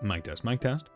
Mic test, mic test.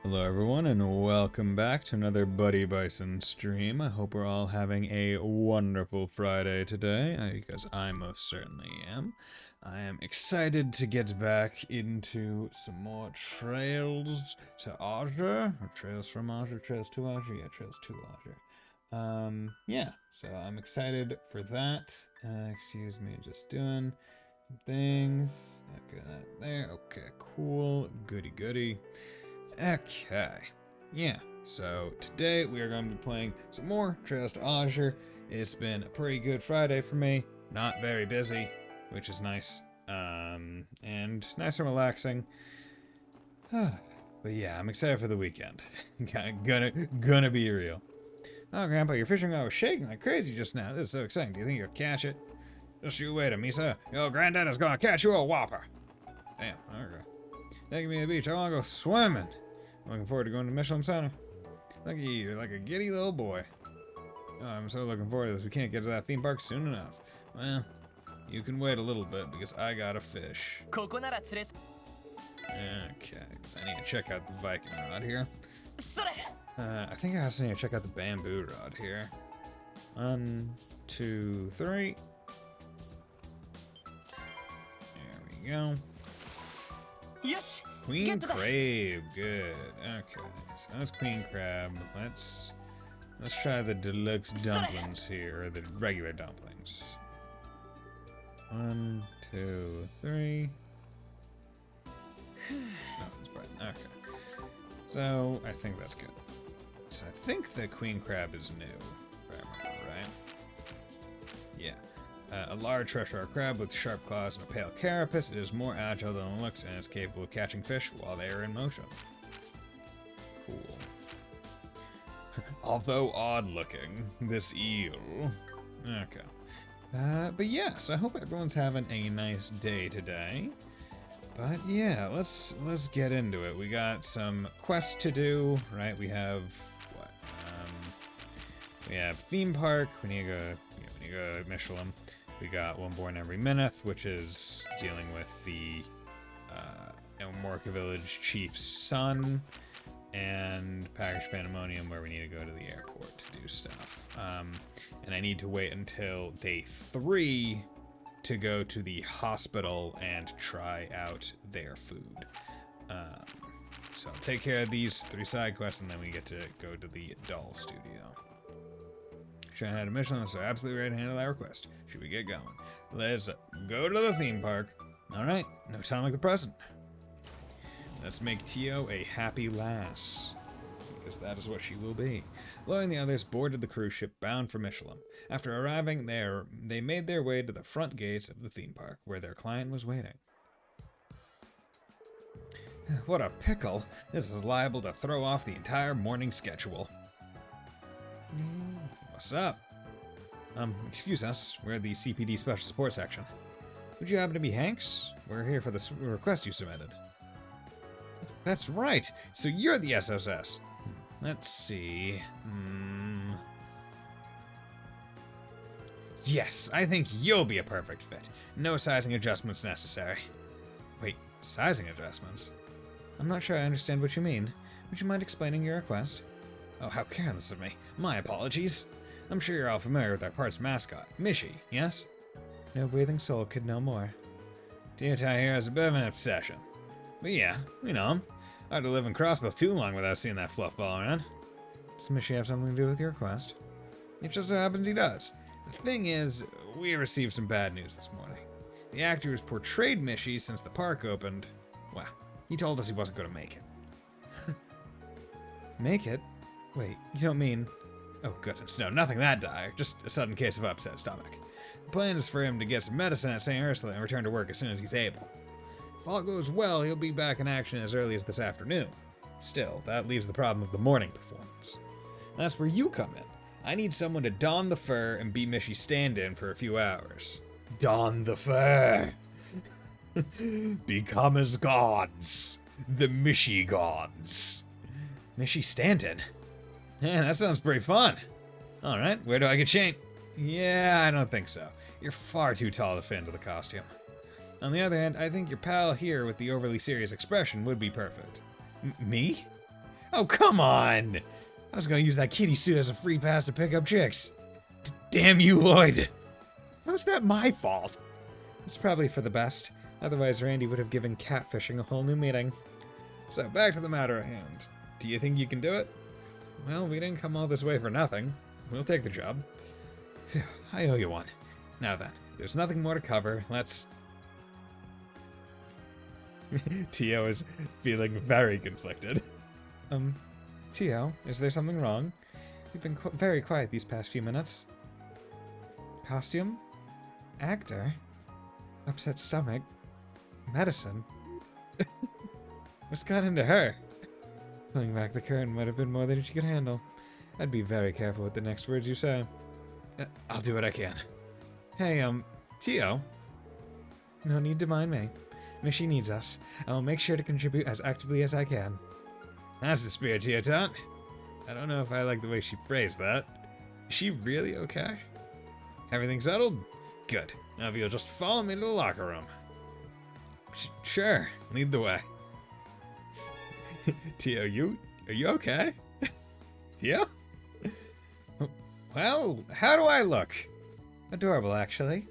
Hello everyone and welcome back to another Buddy Bison stream. I hope we're all having a wonderful Friday today, because I most certainly am. I am excited to get back into some more Trails to Azure, or Trails from Azure, Trails to Azure, yeah, Trails to Azure. Yeah, so I'm excited for that. Excuse me, just doing some things. Okay, that there, okay, cool, goody goody. Okay, yeah, so today we are going to be playing some more Trails to Azure. It's been a pretty good Friday for me, not very busy, which is nice, and nice and relaxing. But But yeah, I'm excited for the weekend. gonna be real. Oh, Grandpa, your fishing rod was shaking like crazy just now. This is so exciting. Do you think you'll catch it? Just you wait, Misa. Your granddad is gonna catch you a whopper. Damn, okay. Taking me to the beach. I wanna go swimming. I'm looking forward to going to Michelin Center. Look at you, you're like a giddy little boy. Oh, I'm so looking forward to this. We can't get to that theme park soon enough. Well, you can wait a little bit because I gotta fish. Okay, so I need to check out the Viking rod here. I think I also need to check out the bamboo rod here. 1, 2, 3. There we go. Queen crab, good. Okay, so that's queen crab. Let's try the deluxe dumplings here, or the regular dumplings. 1, 2, 3. Nothing's biting. Okay. So I think that's good. So I think the queen crab is new, if I remember right. Yeah. A large freshwater crab with sharp claws and a pale carapace. It is more agile than it looks and is capable of catching fish while they are in motion. Cool. Although odd looking, this eel. Okay. But yes, I hope everyone's having a nice day today. But yeah, let's get into it. We got some quests to do, right? We have what? We have theme park. We need to go to Michelin. We got One Born Every Minute, which is dealing with the Morka Village chief's son, and Package Pandemonium, where we need to go to the airport to do stuff. And I need to wait until day 3 to go to the hospital and try out their food. So I'll take care of these 3 side quests, and then we get to go to the doll studio. Sure, I had a Michelin, so absolutely ready to handle that request. Should we get going? Let's go to the theme park. Alright, no time like the present. Let's make Tio a happy lass, because that is what she will be. Lo and the others boarded the cruise ship bound for Michelin. After arriving there, they made their way to the front gates of the theme park, where their client was waiting. What a pickle. This is liable to throw off the entire morning schedule. What's up? Excuse us, we're the CPD Special Support Section. Would you happen to be Hanks? We're here for the request you submitted. That's right, so you're the SSS. Let's see. Yes, I think you'll be a perfect fit. No sizing adjustments necessary. Wait, sizing adjustments? I'm not sure I understand what you mean. Would you mind explaining your request? Oh, how careless of me. My apologies. I'm sure you're all familiar with our park's mascot, Mishy, yes? No breathing soul could know more. Deotai here has a bit of an obsession. But yeah, we know him. Hard to live in Crossbow too long without seeing that fluff ball around. Does Mishy have something to do with your request? It just so happens he does. The thing is, we received some bad news this morning. The actor who's portrayed Mishy since the park opened, well, he told us he wasn't going to make it. Make it? Wait, you don't mean... Oh goodness, no, nothing that dire, just a sudden case of upset stomach. The plan is for him to get some medicine at St. Ursula and return to work as soon as he's able. If all goes well, he'll be back in action as early as this afternoon. Still, that leaves the problem of the morning performance. That's where you come in. I need someone to don the fur and be Mishy's stand-in for a few hours. Don the fur! Become as gods. The Mishy gods. Mishy stand-in? Yeah, that sounds pretty fun. Alright, where do I get changed? Yeah, I don't think so. You're far too tall to fit into the costume. On the other hand, I think your pal here with the overly serious expression would be perfect. Me? Oh, come on! I was gonna use that kitty suit as a free pass to pick up chicks. Damn you, Lloyd! How's that my fault? It's probably for the best. Otherwise, Randy would have given catfishing a whole new meaning. So, back to the matter at hand. Do you think you can do it? Well, we didn't come all this way for nothing. We'll take the job. Phew, I owe you one. Now then, there's nothing more to cover. Let's... Tio is feeling very conflicted. Tio, is there something wrong? You've been very quiet these past few minutes. Costume? Actor? Upset stomach? Medicine? What's got into her? Pulling back the curtain might have been more than she could handle. I'd be very careful with the next words you say. I'll do what I can. Hey, Tio. No need to mind me. Mishi needs us. I will make sure to contribute as actively as I can. That's the spirit, Tio Tot. I don't know if I like the way she phrased that. Is she really okay? Everything settled? Good. Now if you'll just follow me to the locker room. Sure. Lead the way. Tio, are you okay? Tio? Well, how do I look? Adorable, actually.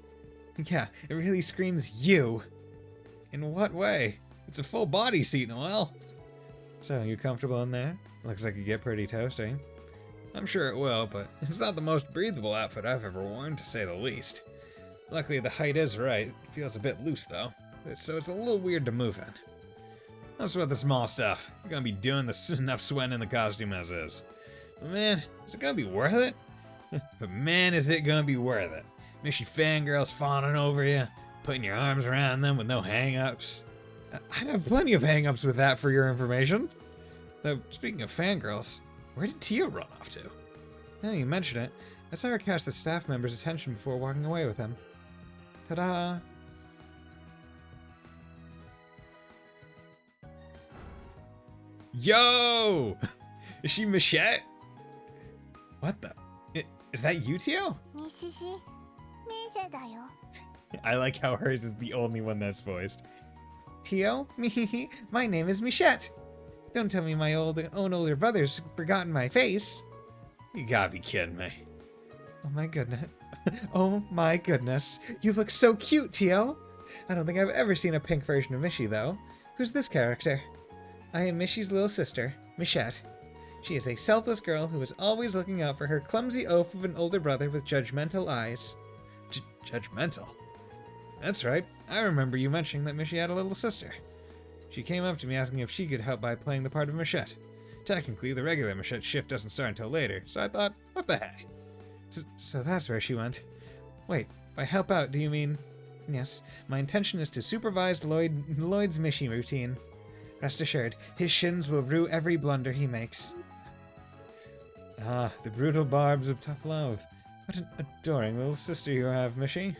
Yeah, it really screams you. In what way? It's a full body seat, Noelle. So, you comfortable in there? Looks like you get pretty toasty. I'm sure it will, but it's not the most breathable outfit I've ever worn, to say the least. Luckily, the height is right. It feels a bit loose, though, so it's a little weird to move in. Don't sweat the small stuff. You're gonna be doing enough sweating in the costume as is. But man, is it gonna be worth it? But man, is it gonna be worth it. Mishy fangirls fawning over you, putting your arms around them with no hang-ups. I'd have plenty of hang-ups with that for your information. Though, speaking of fangirls, where did Tio run off to? Now you mention it, I saw her catch the staff member's attention before walking away with him. Ta-da! Yo! Is she Michette? What the? Is that you, Tio? I like how hers is the only one that's voiced. Tio? My name is Michette. Don't tell me my own older brother's forgotten my face. You gotta be kidding me. Oh my goodness. Oh my goodness. You look so cute, Tio. I don't think I've ever seen a pink version of Mishi, though. Who's this character? I am Mishi's little sister, Michette. She is a selfless girl who is always looking out for her clumsy oaf of an older brother with judgmental eyes. Judgmental? That's right. I remember you mentioning that Mishi had a little sister. She came up to me asking if she could help by playing the part of Michette. Technically, the regular Michette shift doesn't start until later, so I thought, what the heck? So that's where she went. Wait, by help out, do you mean... Yes, my intention is to supervise Lloyd's Mishi routine. Rest assured, his shins will rue every blunder he makes. Ah, the brutal barbs of tough love. What an adoring little sister you have, Mishi.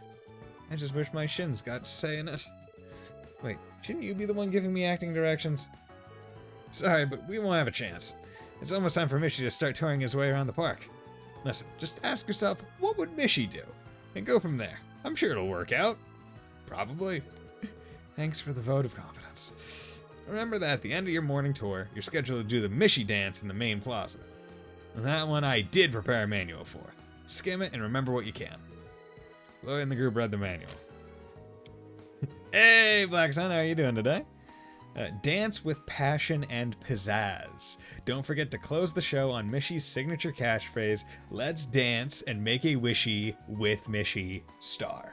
I just wish my shins got to say in it. Wait, shouldn't you be the one giving me acting directions? Sorry, but we won't have a chance. It's almost time for Mishi to start touring his way around the park. Listen, just ask yourself, what would Mishi do? And go from there. I'm sure it'll work out. Probably. Thanks for the vote of confidence. Remember that at the end of your morning tour, you're scheduled to do the Mishi dance in the main plaza. That one I did prepare a manual for. Skim it and remember what you can. Lloyd and the group read the manual. Hey, Black Sun, how are you doing today? Dance with passion and pizzazz. Don't forget to close the show on Mishi's signature catchphrase, let's dance and make a wishy with Mishi, star.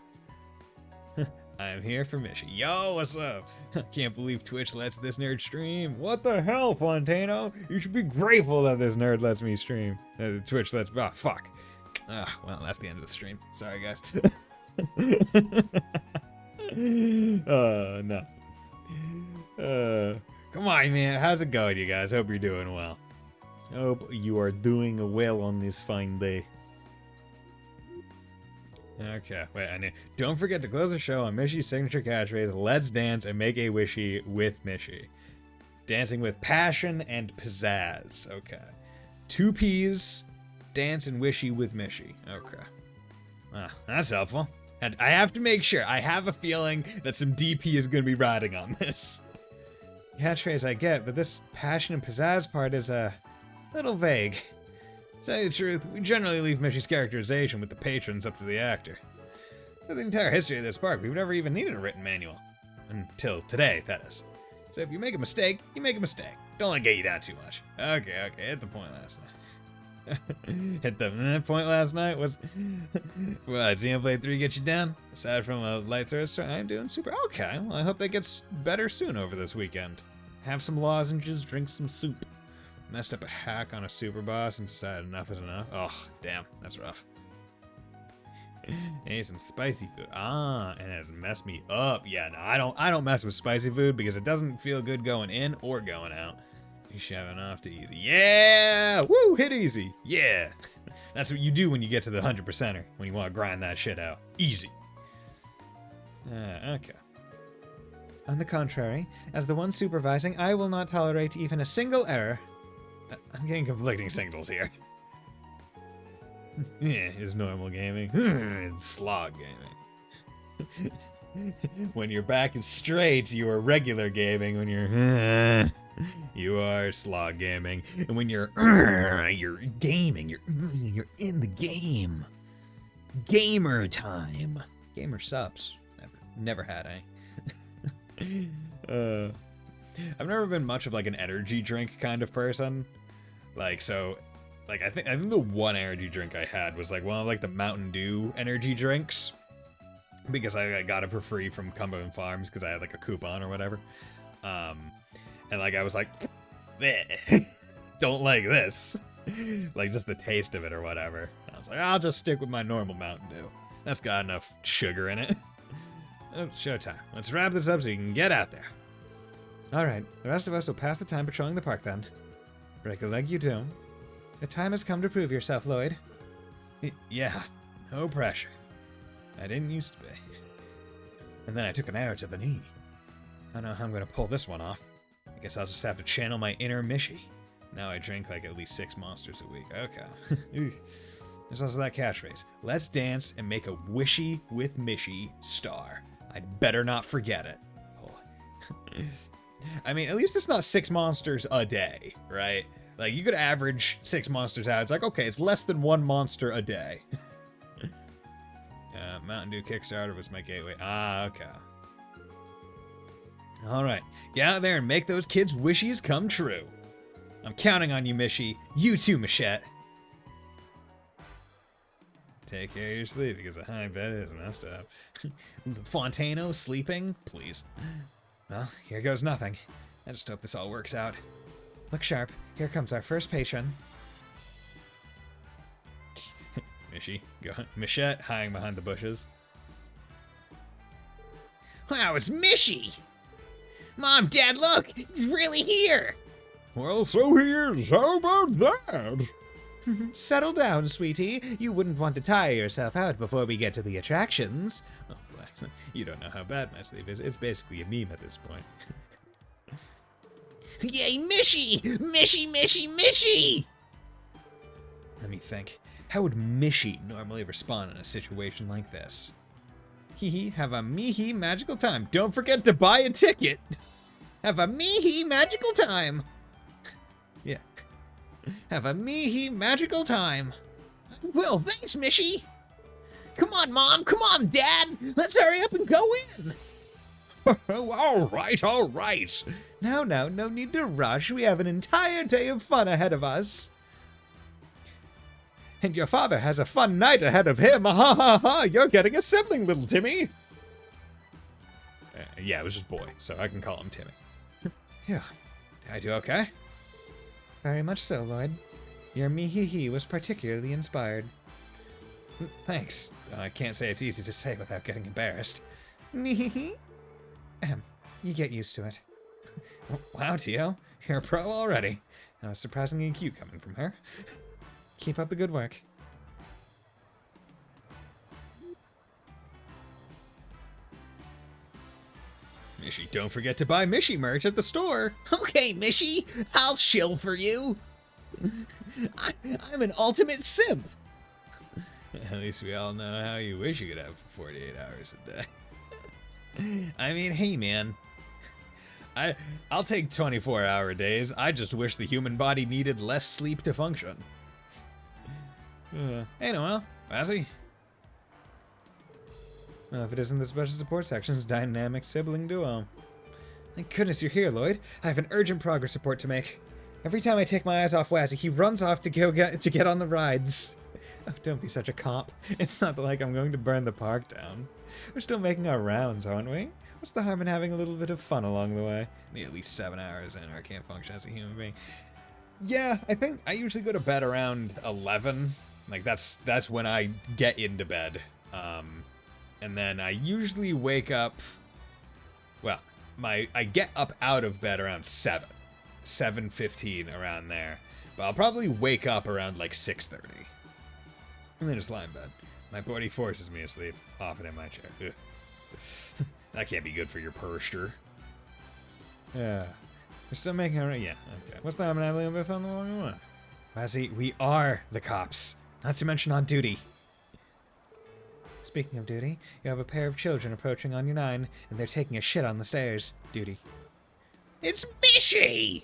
I'm here for Mishi. Yo, what's up? Can't believe Twitch lets this nerd stream. What the hell, Fontano? You should be grateful that this nerd lets me stream. Twitch lets... Ah, fuck. Well, that's the end of the stream. Sorry, guys. No. Come on, man. How's it going, you guys? Hope you're doing well. Hope you are doing well on this fine day. Okay, wait, don't forget to close the show on Mishi's signature catchphrase, let's dance and make a wishy with Mishi. Dancing with passion and pizzazz. Okay. 2 P's, dance and wishy with Mishi. Okay. That's helpful. And I have to make sure. I have a feeling that some DP is going to be riding on this. Catchphrase I get, but this passion and pizzazz part is a little vague. To tell you the truth, we generally leave Mishi's characterization with the patrons up to the actor. For the entire history of this park, we've never even needed a written manual. Until today, that is. So if you make a mistake, you make a mistake. Don't let it get you down too much. Okay, hit the point last night. Hit the point last night was... What, Xenoblade 3 get you down? Aside from a light throat, I'm doing super... Okay, well I hope that gets better soon over this weekend. Have some lozenges, drink some soup. Messed up a hack on a super boss and decided enough is enough. Oh, damn, that's rough. Ate some spicy food. And it has messed me up. Yeah, no, I don't mess with spicy food because it doesn't feel good going in or going out. He's shoving off to easy. Yeah! Woo! Hit easy. Yeah! That's what you do when you get to the 100%er, when you want to grind that shit out. Easy. Okay. On the contrary, as the one supervising, I will not tolerate even a single error. I'm getting conflicting signals here. Yeah, it's normal gaming. It's slog gaming. When your back is straight, you are regular gaming. When you're you are slog gaming. And when you're gaming, you're in the game. Gamer time. Gamer subs. Never had any. I've never been much of like an energy drink kind of person. I think the one energy drink I had was like one of like the Mountain Dew energy drinks, because I got it for free from Cumberland Farms because I had like a coupon or whatever. And like I was like, don't like this, like just the taste of it or whatever. I was like, I'll just stick with my normal Mountain Dew. That's got enough sugar in it. Oh, showtime. Let's wrap this up so you can get out there. All right, the rest of us will pass the time patrolling the park then. Break a leg, you do. The time has come to prove yourself, Lloyd. Yeah, no pressure. I didn't used to be. And then I took an arrow to the knee. I don't know how I'm going to pull this one off. I guess I'll just have to channel my inner Mishy. Now I drink like at least 6 monsters a week. Okay. There's also that catchphrase. Let's dance and make a wishy with Mishy star. I'd better not forget it. Oh. I mean, at least it's not 6 monsters a day, right? Like, you could average 6 monsters out. It's like, okay, it's less than 1 monster a day. Mountain Dew Kickstarter was my gateway. Ah, okay. Alright, get out there and make those kids' wishes come true. I'm counting on you, Mishy. You too, Machette. Take care of your sleep, because a high bed is messed up. Fontano sleeping? Please. Well, here goes nothing. I just hope this all works out. Look sharp. Here comes our first patron. Mishy, go. Machette hiding behind the bushes. Wow, it's Mishy! Mom, Dad, look! He's really here! Well, so he is. How about that? Settle down, sweetie. You wouldn't want to tire yourself out before we get to the attractions. Oh, bless. You don't know how bad my sleep is. It's basically a meme at this point. Yay, Mishy! Mishy, Mishy, Mishy! Let me think. How would Mishy normally respond in a situation like this? Hee have a me-hee magical time. Don't forget to buy a ticket. Have a me-hee magical time. Yeah. Have a me-hee magical time. Well, thanks, Mishy. Come on, Mom. Come on, Dad. Let's hurry up and go in. All right. Now, no need to rush. We have an entire day of fun ahead of us. And your father has a fun night ahead of him. Ha ha ha! You're getting a sibling, little Timmy. Yeah, it was just boy, so I can call him Timmy. Yeah. Did I do okay? Very much so, Lloyd. Your me-hee-hee was particularly inspired. Thanks. I can't say it's easy to say without getting embarrassed. Me-hee-hee? You get used to it. Wow, Tio. You're a pro already. That was surprisingly cute coming from her. Keep up the good work. Mishy, don't forget to buy Mishy merch at the store. Okay, Mishy. I'll shill for you. I'm an ultimate simp. At least we all know how you wish you could have for 48 hours a day. I mean, hey, man. I'll take 24-hour days. I just wish the human body needed less sleep to function. Hey, Noel. Bazzy. Well, if it isn't the special support section's dynamic sibling duo. Thank goodness you're here, Lloyd. I have an urgent progress report to make. Every time I take my eyes off Wazzy, he runs off to get on the rides. Oh, don't be such a cop. It's not like I'm going to burn the park down. We're still making our rounds, aren't we? What's the harm in having a little bit of fun along the way? Need at least 7 hours in or I can't function as a human being. Yeah, I think I usually go to bed around 11. Like, that's when I get into bed. And then I usually wake up... Well, I get up out of bed around 7. 7:15 around there. But I'll probably wake up around like 6:30. And then just lie in bed. My body forces me to sleep, often in my chair. Ugh. That can't be good for your posture. Yeah. We're still making our... Yeah, okay. What's that? I'm gonna have a little bit fun along the way. Lassie, we are the cops. Not to mention on duty. Speaking of duty, you have a pair of children approaching on your 9, and they're taking a shit on the stairs. Duty. It's Mishy!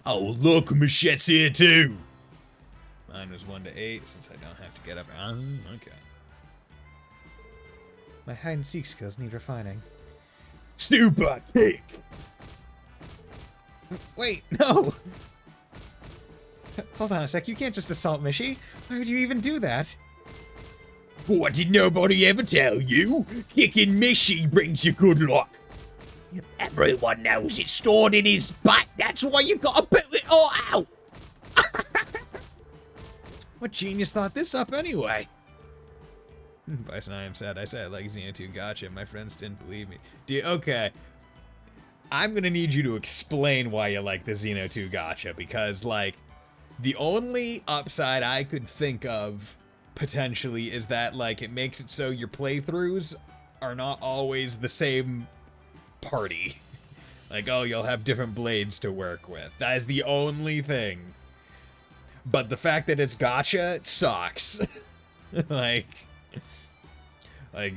Oh, look, Michette's here too! Mine was 1 to 8, since I don't have to get up. Okay. My hide-and-seek skills need refining. Super kick! Wait, no! Hold on a sec, you can't just assault Mishy. Why would you even do that? What, did nobody ever tell you? Kicking Mishy brings you good luck. Everyone knows it's stored in his butt. That's why you gotta put it all out. What genius thought this up anyway? Bison, I am sad. I said I like Xeno 2 gotcha. My friends didn't believe me. Okay. I'm gonna need you to explain why you like the Xeno 2 gotcha, because, like, the only upside I could think of, potentially, is that, like, it makes it so your playthroughs are not always the same party. Like, oh, you'll have different blades to work with. That is the only thing. But the fact that it's gotcha, it sucks. like I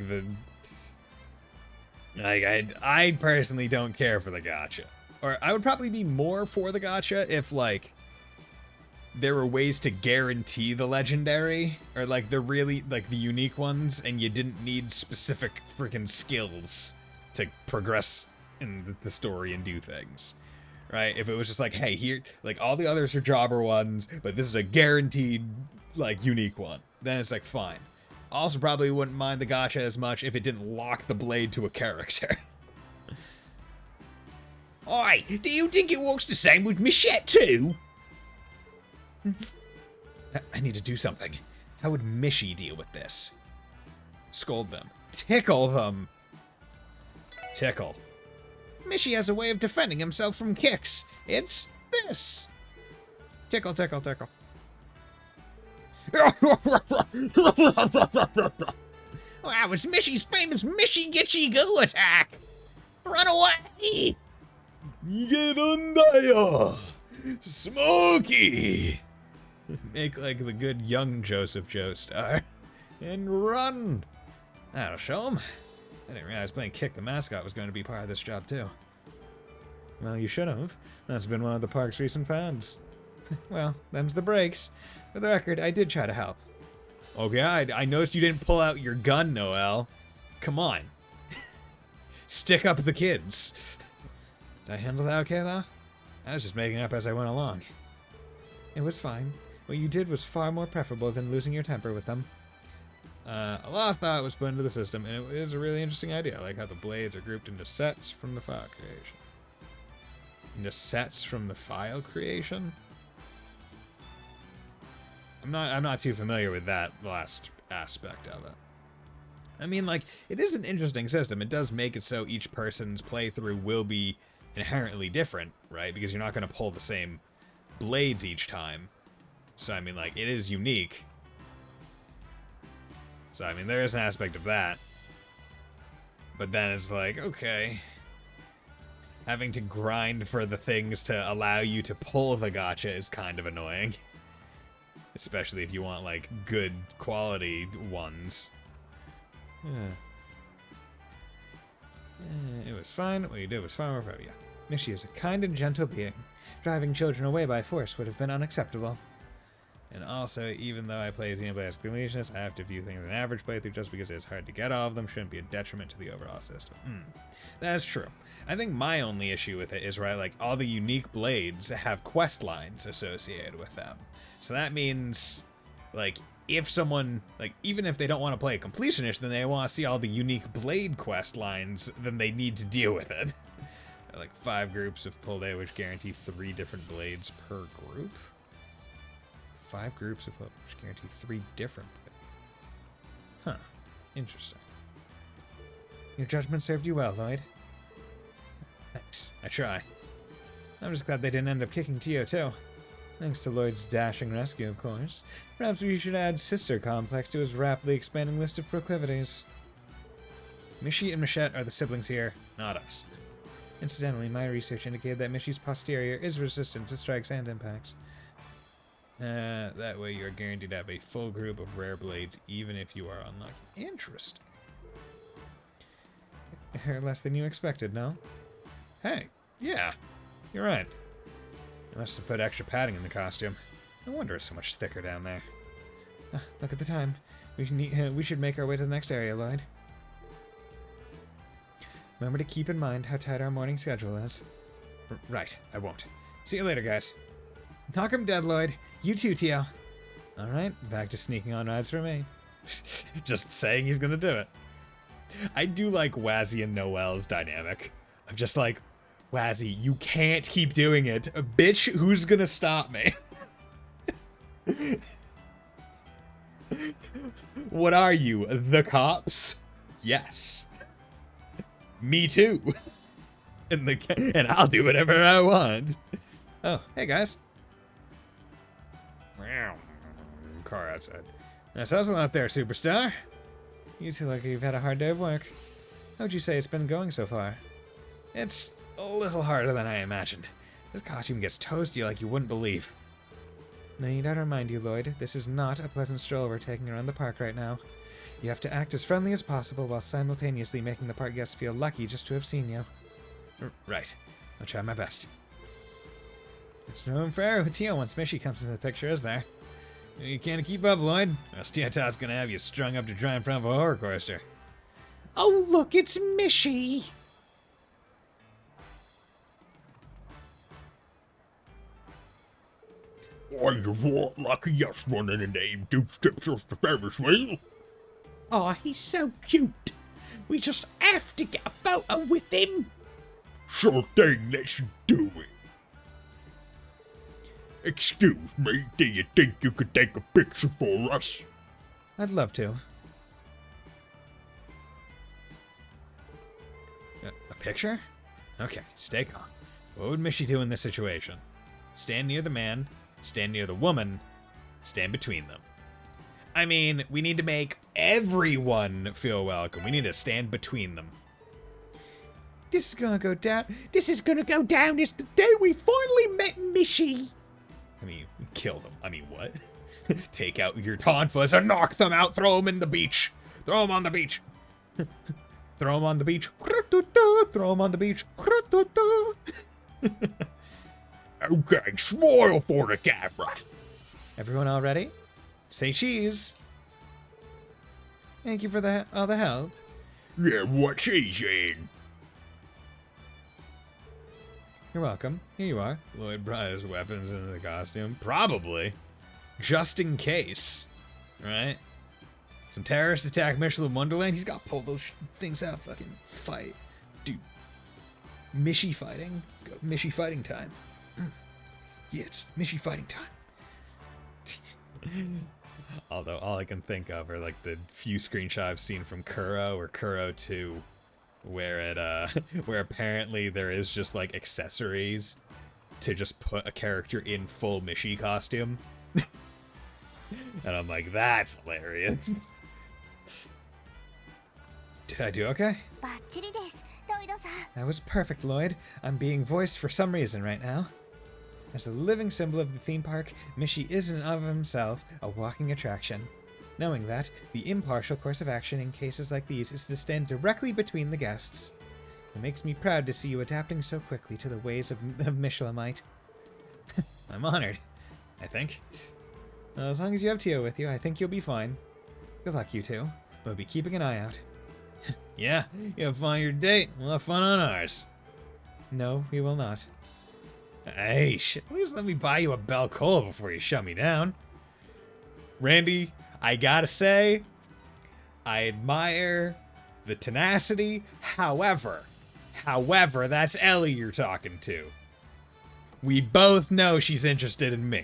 personally don't care for the gotcha. Or I would probably be more for the gotcha if, like, there were ways to guarantee the legendary, or, like, the really, like, the unique ones, and you didn't need specific freaking skills to progress in the story and do things. Right? If it was just like, hey, here, like, all the others are jobber ones, but this is a guaranteed, like, unique one, then it's like, fine. Also probably wouldn't mind the gotcha as much if it didn't lock the blade to a character. Oi, do you think it works the same with Michette too? I need to do something. How would Mishy deal with this? Scold them. Tickle them. Tickle. Mishy has a way of defending himself from kicks. It's this. Tickle, tickle, tickle. Wow, it's Mishy's famous Mishy Gitchy Goo attack! Run away! Get on there! Smokey! Make like the good young Joseph Joestar. And run! That'll show him. I didn't realize playing Kick the Mascot was going to be part of this job too. Well, you should have. That's been one of the park's recent finds. Well, them's the breaks. For the record, I did try to help. Okay, I noticed you didn't pull out your gun, Noel. Come on. Stick up the kids. Did I handle that okay, though? I was just making up as I went along. It was fine. What you did was far more preferable than losing your temper with them. A lot of thought was put into the system, and it is a really interesting idea. I like how the blades are grouped into sets from the file creation. Into sets from the file creation? I'm not too familiar with that last aspect of it. I mean, like, it is an interesting system. It does make it so each person's playthrough will be inherently different, right? Because you're not going to pull the same blades each time. So, I mean, like, it is unique. So, I mean, there is an aspect of that. But then it's like, okay. Having to grind for the things to allow you to pull the gacha is kind of annoying. Especially if you want, like, good quality ones. It was fine. What you did was far more proud of you. Mishy is a kind and gentle being. Driving children away by force would have been unacceptable. And also, even though I play Xenoblade as completionist, I have to view things as an average playthrough just because it's hard to get all of them shouldn't be a detriment to the overall system. That's true. I think my only issue with it is, right, like, all the unique blades have quest lines associated with them. So that means, like, if someone, like, even if they don't want to play a completionist, then they want to see all the unique blade quest lines, then they need to deal with it. There are, like, 5 groups of pull day which guarantee 3 different blades per group. 5 groups of which guarantee 3 different blades. Huh. Interesting. Your judgment served you well, Lloyd. Thanks. I try. I'm just glad they didn't end up kicking Tio, too. Thanks to Lloyd's dashing rescue, of course. Perhaps we should add Sister Complex to his rapidly expanding list of proclivities. Mishi and Michette are the siblings here, not us. Incidentally, my research indicated that Mishi's posterior is resistant to strikes and impacts. That way you're guaranteed to have a full group of rare blades, even if you are unlucky. Interesting. Less than you expected, no? Hey, yeah, you're right. You must have put extra padding in the costume. No wonder it's so much thicker down there. Look at the time. We should make our way to the next area, Lloyd. Remember to keep in mind how tight our morning schedule is. Right, I won't. See you later, guys. Knock 'em dead, Lloyd. You too, Tio. Alright, back to sneaking on rides for me. Just saying he's gonna do it. I do like Wazzy and Noel's dynamic. I'm just like, Wazzy, you can't keep doing it. Bitch, who's gonna stop me? What are you, the cops? Yes. Me too. And I'll do whatever I want. Oh, hey guys. Car outside. Now, how's it out there, superstar? You two look like you've had a hard day of work. How would you say it's been going so far? It's a little harder than I imagined. This costume gets toasty like you wouldn't believe. No need to remind you, Lloyd, this is not a pleasant stroll we're taking around the park right now. You have to act as friendly as possible while simultaneously making the park guests feel lucky just to have seen you. Right. I'll try my best. There's no room for error with Tio once Mishi comes into the picture, is there? You can't keep up, Lloyd. Or else Tio's gonna have you strung up to dry in front of a horror coaster. Oh, look, it's Mishi! I've walked like a yes running the name 2 steps off the Ferris wheel. Oh, he's so cute. We just have to get a photo with him. Sure thing, let's do it. Excuse me, do you think you could take a picture for us? I'd love to. A picture? Okay, stay calm. What would Mishi do in this situation? Stand near the man, stand near the woman, stand between them. I mean, we need to make everyone feel welcome. We need to stand between them. This is gonna go down. This is gonna go down as the day we finally met Mishi. I mean, kill them. I mean, what? Take out your tonfas and knock them out. Throw them in the beach. Throw them on the beach. Throw them on the beach. Throw them on the beach. Okay, smile for the camera. Everyone all ready? Say cheese. Thank you for all the help. Yeah, what she's in. You're welcome. Here you are. Lloyd brought his weapons into the costume. Probably. Just in case. Right? Some terrorists attack Michelin Wonderland. He's got to pull those things out. Fucking fight. Dude. Mishi fighting. Let's go. Mishi fighting time. Yeah, it's Mishi fighting time. Although all I can think of are like the few screenshots I've seen from Kuro or Kuro 2. Where it where apparently there is just like accessories to just put a character in full Mishi costume. And I'm like, that's hilarious. Did I do okay? That was perfect, Lloyd. I'm being voiced for some reason right now. As a living symbol of the theme park, Mishi is in and of himself a walking attraction. Knowing that, the impartial course of action in cases like these is to stand directly between the guests. It makes me proud to see you adapting so quickly to the ways of Michelamite. I'm honored, I think. Well, as long as you have Tio with you, I think you'll be fine. Good luck, you two. We'll be keeping an eye out. Yeah, you have fun on your date. We'll have fun on ours. No, we will not. Hey, shit, at least let me buy you a Bel Cola before you shut me down. Randy, I gotta say, I admire the tenacity. However, that's Ellie you're talking to. We both know she's interested in me,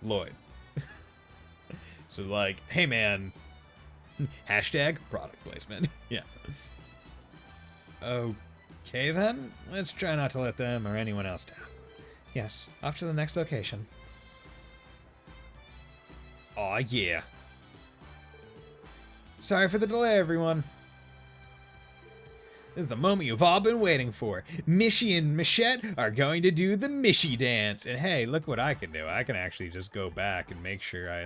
Lloyd. So like, hey man, hashtag product placement. Yeah. Okay then, let's try not to let them or anyone else down. Yes, off to the next location. Aw, yeah. Sorry for the delay, everyone. This is the moment you've all been waiting for. Mishy and Michette are going to do the Mishy dance. And hey, look what I can do. I can actually just go back and make sure I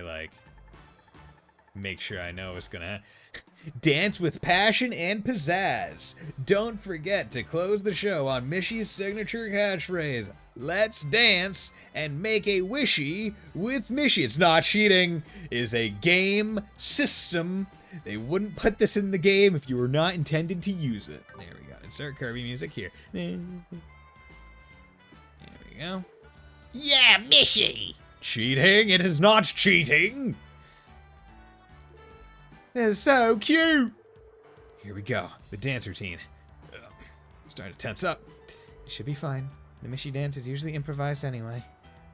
know what's gonna happen. Dance with passion and pizzazz. Don't forget to close the show on Mishy's signature catchphrase. Let's dance and make a wishy with Mishy. It's not cheating. It is a game system. They wouldn't put this in the game if you were not intended to use it. There we go. Insert Kirby music here. There we go. Yeah, Mishy! Cheating? It is not cheating. This is so cute. Here we go. The dance routine. Starting to tense up. It should be fine. The Mishy dance is usually improvised anyway.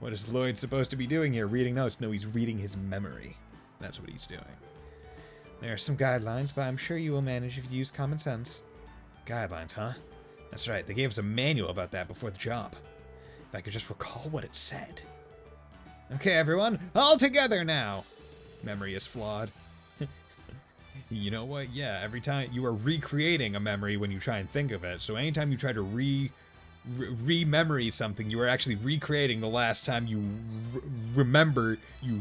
What is Lloyd supposed to be doing here? Reading notes? No, he's reading his memory. That's what he's doing. There are some guidelines, but I'm sure you will manage if you use common sense. Guidelines, huh? That's right. They gave us a manual about that before the job. If I could just recall what it said. Okay, everyone. All together now. Memory is flawed. You know what? Yeah, every time you are recreating a memory when you try and think of it. So anytime you try to re-memory something, you are actually recreating the last time you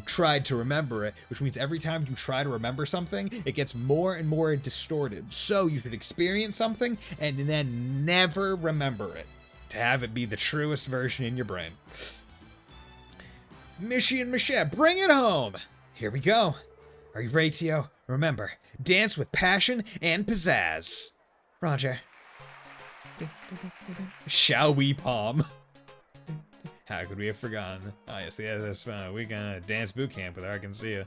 tried to remember it, which means every time you try to remember something, it gets more and more distorted. So you should experience something and then never remember it to have it be the truest version in your brain. Mishy and Michette, bring it home! Here we go. Are you ready, Tio? Remember, dance with passion and pizzazz. Roger. Shall we, Palm? How could we have forgotten? Oh yes, this weekend dance boot camp with Arkansas.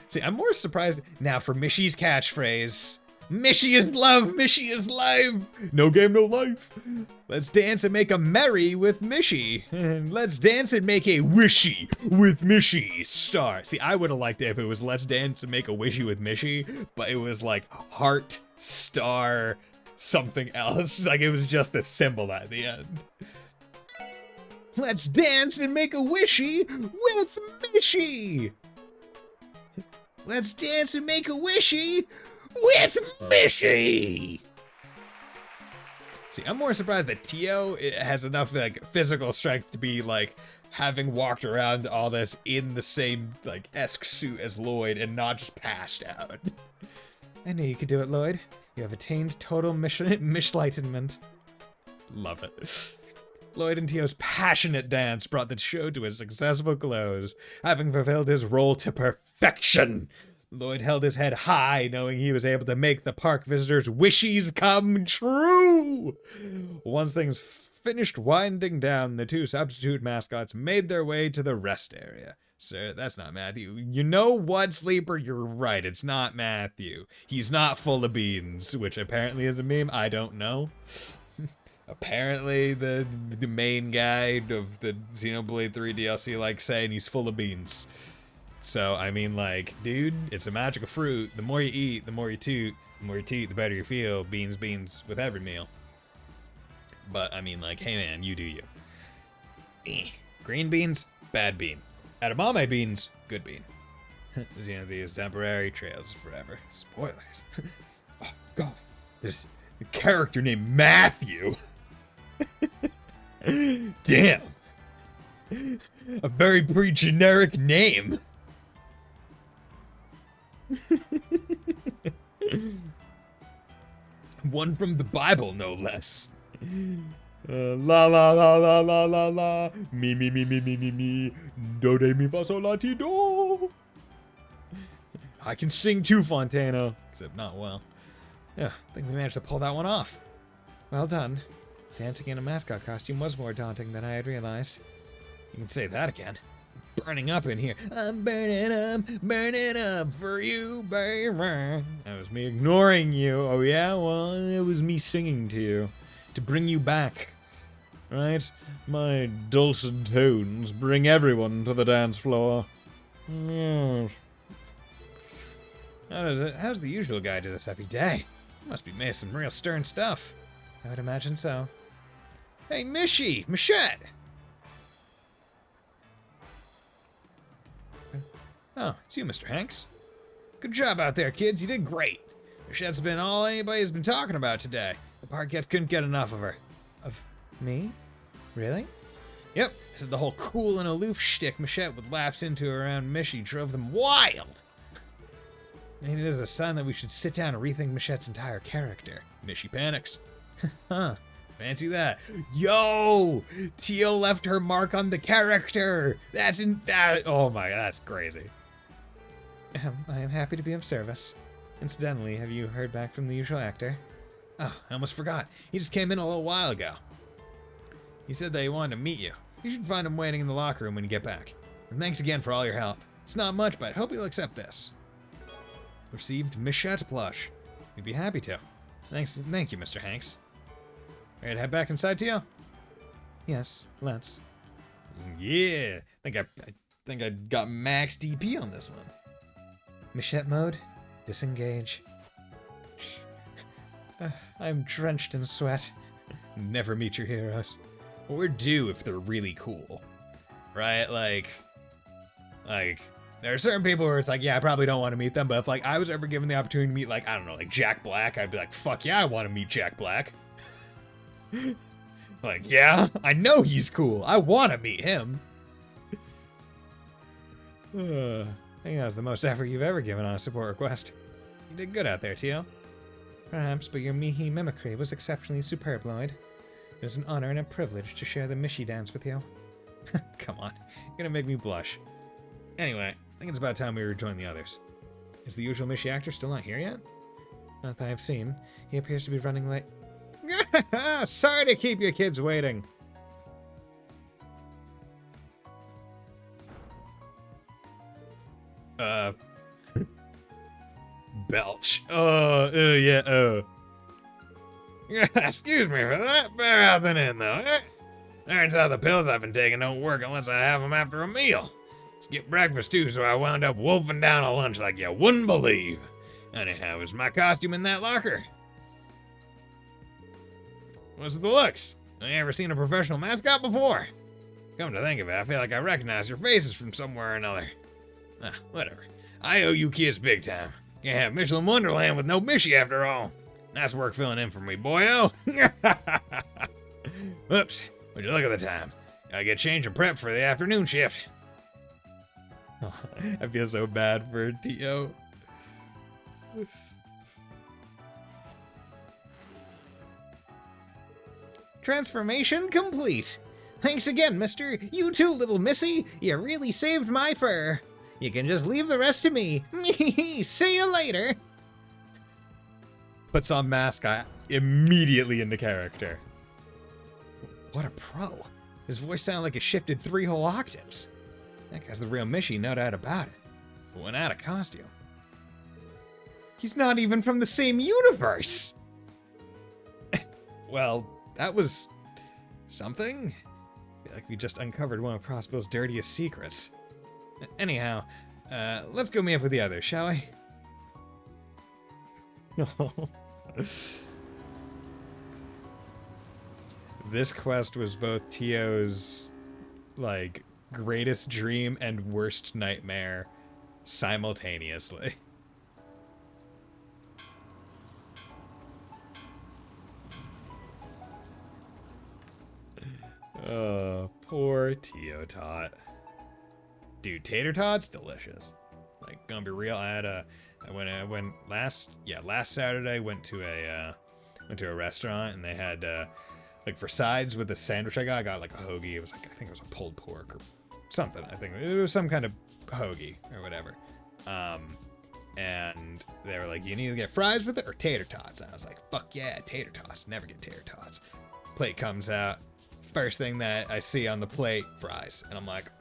See, I'm more surprised now for Mishy's catchphrase. Mishy is love, Mishy is life. No game, no life. Let's dance and make a merry with Mishy. And let's dance and make a wishy with Mishy. Star. See, I would have liked it if it was let's dance and make a wishy with Mishy, but it was like heart, star, something else. Like it was just the symbol at the end. Let's dance and make a wishy with Mishy. Let's dance and make a wishy with Mishy! See, I'm more surprised that Tio has enough like physical strength to be like having walked around all this in the same like esque suit as Lloyd and not just passed out. I knew you could do it, Lloyd. You have attained total Mishlightenment. Love it. Lloyd and Tio's passionate dance brought the show to a successful close, having fulfilled his role to perfection. Lloyd held his head high, knowing he was able to make the park visitors' wishes come true. Once things finished winding down, the two substitute mascots made their way to the rest area. Sir, that's not Matthew. You know what, Sleeper? You're right. It's not Matthew. He's not full of beans, which apparently is a meme. I don't know. Apparently, the main guy of the Xenoblade 3 DLC likes saying he's full of beans. So, I mean, like, dude, it's a magical fruit. The more you eat, the more you toot. The more you toot, the better you feel. Beans, beans with every meal. But, I mean, like, hey man, you do you. Green beans, bad bean. Edamame beans, good bean. Xenoblade temporary, trails forever. Spoilers. Oh, God. There's a character named Matthew. Damn. A very pretty generic name. One from the Bible, no less. La la la la la la la. Me me me me me me me. Do de mi fa sol la ti do. I can sing too, Fontana, except not well. Yeah, I think we managed to pull that one off. Well done. Dancing in a mascot costume was more daunting than I had realized. You can say that again. Burning up in here. I'm burning up for you, baby. That was me ignoring you. Oh yeah, well, it was me singing to you. To bring you back. Right? My dulcet tones bring everyone to the dance floor. Yes. How's the usual guy do this every day? Must be made some real stern stuff. I would imagine so. Hey, Michette! Oh, it's you, Mr. Hanks. Good job out there, kids. You did great. Michette's been all anybody's been talking about today. The Parkettes couldn't get enough of her. Of me? Really? Yep. I said the whole cool and aloof shtick Michette would lapse into around Mishy drove them wild. Maybe there's a sign that we should sit down and rethink Michette's entire character. Mishy panics. Huh. Fancy that. Yo! Teal left her mark on the character! Oh my god, that's crazy. I am happy to be of service. Incidentally, have you heard back from the usual actor? Oh, I almost forgot. He just came in a little while ago. He said that he wanted to meet you. You should find him waiting in the locker room when you get back. And thanks again for all your help. It's not much, but I hope you'll accept this. Received Michette plush. We'd be happy to. Thank you, Mr. Hanks. Ready to head back inside, Tio? Yes, let's. Yeah, I think I got max DP on this one. Michette mode, disengage. I'm drenched in sweat. Never meet your heroes. Or do if they're really cool, right? Like there are certain people where it's like, yeah, I probably don't want to meet them, but if like I was ever given the opportunity to meet like, I don't know, like Jack Black, I'd be like, fuck yeah, I want to meet Jack Black. Like, yeah, I know he's cool. I want to meet him. I think that was the most effort you've ever given on a support request. You did good out there, Tio. Perhaps, but your Mihi mimicry was exceptionally superb, Lloyd. It was an honor and a privilege to share the Mishi dance with you. Come on, you're gonna make me blush. Anyway, I think it's about time we rejoin the others. Is the usual Mishi actor still not here yet? Not that I've seen. He appears to be running late. Sorry to keep you kids waiting. Belch. Yeah. Excuse me for that. Bear nothing in though. Turns out the pills I've been taking don't work unless I have them after a meal. Skipped breakfast too, so I wound up wolfing down a lunch like you wouldn't believe. Anyhow, is my costume in that locker? What's the looks? I ain't ever seen a professional mascot before. Come to think of it, I feel like I recognize your faces from somewhere or another. Whatever. I owe you kids big time. Can't have Michelin Wonderland with no Mishy after all. Nice work filling in for me, boyo. Whoops. Would you look at the time? Gotta get changed and prep for the afternoon shift. Oh, I feel so bad for T.O. Transformation complete. Thanks again, mister. You too, little missy. You really saved my fur. You can just leave the rest to me. See you later. Puts on mask immediately into character. What a pro. His voice sounded like it shifted 3 whole octaves. That guy's the real Mishy, no doubt about it. But went out of costume. He's not even from the same universe. Well, that was something. I feel like we just uncovered one of Prospel's dirtiest secrets. Anyhow, let's go meet up with the others, shall we? This quest was both Tio's, like, greatest dream and worst nightmare simultaneously. Oh, poor Tio Tot. Dude, tater tots, delicious. Like, gonna be real. I went last Saturday. Went to a restaurant and they had like for sides with the sandwich I got like a hoagie. It was like I think it was a pulled pork or something. I think it was some kind of hoagie or whatever. And they were like, you need to get fries with it or tater tots. And I was like, fuck yeah, tater tots. Never get tater tots. Plate comes out. First thing that I see on the plate, fries. And I'm like,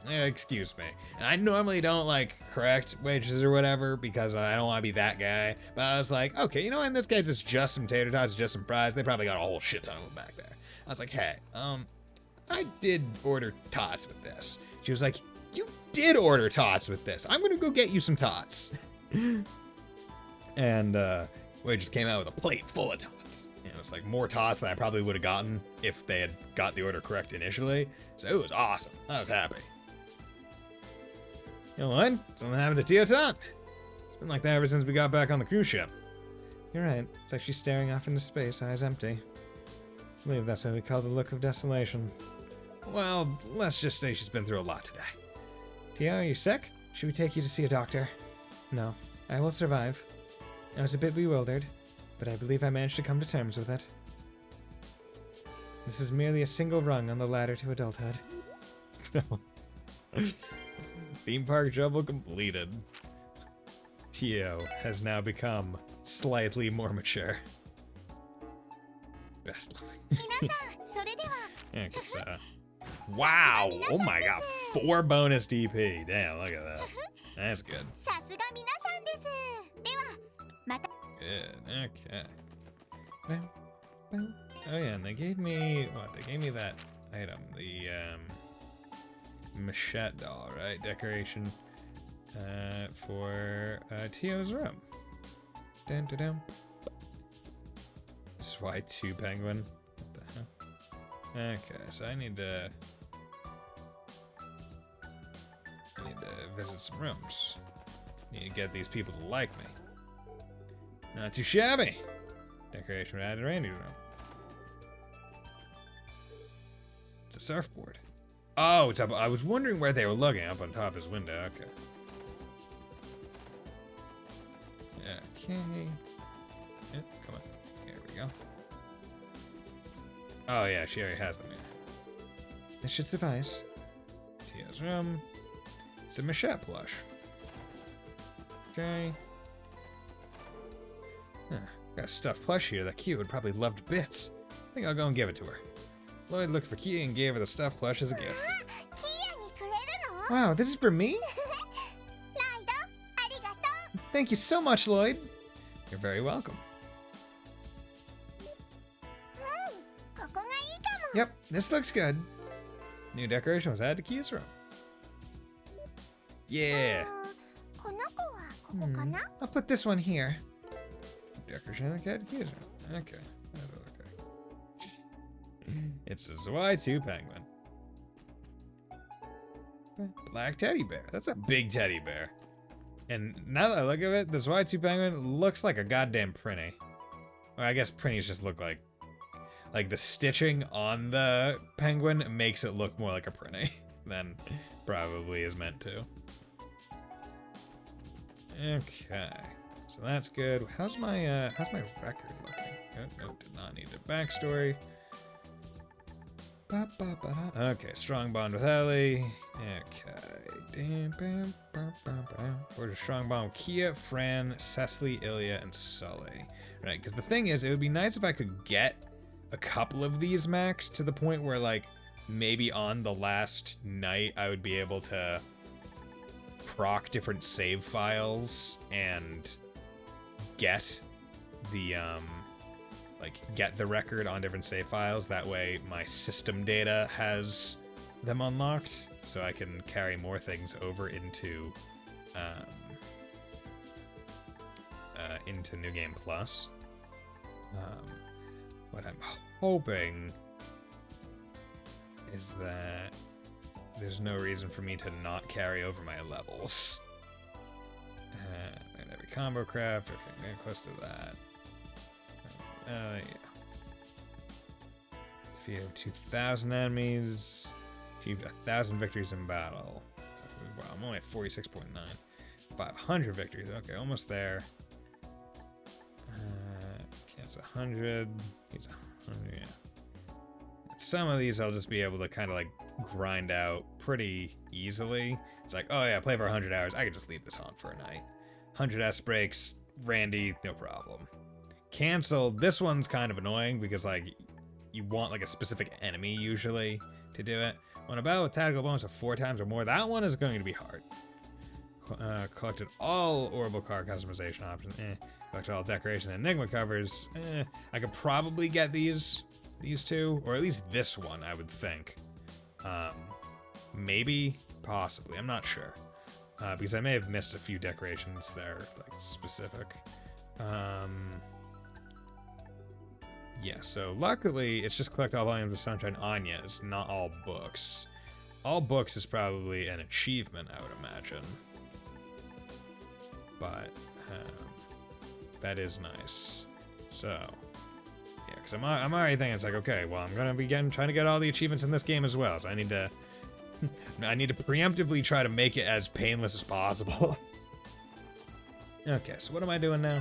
excuse me. And I normally don't like correct wages or whatever because I don't want to be that guy. But I was like, okay, you know, in this case, it's just some tater tots, just some fries. They probably got a whole shit ton of them back there. I was like, hey, I did order tots with this. She was like, you did order tots with this. I'm gonna go get you some tots. And we just came out with a plate full of tots. You know, it's like more tots than I probably would have gotten if they had got the order correct initially. So it was awesome. I was happy. You know what? Something happened to Teotan. It's been like that ever since we got back on the cruise ship. You're right. It's like she's staring off into space, eyes empty. I believe that's what we call the look of desolation. Well, let's just say she's been through a lot today. Tio, are you sick? Should we take you to see a doctor? No, I will survive. I was a bit bewildered, but I believe I managed to come to terms with it. This is merely a single rung on the ladder to adulthood. Theme park trouble completed. Tio has now become slightly more mature. Best line. Okay, so. Wow! Oh my god, 4 bonus DP. Damn, look at that. That's good. Good, okay. Oh yeah, and they gave me, what? They gave me that item, the, machete doll, right? Decoration, for, Tio's room. Dun dun dun. This is why 2 penguin. What the hell? Okay, so I need to visit some rooms. Need to get these people to like me. Not too shabby. Decoration would add to Randy's room. It's a surfboard. Oh, it's up. I was wondering where they were looking. Up on top of his window. Okay. Okay. Yeah, come on. Here we go. Oh yeah, she already has them here. This should suffice. Tia's room. It's a machete plush. Okay. Huh. Got a stuffed plush here that Kia would probably love to bits. I think I'll go and give it to her. Lloyd looked for Kia and gave her the stuffed plush as a gift. Wow, this is for me? Thank you so much, Lloyd. You're very welcome. Yep, this looks good. New decoration was added to Kia's room. Yeah. I'll put this one here. Decoration added to Kia's room. Okay. Okay. It's a Zwei-2 penguin. Black teddy bear. That's a big teddy bear. And now that I look at it, the Zwei-2 penguin looks like a goddamn Prinny. Well, I guess Prinnies just look like the stitching on the penguin makes it look more like a Prinny than probably is meant to. Okay, so that's good. How's my record looking? Oh, no, did not need a backstory. Okay, strong bond with Ellie. Okay. Where's a strong bond with Kia, Fran, Cecily, Ilya, and Sully. Right, because the thing is, it would be nice if I could get a couple of these max to the point where, like, maybe on the last night I would be able to proc different save files and get the, get the record on different save files. That way my system data has them unlocked, so I can carry more things over into New Game Plus. What I'm hoping is that there's no reason for me to not carry over my levels. And every combo craft. Okay, getting close to that. Yeah. Defeated 2,000 enemies. Achieved 1,000 victories in battle. Wow, I'm only at 46.9. 500 victories. Okay, almost there. It's 100. It's 100. Yeah. Some of these I'll just be able to kind of like grind out pretty easily. It's like, oh yeah, play for 100 hours. I could just leave this on for a night. 100 S breaks, Randy, no problem. Cancel. This one's kind of annoying because like you want like a specific enemy usually to do it. When a battle with tactical bonus of 4 times or more, that one is going to be hard. Collected all Orbital card customization options. Collected all decoration and Enigma covers. I could probably get these 2, or at least this one, I would think. Maybe, possibly, I'm not sure. Because I may have missed a few decorations that are like specific. Yeah, so luckily it's just collect all volumes of Sunshine Anya. It's not all books. All books is probably an achievement, I would imagine. But that is nice. So yeah, because I'm already thinking it's like, okay, well, I'm gonna be trying to get all the achievements in this game as well. So I need to preemptively try to make it as painless as possible. Okay, so what am I doing now?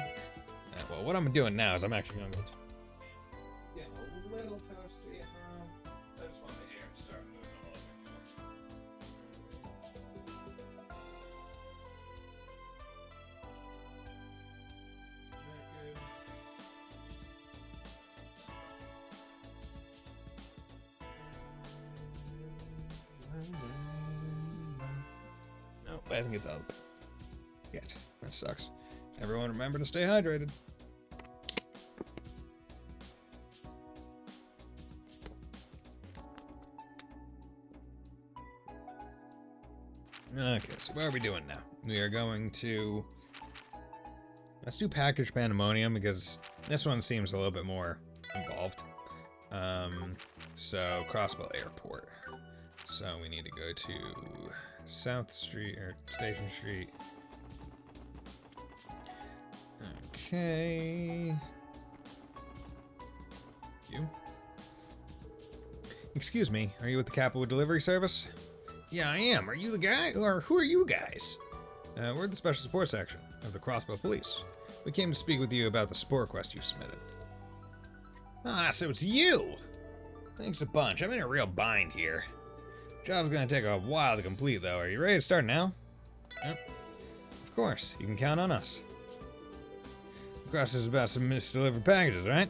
Well, what I'm doing now is I'm actually going to get a little toasty. I just want the air to start moving a little bit more. No, I think it's out. Yet. That sucks. Everyone remember to stay hydrated. Okay, so what are we doing now? We are going to... Let's do Package Pandemonium, because this one seems a little bit more involved. So, Crossbow Airport. So, we need to go to South Street, or Station Street. Okay. You? Excuse me, are you with the Capital Delivery Service? Yeah, I am. Are you the guy? Or who are you guys? We're the Special Support Section of the Crossbow Police. We came to speak with you about the support request you submitted. Ah, so it's you! Thanks a bunch. I'm in a real bind here. Job's gonna take a while to complete, though. Are you ready to start now? Yep. Of course. You can count on us. Cross is about some misdelivered packages, right?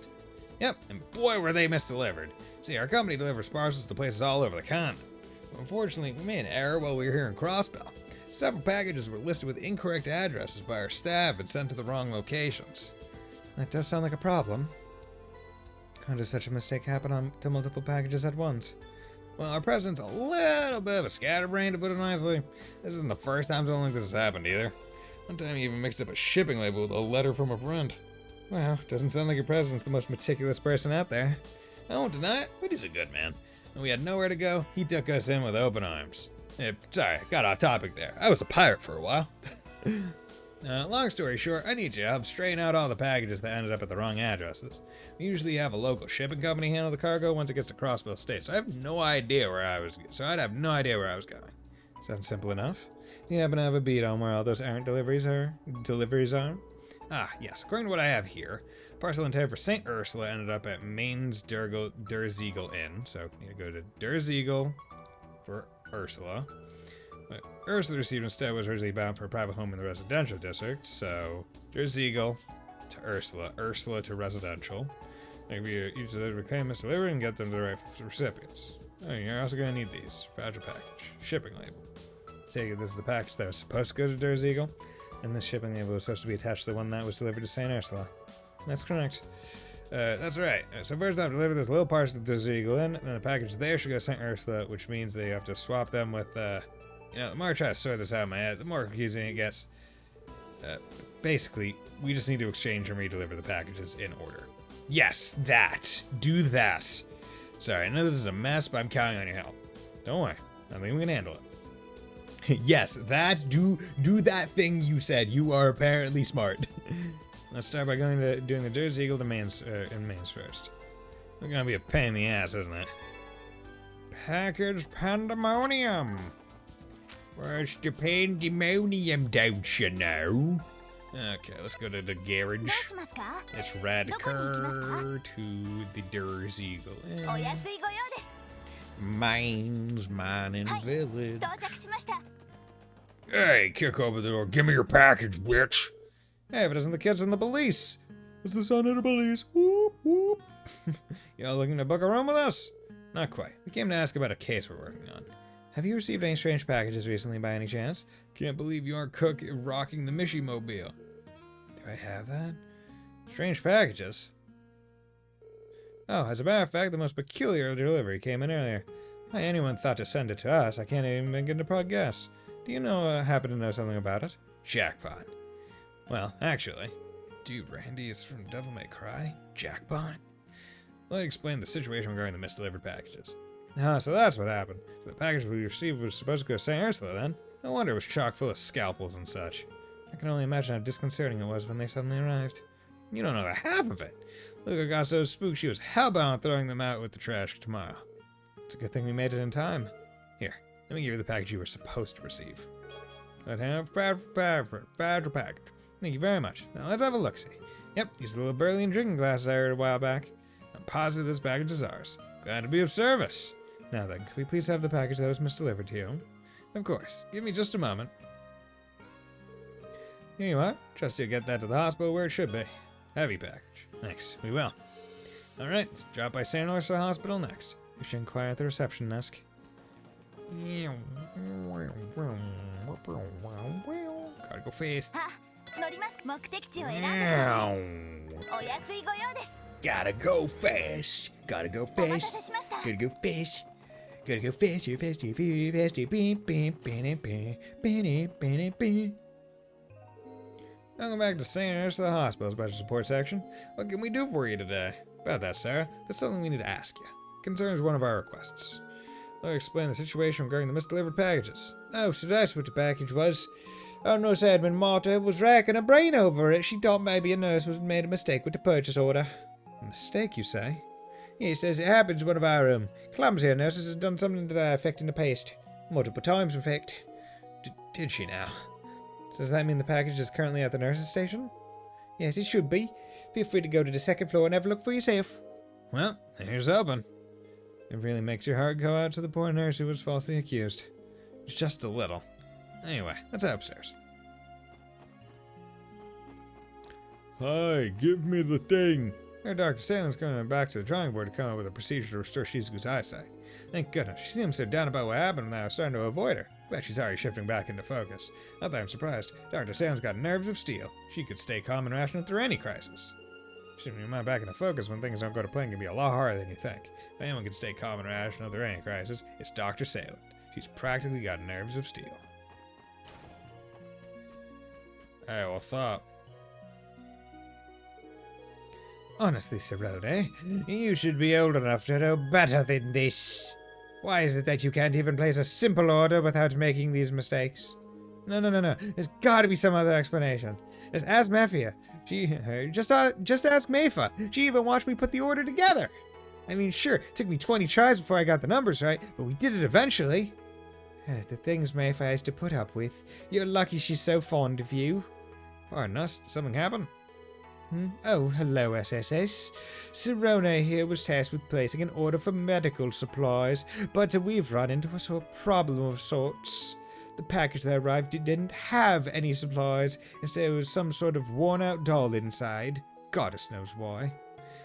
Yep, and boy were they misdelivered. See, our company delivers parcels to places all over the continent. But unfortunately, we made an error while we were here in Crossbell. Several packages were listed with incorrect addresses by our staff and sent to the wrong locations. That does sound like a problem. How does such a mistake happen to multiple packages at once? Well, our president's a little bit of a scatterbrain, to put it nicely. This isn't the first time something like this has happened, either. One time he even mixed up a shipping label with a letter from a friend. Well, doesn't sound like your president's the most meticulous person out there. I won't deny it, but he's a good man. When we had nowhere to go, he took us in with open arms. Sorry, got off topic there. I was a pirate for a while. Long story short, I need your help straighten out all the packages that ended up at the wrong addresses. We usually have a local shipping company handle the cargo once it gets to Crossbow State, so I'd have no idea where I was going. Sounds simple enough. You happen to have a beat on where all those errant deliveries are? Ah, yes. According to what I have here, parcel intended for St. Ursula ended up at Maine's Derziegel Inn. So you need to go to Derziegel for Ursula. What Ursula received instead was originally bound for a private home in the residential district. So Derziegel to Ursula, Ursula to residential. Maybe each delivery claim is delivered and get them to the right recipients. Oh, you're also going to need these. Fragile package. Shipping label. Take it this is the package that was supposed to go to Derziegel, and this shipping label was supposed to be attached to the one that was delivered to St. Ursula. That's correct. That's right. So first off, deliver this little parcel to Derziegel in, and then the package there should go to St. Ursula, which means they have to swap them with, the more I try to sort this out in my head, the more confusing it gets. Basically, we just need to exchange and re-deliver the packages in order. Yes, that. Do that. Sorry, I know this is a mess, but I'm counting on your help. Don't worry. I think we can handle it. Yes, that. Do that thing you said. You are apparently smart. Let's start by doing the Derziegel to Maine's first. It's gonna be a pain in the ass, isn't it? Package Pandemonium. Where's the Pandemonium, don't you know? Okay, let's go to the garage. Let's ride the car to the Derziegel. Mining Village. Hey, kick open the door. Give me your package, bitch. Hey, if it isn't the kids from the police. It's the son of the police. Whoop, whoop. Y'all looking to book a room with us? Not quite. We came to ask about a case we're working on. Have you received any strange packages recently by any chance? Can't believe you aren't rocking the Mishi Mobile. Do I have that? Strange packages? Oh, as a matter of fact, the most peculiar delivery came in earlier. Why anyone thought to send it to us, I can't even begin to guess. Do you happen to know something about it? Jackpot. Well, actually, Dude, Randy is from Devil May Cry? Jackpot? Let me explain the situation regarding the misdelivered packages. Ah, so that's what happened. So the package we received was supposed to go to St. Ursula then? No wonder it was chock full of scalpels and such. I can only imagine how disconcerting it was when they suddenly arrived. You don't know the half of it. Luca got so spooked she was hellbound on throwing them out with the trash tomorrow. It's a good thing we made it in time. Here, let me give you the package you were supposed to receive. Fragile package. Thank you very much. Now let's have a look-see. Yep, these are the little Berlin drinking glasses I heard a while back. I'm positive this package is ours. Glad to be of service. Now then, could we please have the package that was misdelivered to you? Of course. Give me just a moment. Here you are. Trust you'll get that to the hospital where it should be. Heavy package. Thanks. We will. Alright, let's drop by St. Ursula Hospital next. We should inquire at the reception desk. Gotta go fast. Gotta go fast. Gotta go fast. Gotta go fast. Gotta go faster, faster, faster, faster. Beep, beep, beep, beep, beep, beep, beep. Welcome back to St. Ursula Hospital Special Support Section. What can we do for you today? About that, Sarah, there's something we need to ask you. It concerns one of our requests. Let me explain the situation regarding the misdelivered packages. Oh, so that's what the package was. Our nurse admin Marta was racking her brain over it. She thought maybe a nurse was made a mistake with the purchase order. A mistake, you say? Yes, as it happens, one of our clumsier nurses has done something to that effect in the past. Multiple times, in fact. Did she now? So does that mean the package is currently at the nurse's station? Yes, it should be. Feel free to go to the second floor and have a look for yourself. Well, here's hoping. It really makes your heart go out to the poor nurse who was falsely accused. Just a little. Anyway, let's head upstairs. Hi, give me the thing. Our Dr. Salen's going back to the drawing board to come up with a procedure to restore Shizuku's eyesight. Thank goodness, she seems so down about what happened and I was starting to avoid her. Glad she's already shifting back into focus. Not that I'm surprised. Dr. Salen's got nerves of steel. She could stay calm and rational through any crisis. Shifting your mind back into focus when things don't go to plan can be a lot harder than you think. If anyone can stay calm and rational through any crisis, it's Dr. Salen. She's practically got nerves of steel. Hey, what's up? Honestly, Cerrone, you should be old enough to know better than this. Why is it that you can't even place a simple order without making these mistakes? No. There's gotta be some other explanation. Just ask Mafia. Just ask Mafa. She even watched me put the order together. I mean, sure, it took me 20 tries before I got the numbers right, but we did it eventually. The things Mafa has to put up with. You're lucky she's so fond of you. Pardon us, did something happen? Oh, hello, SSS. Cerrone here was tasked with placing an order for medical supplies, but we've run into a sort of problem of sorts. The package that arrived didn't have any supplies. Instead, it was some sort of worn-out doll inside. Goddess knows why.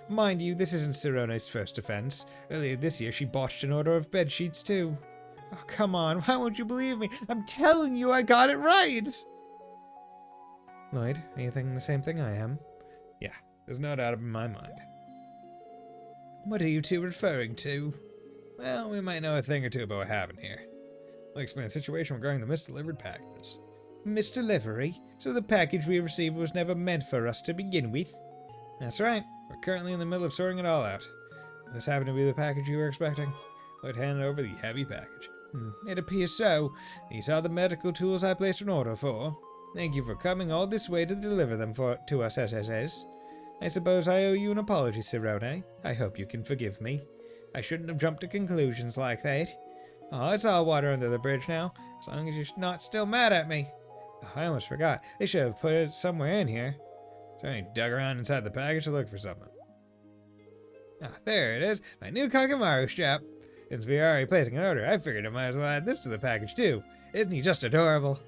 Mind you, this isn't Cerrone's first offense. Earlier this year, she botched an order of bed sheets too. Oh, come on, why won't you believe me? I'm telling you I got it right! Lloyd, are you thinking the same thing I am? Yeah, there's no doubt in my mind. What are you two referring to? Well, we might know a thing or two about what happened here. I'll explain the situation regarding the misdelivered packages. Misdelivery? So the package we received was never meant for us to begin with? That's right. We're currently in the middle of sorting it all out. This happened to be the package you were expecting. I'd hand over the heavy package. It appears so. These are the medical tools I placed an order for. Thank you for coming all this way to deliver them to us, SSS. I suppose I owe you an apology, Cerrone. I hope you can forgive me. I shouldn't have jumped to conclusions like that. Oh, it's all water under the bridge now, as long as you're not still mad at me. Oh, I almost forgot. They should have put it somewhere in here. So I dug around inside the package to look for something. Ah, there it is. My new Kakamaru strap. Since we are already placing an order, I figured I might as well add this to the package too. Isn't he just adorable?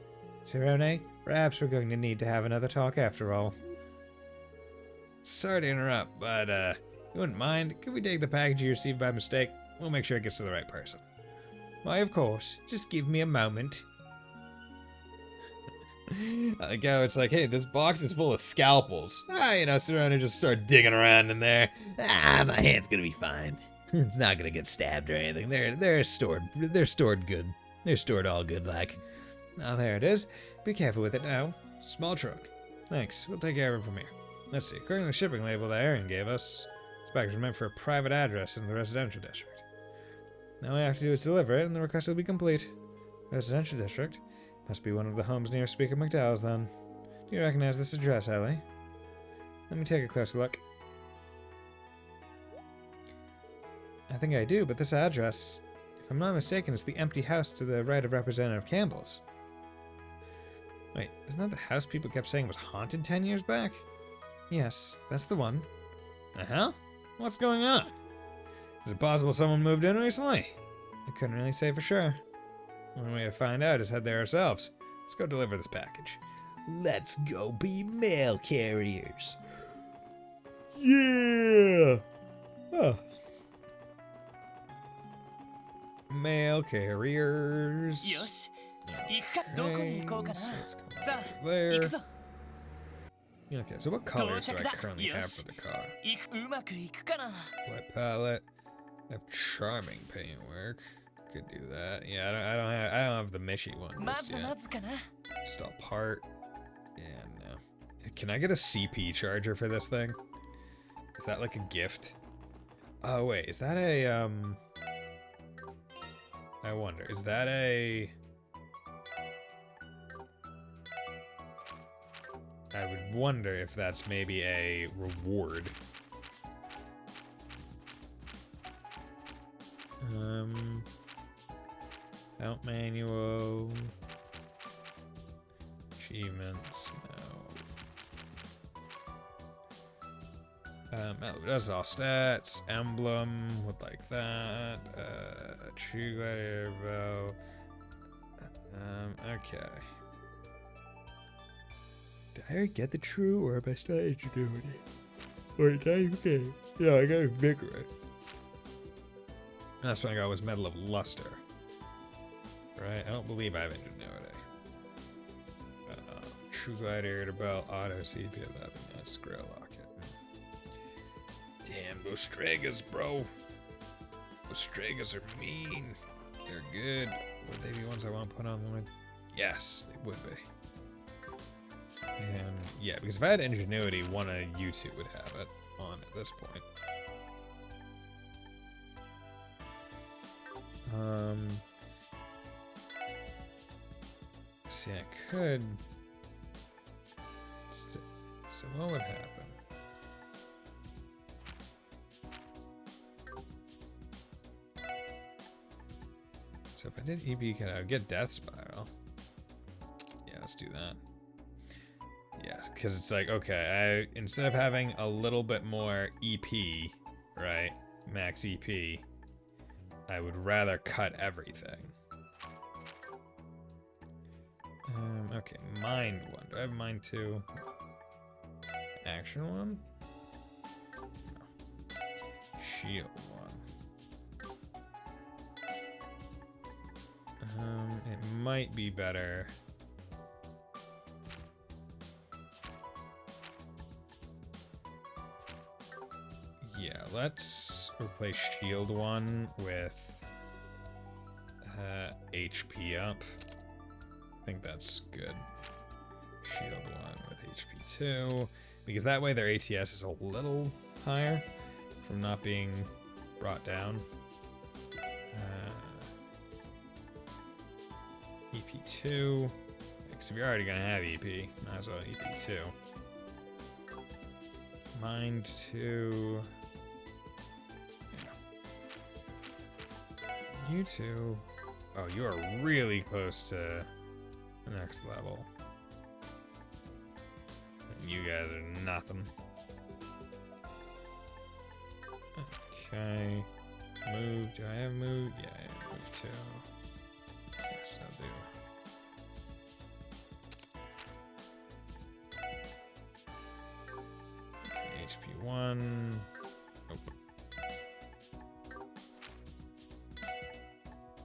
Cerrone, perhaps we're going to need to have another talk after all. Sorry to interrupt, but you wouldn't mind? Could we take the package you received by mistake? We'll make sure it gets to the right person. Why, of course. Just give me a moment. I like how it's like, hey, this box is full of scalpels. Cerrone just start digging around in there. My hand's gonna be fine. It's not gonna get stabbed or anything. They're stored good. They're stored all good like. Oh, there it is. Be careful with it now. Small trunk. Thanks. We'll take care of it from here. Let's see. According to the shipping label that Aaron gave us, this package was meant for a private address in the residential district. Now all we have to do is deliver it, and the request will be complete. Residential district? Must be one of the homes near Speaker McDowell's, then. Do you recognize this address, Ellie? Let me take a closer look. I think I do, but this address, if I'm not mistaken, is the empty house to the right of Representative Campbell's. Wait, isn't that the house people kept saying was haunted 10 years back? Yes, that's the one. The hell? What's going on? Is it possible someone moved in recently? I couldn't really say for sure. The only way to find out is head there ourselves. Let's go deliver this package. Let's go be mail carriers. Yeah! Oh. Mail carriers. よし行くかどこに行こうかな So let's go さあ there. 行くぞ Okay, so what colors do I 到着だ。 currently have よ for し the car? うまくいくかな White palette. I have charming paintwork. Could do that. Yeah, I don't have the Mishy one ま just ずま yet. ずかな Just all part. Yeah, no. Can I get a CP charger for this thing? Is that like a gift? Oh wait, is that a I wonder, is that a... I would wonder if that's maybe a reward. Out manual. Achievements, no. That's all stats. Emblem, would like that. True Gladiator Bow. Okay. Did I already get the true, or am I still ingenuity? Wait, okay. Yeah, I got vigor. That's what I got was Medal of Luster. Right? I don't believe I have ingenuity. True Gladiator Bell, Auto CP 11, Skrill Locket. Damn, those Stragas, bro. Those Stragas are mean. They're good. Would they be ones I want to put on the one? Yes, they would be. And yeah, because if I had ingenuity, one of you two would have it on at this point. See, I could. So what would happen? So if I did EP, I would get Death Spiral. Yeah, let's do that. Yeah, because it's like, okay, instead of having a little bit more EP, right, max EP, I would rather cut everything. Okay, Mind 1. Do I have Mind 2? Action 1? No. Shield 1. It might be better. Yeah, let's replace Shield 1 with HP up. I think that's good. Shield 1 with HP 2. Because that way their ATS is a little higher from not being brought down. EP2. Because if you're already going to have EP, might as well EP2. Mind 2. Yeah. You two. Oh, you are really close to the next level. And you guys are nothing. Okay. Move. Do I have move? Yeah, I have move 2. Yes, I do. Okay, HP 1. Nope.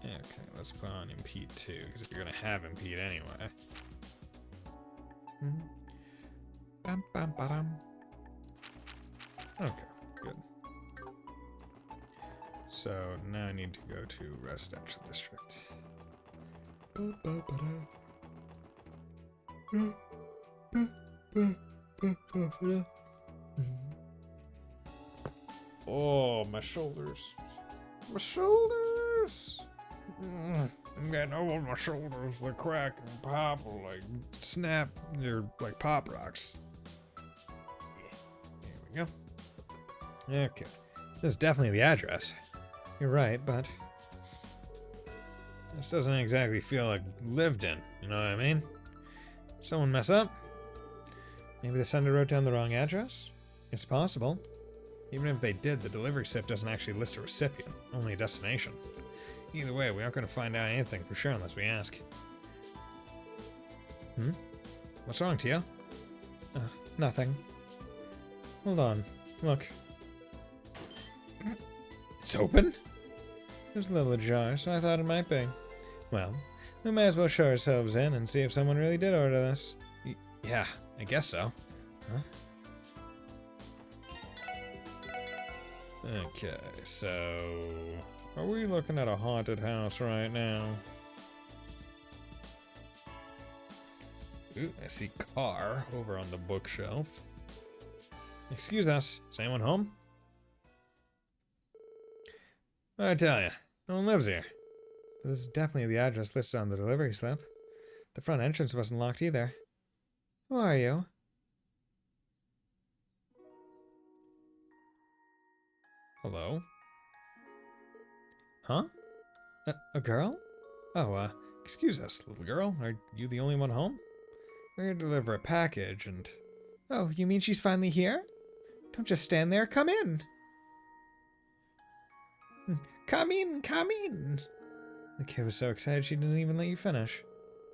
Okay, let's put on impede 2, because if you're gonna have impede anyway. Bam, bam, ba-dum. Okay, good. So now I need to go to residential district. Oh, my shoulders. My shoulders! I'm getting old, my shoulders. They crack and pop like snap. They're like pop rocks. There we go. Okay. This is definitely the address. You're right, but this doesn't exactly feel like lived in. You know what I mean? Someone mess up? Maybe the sender wrote down the wrong address? It's possible. Even if they did, the delivery slip doesn't actually list a recipient, only a destination. Either way, we aren't going to find out anything for sure unless we ask. What's wrong, Tio? Nothing. Hold on. Look. It's open? It was a little ajar, so I thought it might be. Well, we may as well show ourselves in and see if someone really did order this. Yeah, I guess so. Okay, so are we looking at a haunted house right now? Ooh, I see car over on the bookshelf. Excuse us, is anyone home? I tell ya, no one lives here. This is definitely the address listed on the delivery slip. The front entrance wasn't locked either. Who are you? Hello? Huh? A girl? Oh, excuse us, little girl. Are you the only one home? We're here to deliver a package and... Oh, you mean she's finally here? Don't just stand there, come in! Come in, come in! The kid was so excited she didn't even let you finish.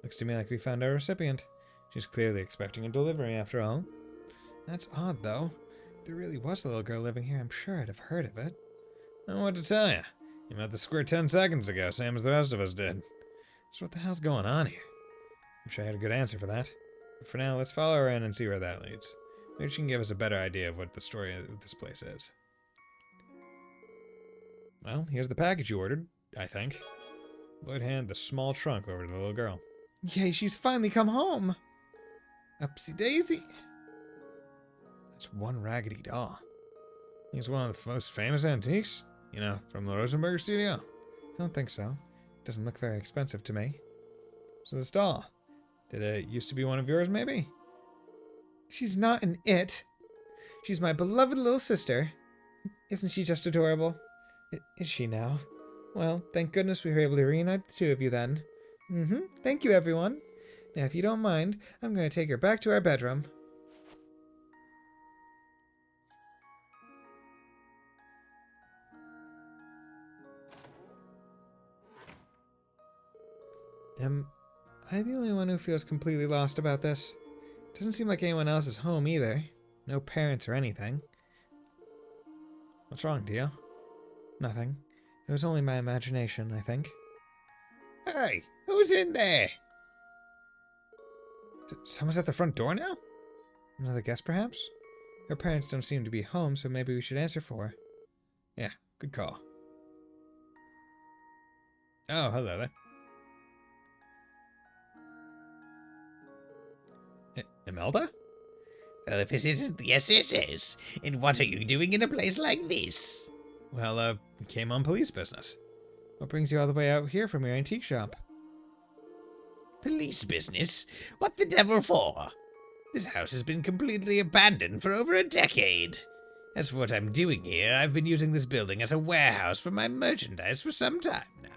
Looks to me like we found our recipient. She's clearly expecting a delivery after all. That's odd, though. If there really was a little girl living here, I'm sure I'd have heard of it. I don't know what to tell you. You met the square 10 seconds ago, same as the rest of us did. So what the hell's going on here? Wish I had a good answer for that. But for now, let's follow her in and see where that leads. Maybe she can give us a better idea of what the story of this place is. Well, here's the package you ordered, I think. Lloyd handed the small trunk over to the little girl. Yay, she's finally come home! Upsy daisy! That's one raggedy doll. He's one of the most famous antiques? You know, from the Rosenberg studio? I don't think so. It doesn't look very expensive to me. So this doll, did it used to be one of yours, maybe? She's not an it. She's my beloved little sister. Isn't she just adorable? Is she now? Well, thank goodness we were able to reunite the two of you then. Thank you, everyone. Now, if you don't mind, I'm going to take her back to our bedroom. Am I the only one who feels completely lost about this? Doesn't seem like anyone else is home either. No parents or anything. What's wrong, Dio? Nothing. It was only my imagination, I think. Hey, who's in there? Someone's at the front door now? Another guest, perhaps? Her parents don't seem to be home, so maybe we should answer for her. Yeah, good call. Oh, hello there. Imelda? Well, if it isn't the SSS, and what are you doing in a place like this? Well, we came on police business. What brings you all the way out here from your antique shop? Police business? What the devil for? This house has been completely abandoned for over a decade. As for what I'm doing here, I've been using this building as a warehouse for my merchandise for some time now.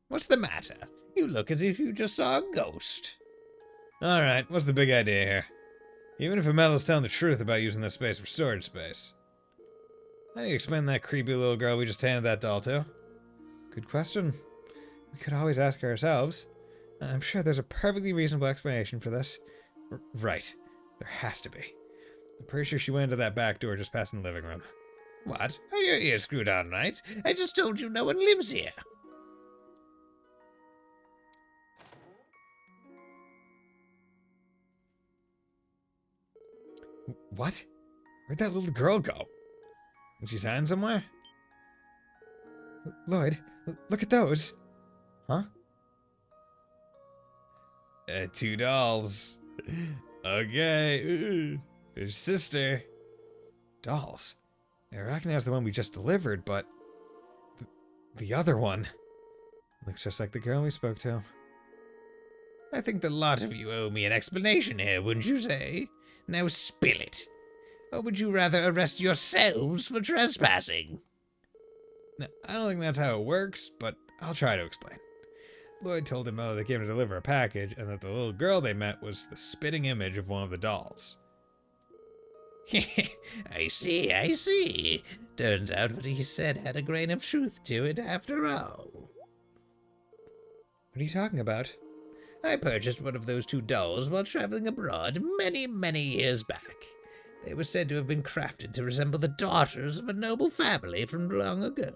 What's the matter? You look as if you just saw a ghost. Alright, what's the big idea here? Even if Imelda's telling the truth about using this space for storage space. How do you explain that creepy little girl we just handed that doll to? Good question. We could always ask her ourselves. I'm sure there's a perfectly reasonable explanation for this. Right. There has to be. I'm pretty sure she went into that back door just past in the living room. What? Are your ears screwed on right? I just told you no one lives here. What? Where'd that little girl go? Is she hiding somewhere? Lloyd, look at those. Huh? 2 dolls. Okay. Ooh. Your sister. Dolls. I recognize the one we just delivered, but the other one looks just like the girl we spoke to. I think the lot of you owe me an explanation here, wouldn't you say? Now spill it. Or would you rather arrest yourselves for trespassing? No, I don't think that's how it works, but I'll try to explain. Lloyd told him they came to deliver a package, and that the little girl they met was the spitting image of one of the dolls. I see. Turns out what he said had a grain of truth to it after all. What are you talking about? I purchased one of those two dolls while traveling abroad many years back. They were said to have been crafted to resemble the daughters of a noble family from long ago.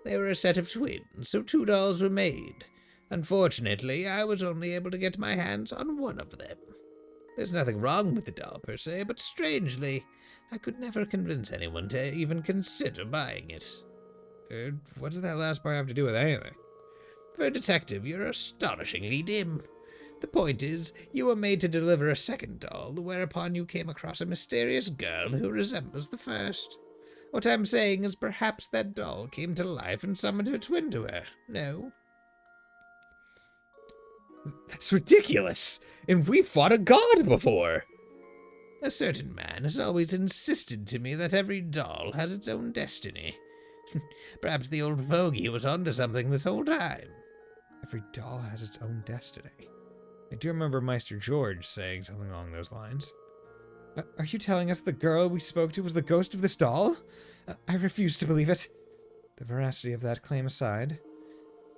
They were a set of twins, so two dolls were made. Unfortunately, I was only able to get my hands on one of them. There's nothing wrong with the doll per se, but strangely, I could never convince anyone to even consider buying it. What does that last part have to do with anything? For a detective, you're astonishingly dim. The point is, you were made to deliver a second doll, whereupon you came across a mysterious girl who resembles the first. What I'm saying is perhaps that doll came to life and summoned her twin to her. No? That's ridiculous! And we fought a god before! A certain man has always insisted to me that every doll has its own destiny. Perhaps the old fogey was onto something this whole time. Every doll has its own destiny. I do remember Meister George saying something along those lines. Are you telling us the girl we spoke to was the ghost of this doll? I refuse to believe it. The veracity of that claim aside,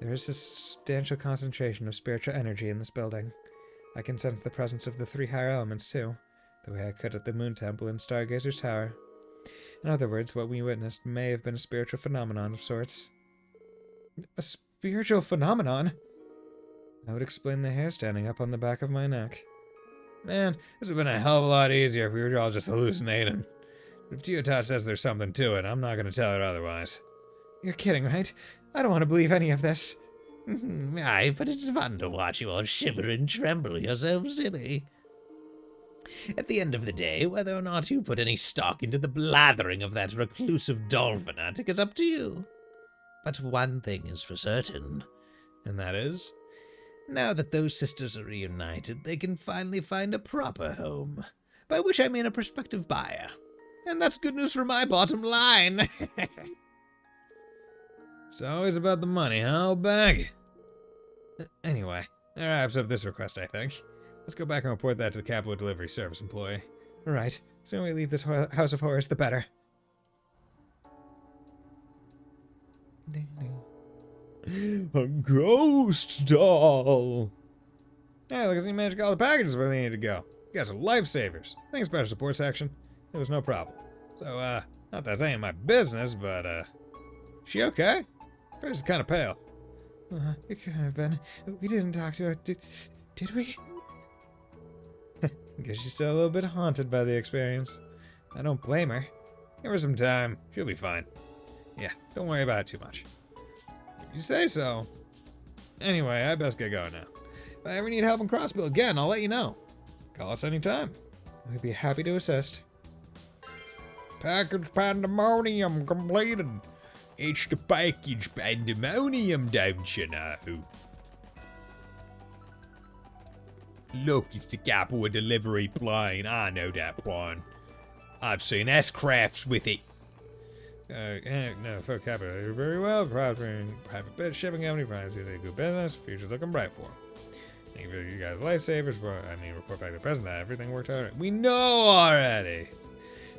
there is a substantial concentration of spiritual energy in this building. I can sense the presence of the three higher elements, too, the way I could at the Moon Temple and Stargazer's Tower. In other words, what we witnessed may have been a spiritual phenomenon of sorts. A spiritual phenomenon? That would explain the hair standing up on the back of my neck. Man, this would have been a hell of a lot easier if we were all just hallucinating. If Teotot says there's something to it, I'm not going to tell her otherwise. You're kidding, right? I don't want to believe any of this. Aye, but it's fun to watch you all shiver and tremble yourselves silly. At the end of the day, whether or not you put any stock into the blathering of that reclusive doll fanatic is up to you. But one thing is for certain. And that is? Now that those sisters are reunited, they can finally find a proper home. By which I mean a prospective buyer. And that's good news for my bottom line. It's always about the money, huh, old bag? Anyway, that wraps up this request, I think. Let's go back and report that to the Capital Delivery Service employee. Alright, sooner we leave this house of horrors, the better. A ghost doll! Yeah, look, you managed to get all the packages where they need to go. You guys are lifesavers. Thanks, Special Support Section. It was no problem. So, not that's any of my business, but, she okay? Face is kind of pale. It could have been. We didn't talk to her, did we? Guess she's still a little bit haunted by the experience. I don't blame her. Give her some time. She'll be fine. Yeah, don't worry about it too much. If you say so. Anyway, I best get going now. If I ever need help in Crossbill again, I'll let you know. Call us anytime. We'd be happy to assist. Package pandemonium completed. It's the package pandemonium, don't you know? Look, it's the Capital Delivery plane. I know that one. I've seen S-crafts with it. No, for Capital, you're very well. Private bit shipping company, privacy, they do business. Future's looking bright for them. Thank you for you guys' lifesavers. Report back to the present that everything worked out. We know already.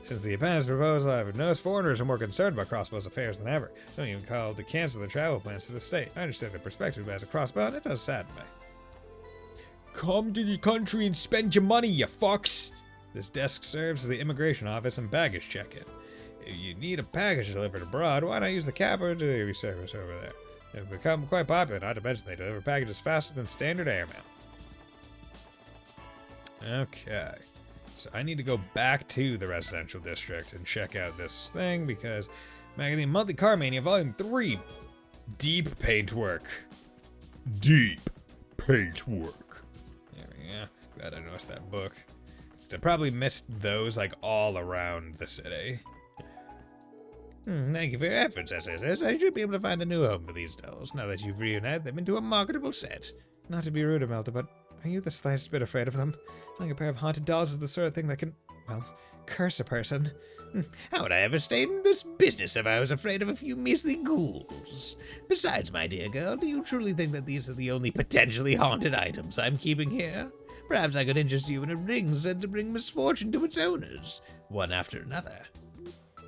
Since the appendix proposal, I've noticed foreigners are more concerned about Crossbow's affairs than ever. Don't even call to cancel their travel plans to the state. I understand their perspective, but as a crossbow, it does sadden me. Come to the country and spend your money, you fucks! This desk serves as the immigration office and baggage check-in. If you need a package delivered abroad, why not use the Capital Delivery Service over there? They've become quite popular, not to mention they deliver packages faster than standard airmail. Okay. So I need to go back to the residential district and check out this thing because Magazine Monthly Car Mania Volume 3. Deep paintwork. Deep paintwork. There we go. Glad I noticed that book. I probably missed those like all around the city. Thank you for your efforts, SSS. I should be able to find a new home for these dolls now that you've reunited them into a marketable set. Not to be rude, Imelda, but are you the slightest bit afraid of them? Like a pair of haunted dolls is the sort of thing that can, well, curse a person. How would I ever stay in this business if I was afraid of a few measly ghouls? Besides, my dear girl, do you truly think that these are the only potentially haunted items I'm keeping here? Perhaps I could interest you in a ring said to bring misfortune to its owners, one after another.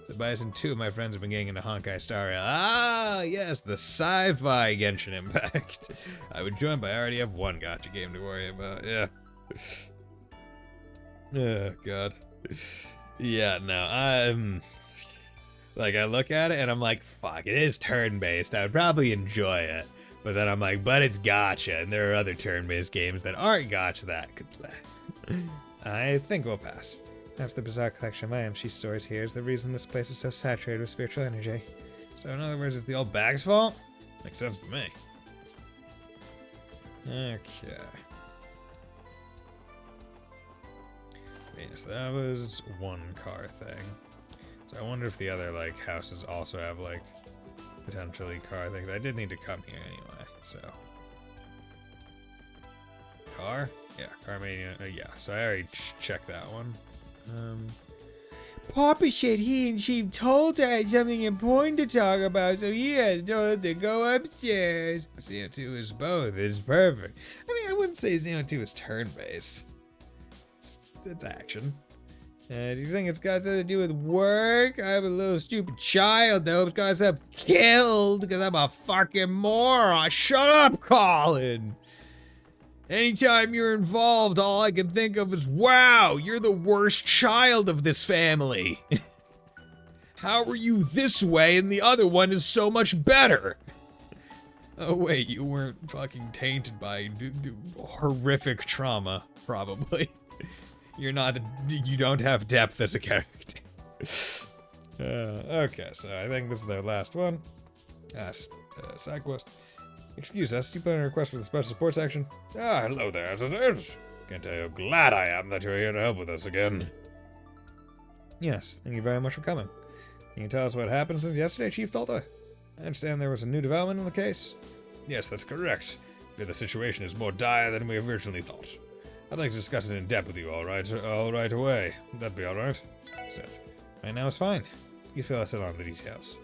So Bison, 2 of my friends have been getting into Honkai Star Rail. Ah, yes, the sci-fi Genshin Impact. I would join, but I already have one gacha game to worry about, yeah. Oh, God. Yeah, no, like, I look at it and I'm like, fuck, it is turn-based. I would probably enjoy it. But then I'm like, but it's gacha, and there are other turn-based games that aren't gacha that I could play. I think we'll pass. Half the bizarre collection of my MC stories here is the reason this place is so saturated with spiritual energy. So in other words, it's the old bag's fault? Makes sense to me. Okay. Yes, that was one car thing. So I wonder if the other, like, houses also have, like, potentially car things. I did need to come here anyway, so. Car? Yeah, car mania. Yeah, so I already checked that one. Papa said he and she told her had something important to talk about, so he had told her to go upstairs. Xeno 2 is both. It's perfect. I mean, I wouldn't say Xeno 2 is turn-based. It's action. Do you think it's got something to do with work? I'm a little stupid child that hopes got himself killed because I'm a fucking moron. Shut up, Colin! Anytime you're involved, all I can think of is, wow, you're the worst child of this family. How are you this way and the other one is so much better? Oh wait, you weren't fucking tainted by horrific trauma, probably. You don't have depth as a character. Okay, so I think this is their last one. Side quest. Excuse us, you put in a request for the special support section? Ah, hello there, as it is. Can't tell you how glad I am that you're here to help with us again. Yes, thank you very much for coming. Can you tell us what happened since yesterday, Chief Tulta? I understand there was a new development in the case. Yes, that's correct. I fear the situation is more dire than we originally thought. I'd like to discuss it in depth with you, all right away. That'd be all right? Said. Right now is fine. Please fill us in on the details.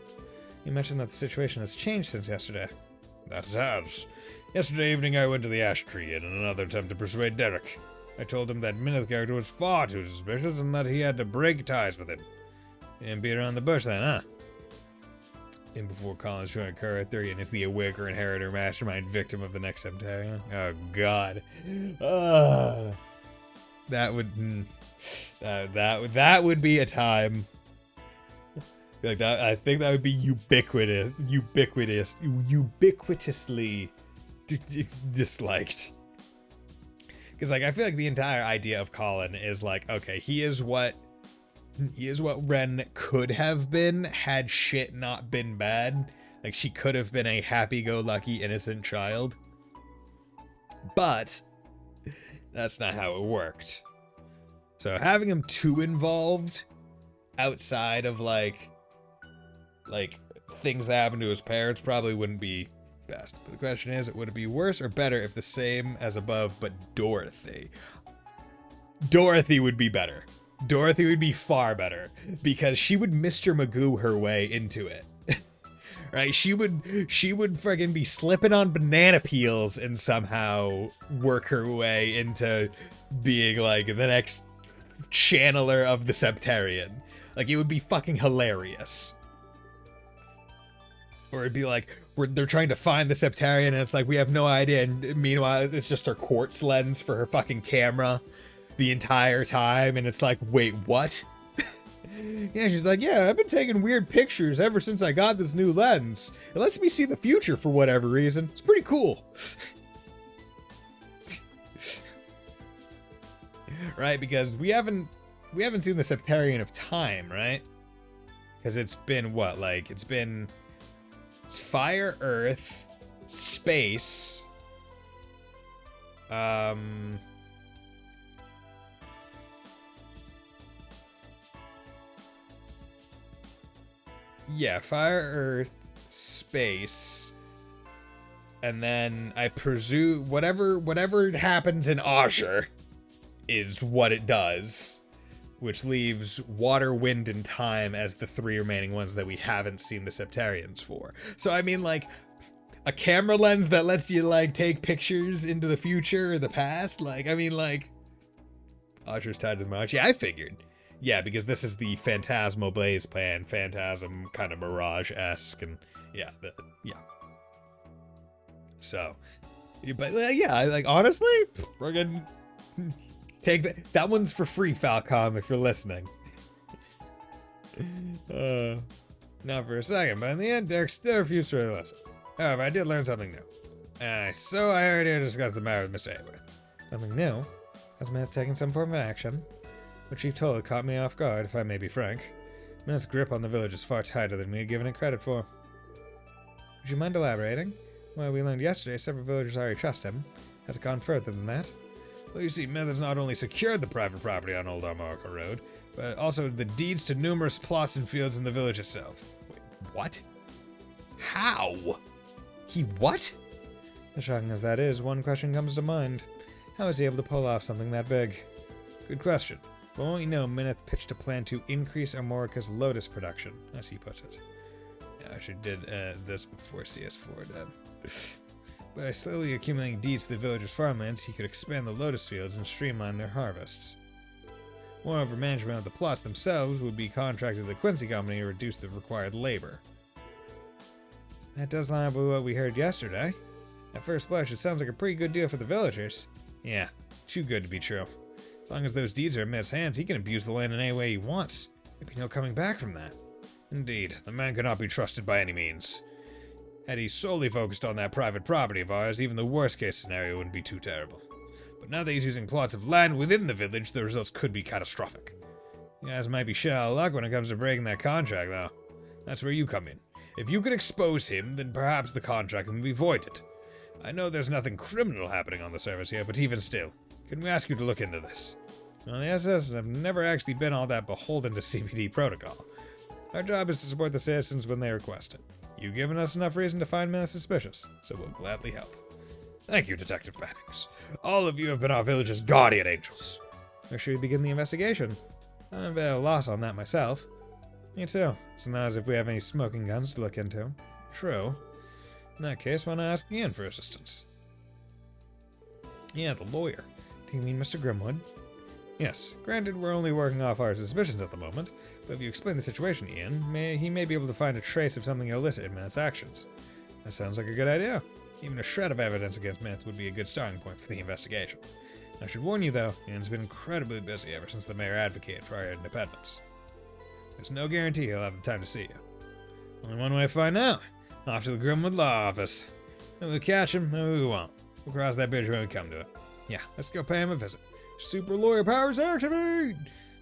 You mentioned that the situation has changed since yesterday. That it has. Yesterday evening I went to the ash tree in another attempt to persuade Derek. I told him that Mineth's character was far too suspicious and that he had to break ties with him. You didn't beat around the bush then, huh? In before Colin's joined Kara 30 and is the awaker inheritor mastermind victim of the next Septarian. Oh god. That would be a time. Like that, I think that would be ubiquitously disliked. Because like I feel like the entire idea of Colin is like, okay, he is what Ren could have been had shit not been bad. Like she could have been a happy-go-lucky innocent child. But that's not how it worked. So having him too involved outside of like things that happen to his parents probably wouldn't be best. But the question is, would it be worse or better if the same as above, but Dorothy? Dorothy would be better. Dorothy would be far better because she would Mr. Magoo her way into it. Right? She would friggin' be slipping on banana peels and somehow work her way into being like the next channeler of the Septarian. Like it would be fucking hilarious. Or it'd be like, they're trying to find the Septarian and it's like, we have no idea. And meanwhile, it's just her quartz lens for her fucking camera the entire time. And it's like, wait, what? Yeah, she's like, yeah, I've been taking weird pictures ever since I got this new lens. It lets me see the future for whatever reason. It's pretty cool. Right, because we haven't seen the Septarian of time, right? Because it's been what? Like, it's fire, earth, space, Yeah, fire, earth, space, and then I presume whatever happens in Azure is what it does, which leaves water, wind, and time as the 3 remaining ones that we haven't seen the Septarians for. So I mean, like, a camera lens that lets you, like, take pictures into the future or the past, like, I mean, like, Azure's tied to the Mirage. Yeah, I figured. Yeah, because this is the Phantasmal Blaze plan, Phantasm kind of Mirage-esque, and yeah, yeah. So, but yeah, like, honestly, we're gonna take that. That one's for free, Falcom, if you're listening. Not for a second, but in the end, Derek still refused to really listen. However, I did learn something new. So I already discussed the matter with Mr. Hayworth. Something new? Has Myth taken some form of action? What Chief told it caught me off guard, if I may be frank. Myth's grip on the village is far tighter than we had given it credit for. Would you mind elaborating? Well, we learned yesterday several villagers already trust him. Has it gone further than that? Well, you see, Myth has not only secured the private property on Old Armorica Road, but also the deeds to numerous plots and fields in the village itself. Wait, what? How? He what? As shocking as that is, one question comes to mind. How is he able to pull off something that big? Good question. For all we know, Mineth pitched a plan to increase Armorica's Lotus production, as he puts it. Yeah, I should did this before CS4 did. By slowly accumulating deeds to the villagers' farmlands, he could expand the Lotus fields and streamline their harvests. Moreover, management of the plots themselves would be contracted to the Quincy Company to reduce the required labor. That does line up with what we heard yesterday. At first blush, it sounds like a pretty good deal for the villagers. Yeah, too good to be true. As long as those deeds are in Myth's hands, he can abuse the land in any way he wants. There'd be no coming back from that. Indeed, the man could not be trusted by any means. Had he solely focused on that private property of ours, even the worst-case scenario wouldn't be too terrible. But now that he's using plots of land within the village, the results could be catastrophic. You guys might be shit out of luck when it comes to breaking that contract, though. That's where you come in. If you can expose him, then perhaps the contract can be voided. I know there's nothing criminal happening on the surface here, but even still, can we ask you to look into this? Well, the SS have never actually been all that beholden to CPD protocol. Our job is to support the citizens when they request it. You've given us enough reason to find men suspicious, so we'll gladly help. Thank you, Detective Bannings. All of you have been our village's guardian angels. Where should we begin the investigation? I'm a bit at a loss on that myself. Me too. It's not as if we have any smoking guns to look into. True. In that case, why not ask Ian for assistance? Yeah, the lawyer. Do you mean Mr. Grimwood? Yes. Granted, we're only working off our suspicions at the moment, but if you explain the situation, Ian, he may be able to find a trace of something illicit in Manth's actions. That sounds like a good idea. Even a shred of evidence against Manth would be a good starting point for the investigation. I should warn you, though, Ian's been incredibly busy ever since the mayor advocated for our independence. There's no guarantee he'll have the time to see you. Only one way to find out. Off to the Grimwood Law Office. Maybe we'll catch him, maybe we won't. We'll cross that bridge when we come to it. Yeah, let's go pay him a visit. Super lawyer powers activate!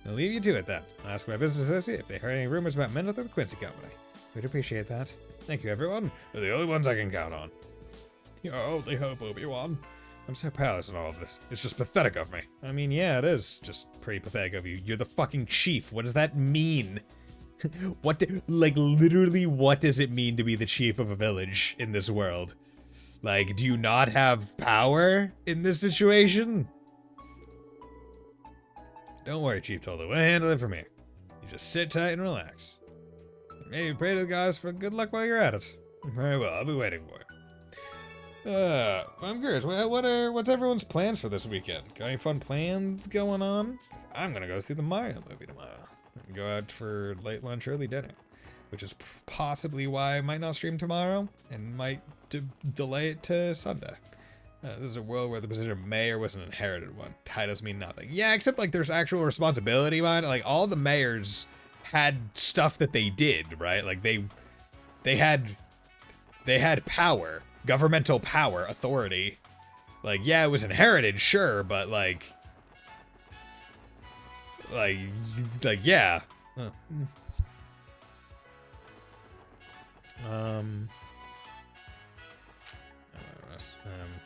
I'll leave you to it then. I'll ask my business associate if they heard any rumors about Mineth or the Quincy Company. We'd appreciate that. Thank you, everyone. You're the only ones I can count on. Your only hope, Obi-Wan. I'm so powerless in all of this. It's just pathetic of me. I mean, yeah, it is just pretty pathetic of you. You're the fucking chief. What does that mean? Literally, what does it mean to be the chief of a village in this world? Like, do you not have power in this situation? Don't worry, Chief Toldo. We'll handle it from here. You just sit tight and relax. Maybe pray to the gods for good luck while you're at it. Very well, I'll be waiting for you. I'm curious, what's everyone's plans for this weekend? Got any fun plans going on? 'Cause I'm gonna go see the Mario movie tomorrow. And go out for late lunch, early dinner. Which is possibly why I might not stream tomorrow, and might delay it to Sunday. This is a world where the position of mayor was an inherited one. Titles mean nothing. Yeah, except like there's actual responsibility behind it. Like all the mayors had stuff that they did, right? Like they had power, governmental power, authority. Like yeah, it was inherited, sure, but like yeah. Huh.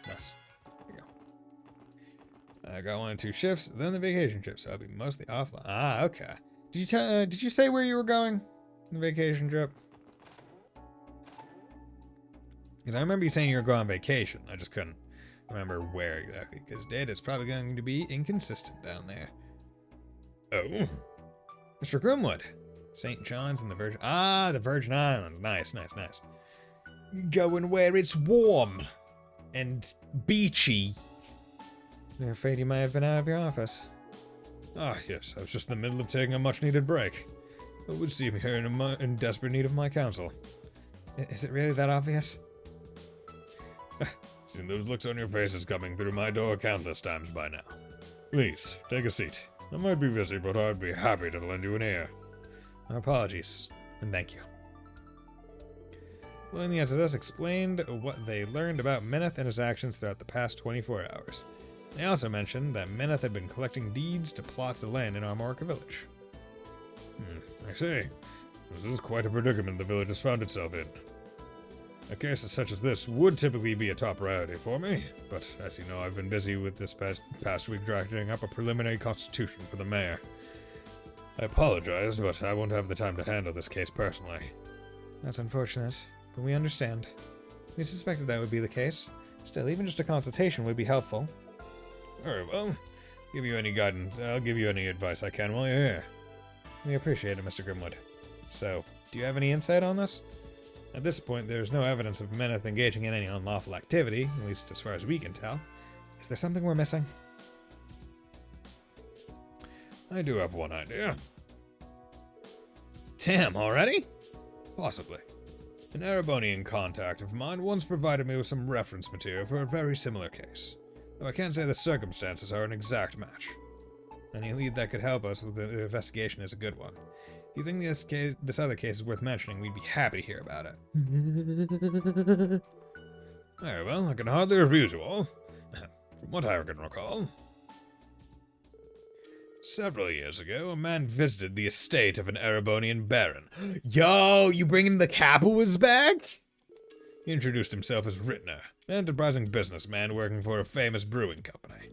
Yes. There you go. I got 1 and 2 shifts, then the vacation trip, so I'll be mostly offline. Ah, okay. Did you say where you were going? The vacation trip? Because I remember you saying you were going on vacation. I just couldn't remember where exactly. Because data's probably going to be inconsistent down there. Oh. Mr. Grimwood. St. John's and the Virgin... Ah, the Virgin Islands. Nice, nice, nice. Going where it's warm and beachy. I'm afraid you might have been out of your office. Ah, yes, I was just in the middle of taking a much-needed break. It would seem here in desperate need of my counsel. Is it really that obvious? Seen those looks on your faces coming through my door countless times by now. Please, take a seat. I might be busy, but I'd be happy to lend you an ear. My apologies, and thank you. Well, the SS explained what they learned about Mineth and his actions throughout the past 24 hours. They also mentioned that Mineth had been collecting deeds to plots of land in Armorica Village. I see. This is quite a predicament the village has found itself in. A case such as this would typically be a top priority for me, but as you know, I've been busy with this past week drafting up a preliminary constitution for the mayor. I apologize, but I won't have the time to handle this case personally. That's unfortunate, but we understand. We suspected that would be the case. Still, even just a consultation would be helpful. Very well. Give you any guidance. I'll give you any advice I can while you're here. We appreciate it, Mr. Grimwood. So, do you have any insight on this? At this point, there's no evidence of Mineth engaging in any unlawful activity, at least as far as we can tell. Is there something we're missing? I do have one idea. Damn, already? Possibly. An Erebonian contact of mine once provided me with some reference material for a very similar case, though I can't say the circumstances are an exact match. Any lead that could help us with the investigation is a good one. If you think this other case is worth mentioning, we'd be happy to hear about it. Very well, I can hardly refuse you all. From what I can recall, several years ago, a man visited the estate of an Erebonian baron. Yo, you bringing the Capuas back? He introduced himself as Rittner, an enterprising businessman working for a famous brewing company.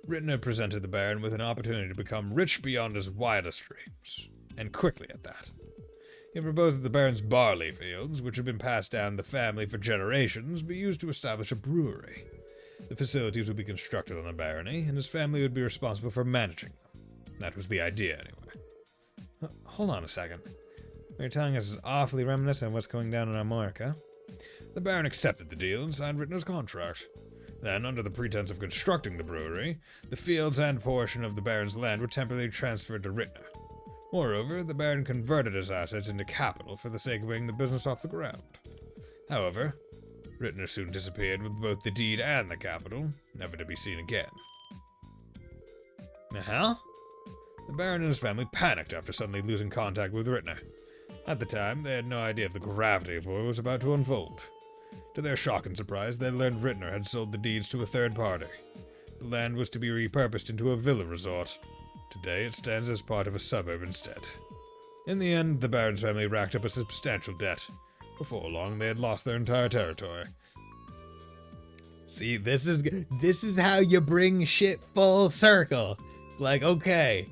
Rittner presented the baron with an opportunity to become rich beyond his wildest dreams, and quickly at that. He proposed that the baron's barley fields, which had been passed down the family for generations, be used to establish a brewery. The facilities would be constructed on the barony, and his family would be responsible for managing them. That was the idea, anyway. Hold on a second. What you're telling us is awfully reminiscent of what's going down in Armorica. The baron accepted the deal and signed Rittner's contract. Then, under the pretense of constructing the brewery, the fields and portion of the baron's land were temporarily transferred to Rittner. Moreover, the baron converted his assets into capital for the sake of bringing the business off the ground. However, Rittner soon disappeared with both the deed and the capital, never to be seen again. The hell? The baron and his family panicked after suddenly losing contact with Rittner. At the time, they had no idea of the gravity of what was about to unfold. To their shock and surprise, they learned Rittner had sold the deeds to a third party. The land was to be repurposed into a villa resort. Today, it stands as part of a suburb instead. In the end, the baron's family racked up a substantial debt. Before long, they had lost their entire territory. See, this is how you bring shit full circle. Like, okay,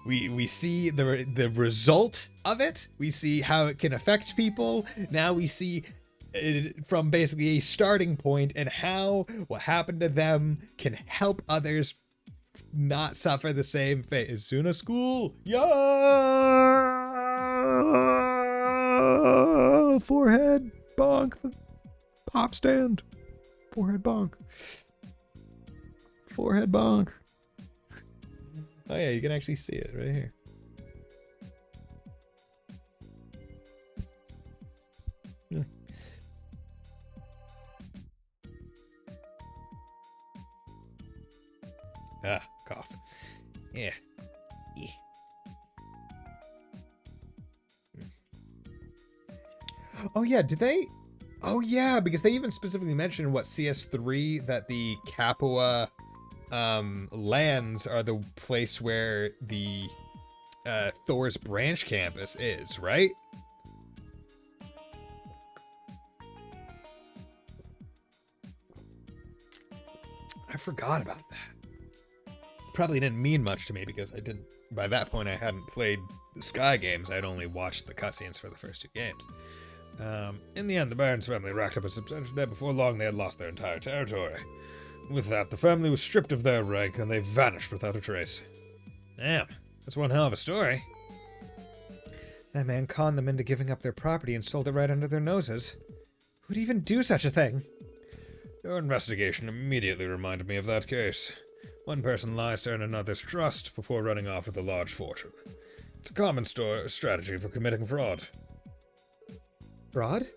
we see the result of it. We see how it can affect people. Now we see it from basically a starting point and how what happened to them can help others not suffer the same fate. As soon as school, yeah, forehead bonk, the pop stand, forehead bonk, forehead bonk. Oh yeah, you can actually see it right here. Yeah. Ah, cough. Yeah. Oh yeah, did they? Oh yeah, because they even specifically mentioned what CS3 that the Capua lands are the place where the Thor's branch campus is, right? I forgot about that. Probably didn't mean much to me because I didn't. By that point, I hadn't played the Sky games. I'd only watched the cutscenes for the first two games. In the end, the Baron's family racked up a substantial debt. Before long, they had lost their entire territory. With that, the family was stripped of their rank, and they vanished without a trace. Damn, that's one hell of a story. That man conned them into giving up their property and sold it right under their noses. Who'd even do such a thing? Your investigation immediately reminded me of that case. One person lies to earn another's trust before running off with a large fortune. It's a common strategy for committing fraud. Fraud?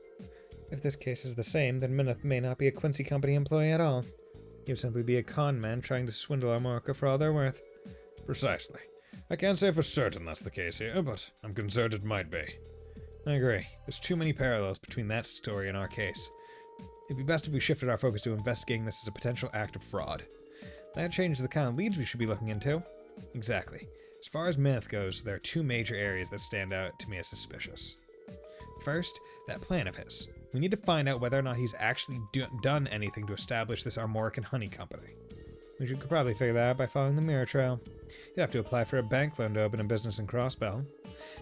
If this case is the same, then Mineth may not be a Quincy Company employee at all. He'd simply be a con man trying to swindle our market for all they're worth. Precisely. I can't say for certain that's the case here, but I'm concerned it might be. I agree. There's too many parallels between that story and our case. It'd be best if we shifted our focus to investigating this as a potential act of fraud. That changes the kind of leads we should be looking into. Exactly. As far as Mineth goes, there are two major areas that stand out to me as suspicious. First, that plan of his. We need to find out whether or not he's actually done anything to establish this Armorican honey company. We could probably figure that out by following the mirror trail. You'd have to apply for a bank loan to open a business in Crossbell.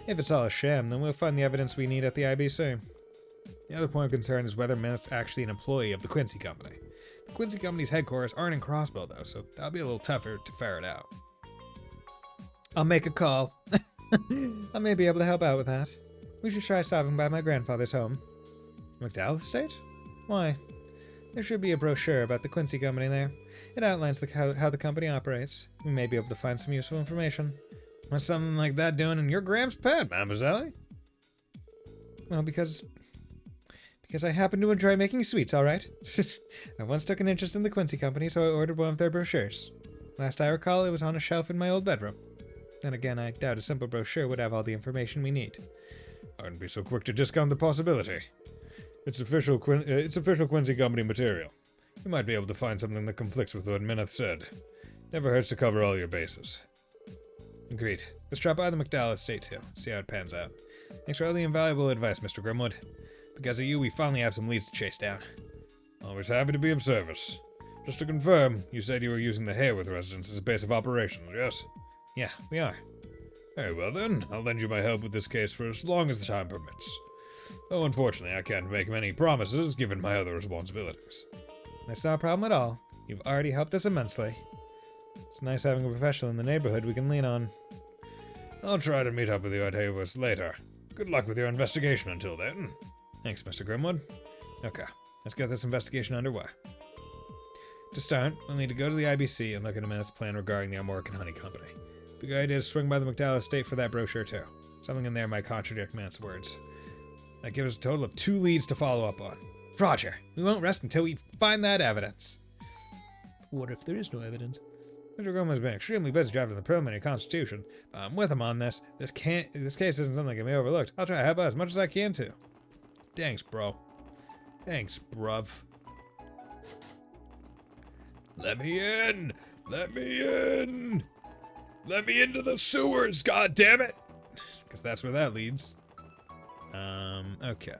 If it's all a sham, then we'll find the evidence we need at the IBC. The other point of concern is whether Mineth's actually an employee of the Quincy Company. The Quincy Company's headquarters aren't in Crossbell, though, so that'll be a little tougher to ferret out. I'll make a call. I may be able to help out with that. We should try stopping by my grandfather's home. McDowell Estate? Why? There should be a brochure about the Quincy Company there. It outlines how the company operates. We may be able to find some useful information. What's something like that doing in your Gram's pet, Mademoiselle? Well, because I happen to enjoy making sweets, alright? I once took an interest in the Quincy Company, so I ordered one of their brochures. Last I recall, it was on a shelf in my old bedroom. Then again, I doubt a simple brochure would have all the information we need. I wouldn't be so quick to discount the possibility. It's official Quincy Company material. You might be able to find something that conflicts with what Mineth said. Never hurts to cover all your bases. Agreed. Let's drop by the McDowell Estate too, see how it pans out. Thanks for all the invaluable advice, Mr. Grimwood. Because of you, we finally have some leads to chase down. Always happy to be of service. Just to confirm, you said you were using the Hayworth residence as a base of operations, yes? Yeah, we are. Very well then, I'll lend you my help with this case for as long as the time permits. Though unfortunately I can't make many promises given my other responsibilities. That's not a problem at all. You've already helped us immensely. It's nice having a professional in the neighborhood we can lean on. I'll try to meet up with you at Hayworth later. Good luck with your investigation until then. Thanks, Mr. Grimwood. Okay, let's get this investigation underway. To start, we'll need to go to the IBC and look at a Mineth's plan regarding the Armorican Honey Company. Be a good idea to swing by the McDowell Estate for that brochure too. Something in there might contradict Mineth's words. That gives us a total of 2 leads to follow up on. Roger, we won't rest until we find that evidence. What if there is no evidence? Mr. Gomez has been extremely busy drafting the preliminary constitution, but I'm with him on this. This case isn't something that can be overlooked. I'll try to help out as much as I can too. Thanks, bro. Thanks, bruv. Let me in! Let me in! Let me into the sewers, goddammit! Because that's where that leads. Okay.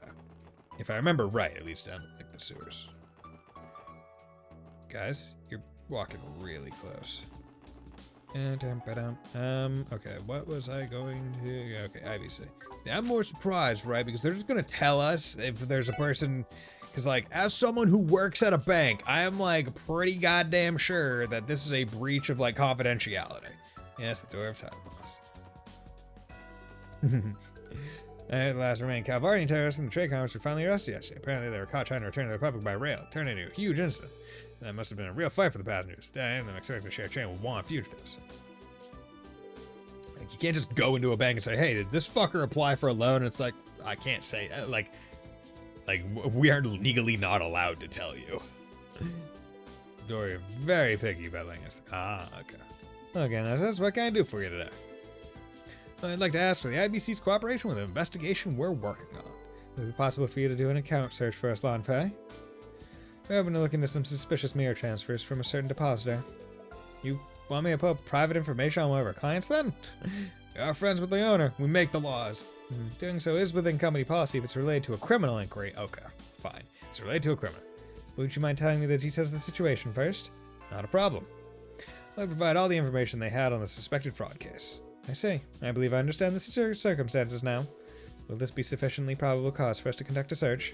If I remember right, it leads down to, like, the sewers. Guys, you're walking really close. Okay, what was I going to... Okay, IBC. Now, I'm more surprised, right? Because they're just going to tell us if there's a person... Because, like, as someone who works at a bank, I am, like, pretty goddamn sure that this is a breach of, like, confidentiality. Yeah, that's the door of time loss. The last remaining Calvarian terrorists in the trade commerce were finally arrested yesterday. Apparently, they were caught trying to return to the Republic by rail, turning into a huge incident. And that must have been a real fight for the passengers. Damn, I'm expecting to share a train with wanted fugitives. Like, you can't just go into a bank and say, hey, did this fucker apply for a loan? It's like, I can't say, like, we are legally not allowed to tell you. Dory, very picky about letting us. Okay. Okay, now that's what can I do for you today? I'd like to ask for the IBC's cooperation with an investigation we're working on. Would it be possible for you to do an account search for us, Lanfei? We're hoping to look into some suspicious mirror transfers from a certain depositor. You want me to put private information on one of our clients, then? We are friends with the owner. We make the laws. Doing so is within company policy if it's related to a criminal inquiry. Okay, fine. It's related to a criminal. Would you mind telling me the details of the situation first? Not a problem. I'll provide all the information they had on the suspected fraud case. I see. I believe I understand the circumstances now. Will this be sufficiently probable cause for us to conduct a search?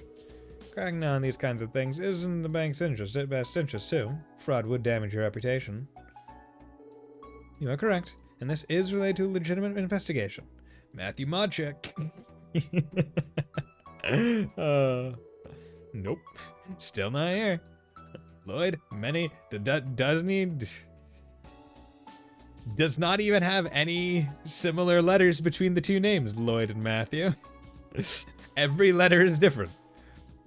Cracking down on these kinds of things is in the bank's best interest too. Fraud would damage your reputation. You are correct, and this is related to a legitimate investigation. Matthew Modcheck. Nope. Still not here. Lloyd, many, does not even have any similar letters between the two names, Lloyd and Matthew. Every letter is different.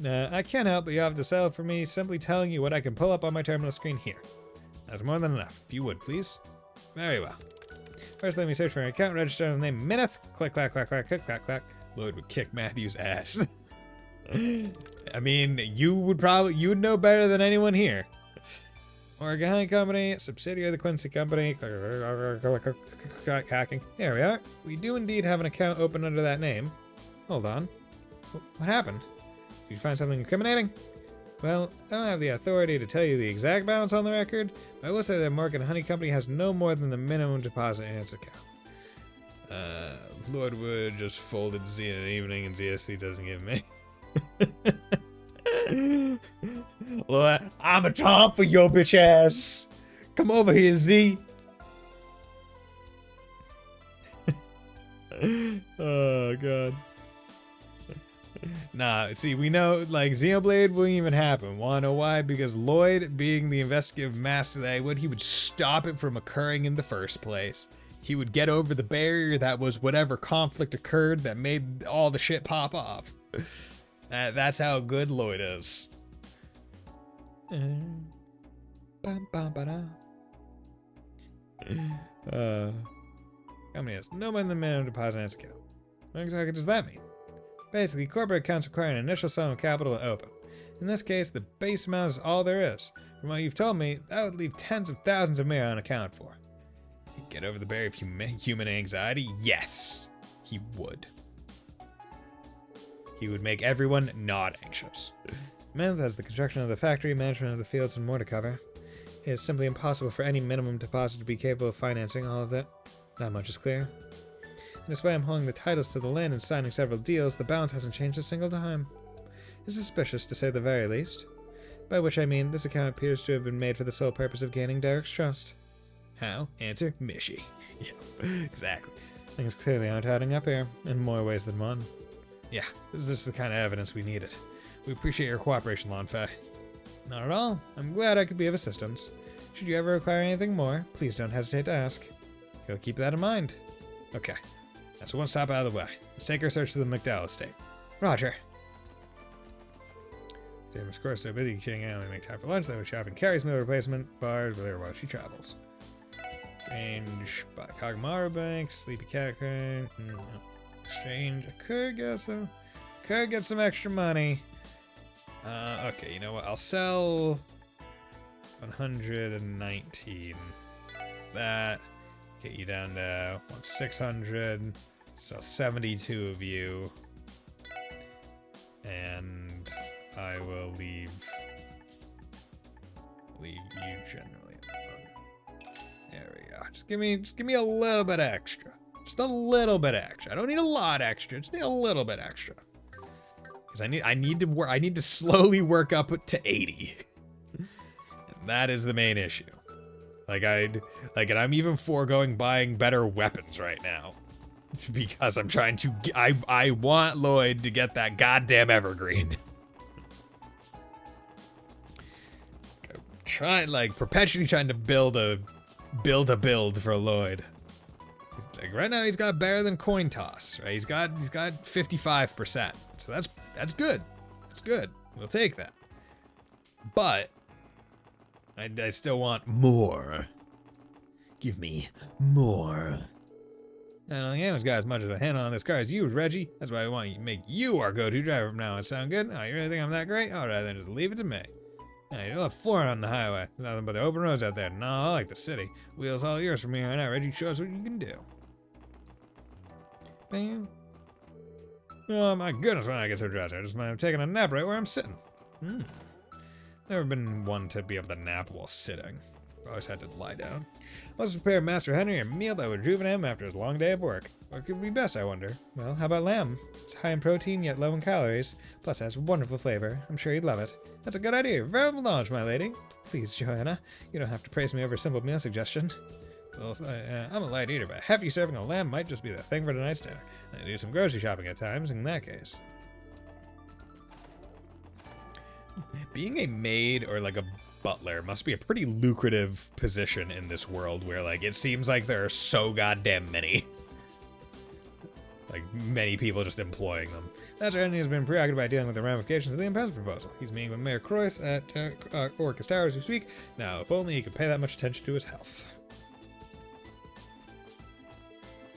I can't help but you have to settle for me simply telling you what I can pull up on my terminal screen here. That's more than enough, if you would, please. Very well. First, let me search for an account registered on the name Mineth. Click, clack, clack, clack, click, clack, clack. Lloyd would kick Matthew's ass. I mean, you would know better than anyone here. Oregon Company, subsidiary of the Quincy Company. Hacking. Here we are. We do indeed have an account open under that name. Hold on. What happened? Did you find something incriminating? Well, I don't have the authority to tell you the exact balance on the record, but I will say that Morgan Honey Company has no more than the minimum deposit in its account. Lord Wood just folded Z in an evening and ZSC doesn't give me. Lord, I'm a Tom for your bitch ass. Come over here, Z. Oh, God. Nah, see, we know, like, Xenoblade wouldn't even happen. Wanna know why? Because Lloyd, being the investigative master that he would stop it from occurring in the first place. He would get over the barrier that was whatever conflict occurred that made all the shit pop off. That's how good Lloyd is. Company has no more than the minimum deposit in its account. What exactly does that mean? Basically, corporate accounts require an initial sum of capital to open. In this case, the base amount is all there is. From what you've told me, that would leave tens of thousands of mirror unaccounted for. He'd get over the barrier of human anxiety? Yes, he would. He would make everyone not anxious. Mammoth has the construction of the factory, management of the fields, and more to cover. It is simply impossible for any minimum deposit to be capable of financing all of that. Not much is clear. And despite I'm holding the titles to the land and signing several deals, the balance hasn't changed a single time. It's suspicious, to say the very least. By which I mean, this account appears to have been made for the sole purpose of gaining Derek's trust. How? Answer, Mishy. Yeah, exactly. Things clearly aren't adding up here, in more ways than one. Yeah, this is the kind of evidence we needed. We appreciate your cooperation, Lonfei. Not at all. I'm glad I could be of assistance. Should you ever require anything more, please don't hesitate to ask. You'll keep that in mind. Okay, that's one stop out of the way. Let's take our search to the McDowell estate. Roger. Of course, so busy chilling out and make time for lunch, then we shop and carries meal replacement, bars, with her while she travels. Exchange, buy Kagamaru Bank, Sleepy Cat Crane. No. Exchange. I could get some extra money. Okay, you know what? I'll sell 119. That get you down to 600. Sell 72 of you, and I will leave you generally alone. There we go. Just give me a little bit extra. Just a little bit extra. I don't need a lot extra. Just need a little bit extra. Because I need to slowly work up to 80. And that is the main issue. And I'm even foregoing buying better weapons right now. It's because I'm trying to I want Lloyd to get that goddamn evergreen. Perpetually trying to build a build for Lloyd. Like right now he's got better than coin toss, right? He's got 55%. So that's good. That's good. We'll take that. But I still want more. Give me more. I don't think anyone's got as much of a handle on this car as you, Reggie. That's why I want to make you our go-to driver from now on. Sound good? Oh, you really think I'm that great? Alright, then just leave it to me. Yeah, you love flooring on the highway. Nothing but the open roads out there. No, I like the city. Wheels all yours from here on out. Reggie, show us what you can do. Bam. Oh my goodness, when I get so dressed, I just might have taken a nap right where I'm sitting. Never been one to be able to nap while sitting. Always had to lie down. Let's prepare Master Henry a meal that would rejuvenate him after his long day of work. What could be best, I wonder? Well, how about lamb? It's high in protein, yet low in calories. Plus, it has wonderful flavor. I'm sure you'd love it. That's a good idea. Variable knowledge, my lady. Please, Joanna. You don't have to praise me over a simple meal suggestion. Well, I'm a light eater, but a hefty serving of lamb might just be the thing for tonight's dinner. I do some grocery shopping at times, in that case. Being a maid or like a butler must be a pretty lucrative position in this world where, like, it seems like there are so goddamn many. Like, many people just employing them. That's right, and he's been preoccupied dealing with the ramifications of the impound proposal. He's meeting with Mayor Croyce at Orcus Tower as we speak. Now, if only he could pay that much attention to his health.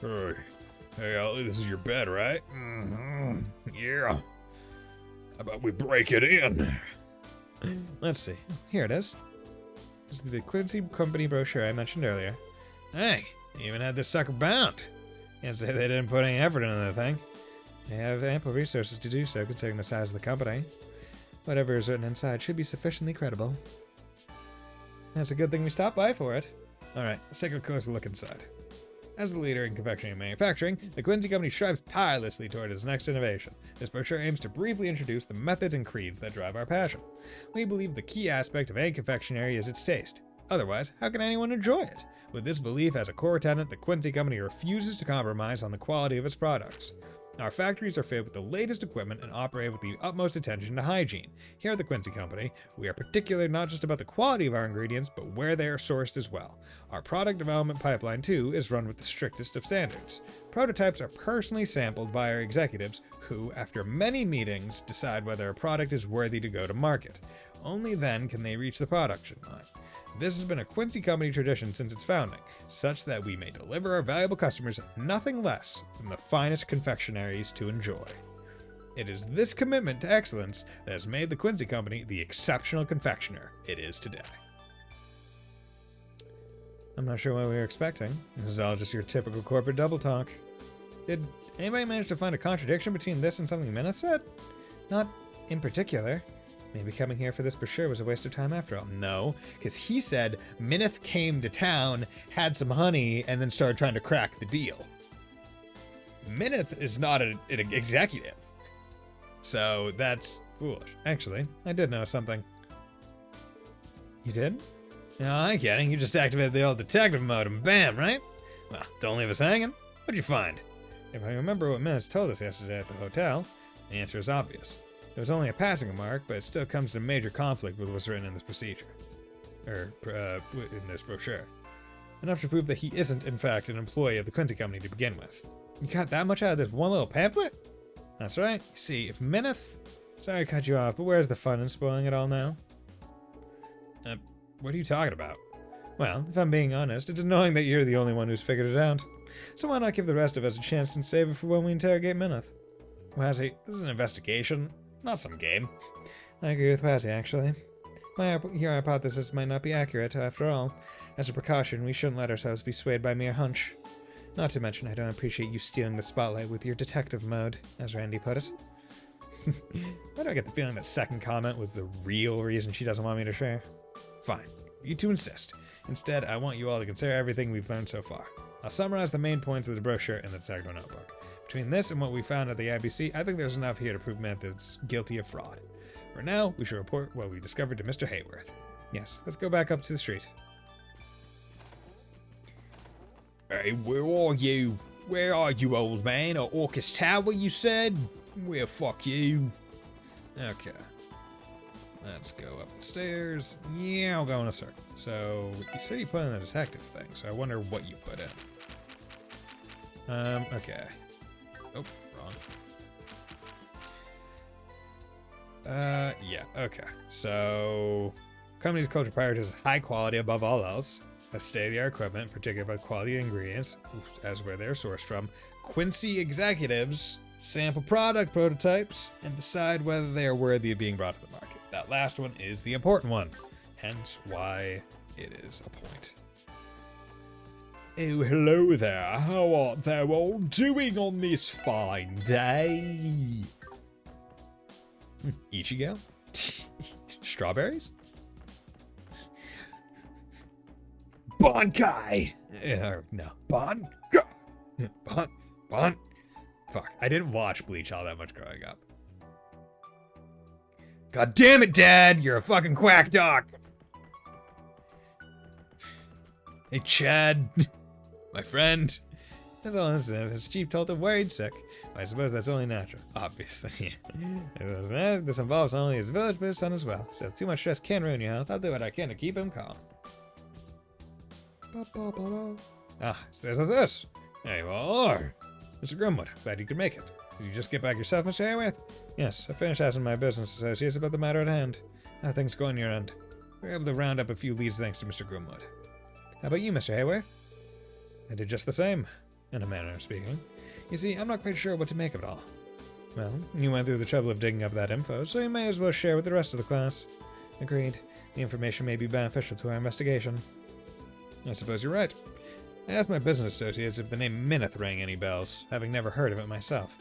Hey, Ollie, this is your bed, right? Mm-hmm. Yeah. How about we break it in? Let's see. Here it is. This is the Quincy Company brochure I mentioned earlier. Hey, you even had this sucker bound. Can't say they didn't put any effort into the thing. They have ample resources to do so, considering the size of the company. Whatever is written inside should be sufficiently credible. That's a good thing we stopped by for it. Alright, let's take a closer look inside. As the leader in confectionery and manufacturing, the Quincy Company strives tirelessly toward its next innovation. This brochure aims to briefly introduce the methods and creeds that drive our passion. We believe the key aspect of any confectionery is its taste. Otherwise, how can anyone enjoy it? With this belief as a core tenet, the Quincy Company refuses to compromise on the quality of its products. Our factories are fitted with the latest equipment and operate with the utmost attention to hygiene. Here at the Quincy Company, we are particular not just about the quality of our ingredients, but where they are sourced as well. Our product development pipeline, too, is run with the strictest of standards. Prototypes are personally sampled by our executives, who, after many meetings, decide whether a product is worthy to go to market. Only then can they reach the production line. This has been a Quincy Company tradition since its founding, such that we may deliver our valuable customers nothing less than the finest confectionaries to enjoy. It is this commitment to excellence that has made the Quincy Company the exceptional confectioner it is today. I'm not sure what we were expecting. This is all just your typical corporate double talk. Did anybody manage to find a contradiction between this and something Mineth said? Not in particular. Maybe coming here for this brochure was a waste of time after all. No, because he said Mineth came to town, had some honey, and then started trying to crack the deal. Mineth is not an executive. So that's foolish. Actually, I did know something. You did? No, I ain't kidding. You just activated the old detective mode and bam, right? Well, don't leave us hanging. What'd you find? If I remember what Mineth told us yesterday at the hotel, the answer is obvious. It was only a passing remark, but it still comes to major conflict with what's written in this procedure. In this brochure. Enough to prove that he isn't, in fact, an employee of the Quincy Company to begin with. You got that much out of this one little pamphlet? That's right. You see, if Mineth... Sorry to cut you off, but where's the fun in spoiling it all now? What are you talking about? Well, if I'm being honest, it's annoying that you're the only one who's figured it out. So why not give the rest of us a chance and save it for when we interrogate Mineth? Wazzy, this is an investigation. Not some game. I agree with Wazzy, actually. Your hypothesis might not be accurate, after all. As a precaution, we shouldn't let ourselves be swayed by mere hunch. Not to mention, I don't appreciate you stealing the spotlight with your detective mode, as Randy put it. Why do I get the feeling that second comment was the real reason she doesn't want me to share? Fine, you two insist. Instead, I want you all to consider everything we've learned so far. I'll summarize the main points of the brochure in the Detective Notebook. Between this and what we found at the IBC, I think there's enough here to prove Mineth is guilty of fraud. For now, we should report what we discovered to Mr. Hayworth. Yes, let's go back up to the street. Hey, where are you? Where are you, old man? At Orcus Tower, you said? Well, fuck you. Okay. Let's go up the stairs. Yeah, I'll go in a circle. So, you said you put in the detective thing, so I wonder what you put in. Okay. Oh, wrong. Yeah, okay. So, company's culture prioritizes high quality above all else. A state-of-the-art equipment, particularly about quality ingredients, as where they're sourced from. Quincy executives sample product prototypes and decide whether they are worthy of being brought to the market. That last one is the important one, hence why it is a point. Oh, hello there. How art thou all doing on this fine day? Ichigo? Strawberries? Bankai! No. Bankai! What? Fuck, I didn't watch Bleach all that much growing up. God damn it, Dad! You're a fucking quack doc! Hey, Chad. My friend. That's all this is. His chief told him worried sick. I suppose that's only natural. Obviously. This involves not only his village, but his son as well. So too much stress can ruin your health. I'll do what I can to keep him calm. Ah, so there's this. There you all are. Mr. Grimwood, glad you could make it. Did you just get back yourself, Mr. Hayworth? Yes, I finished asking my business associates about the matter at hand. How things go on your end? We were able to round up a few leads thanks to Mr. Grimwood. How about you, Mr. Hayworth? I did just the same, in a manner of speaking. You see, I'm not quite sure what to make of it all. Well, you went through the trouble of digging up that info, so you may as well share with the rest of the class. Agreed. The information may be beneficial to our investigation. I suppose you're right. I asked my business associates if the name Mineth rang any bells, having never heard of it myself.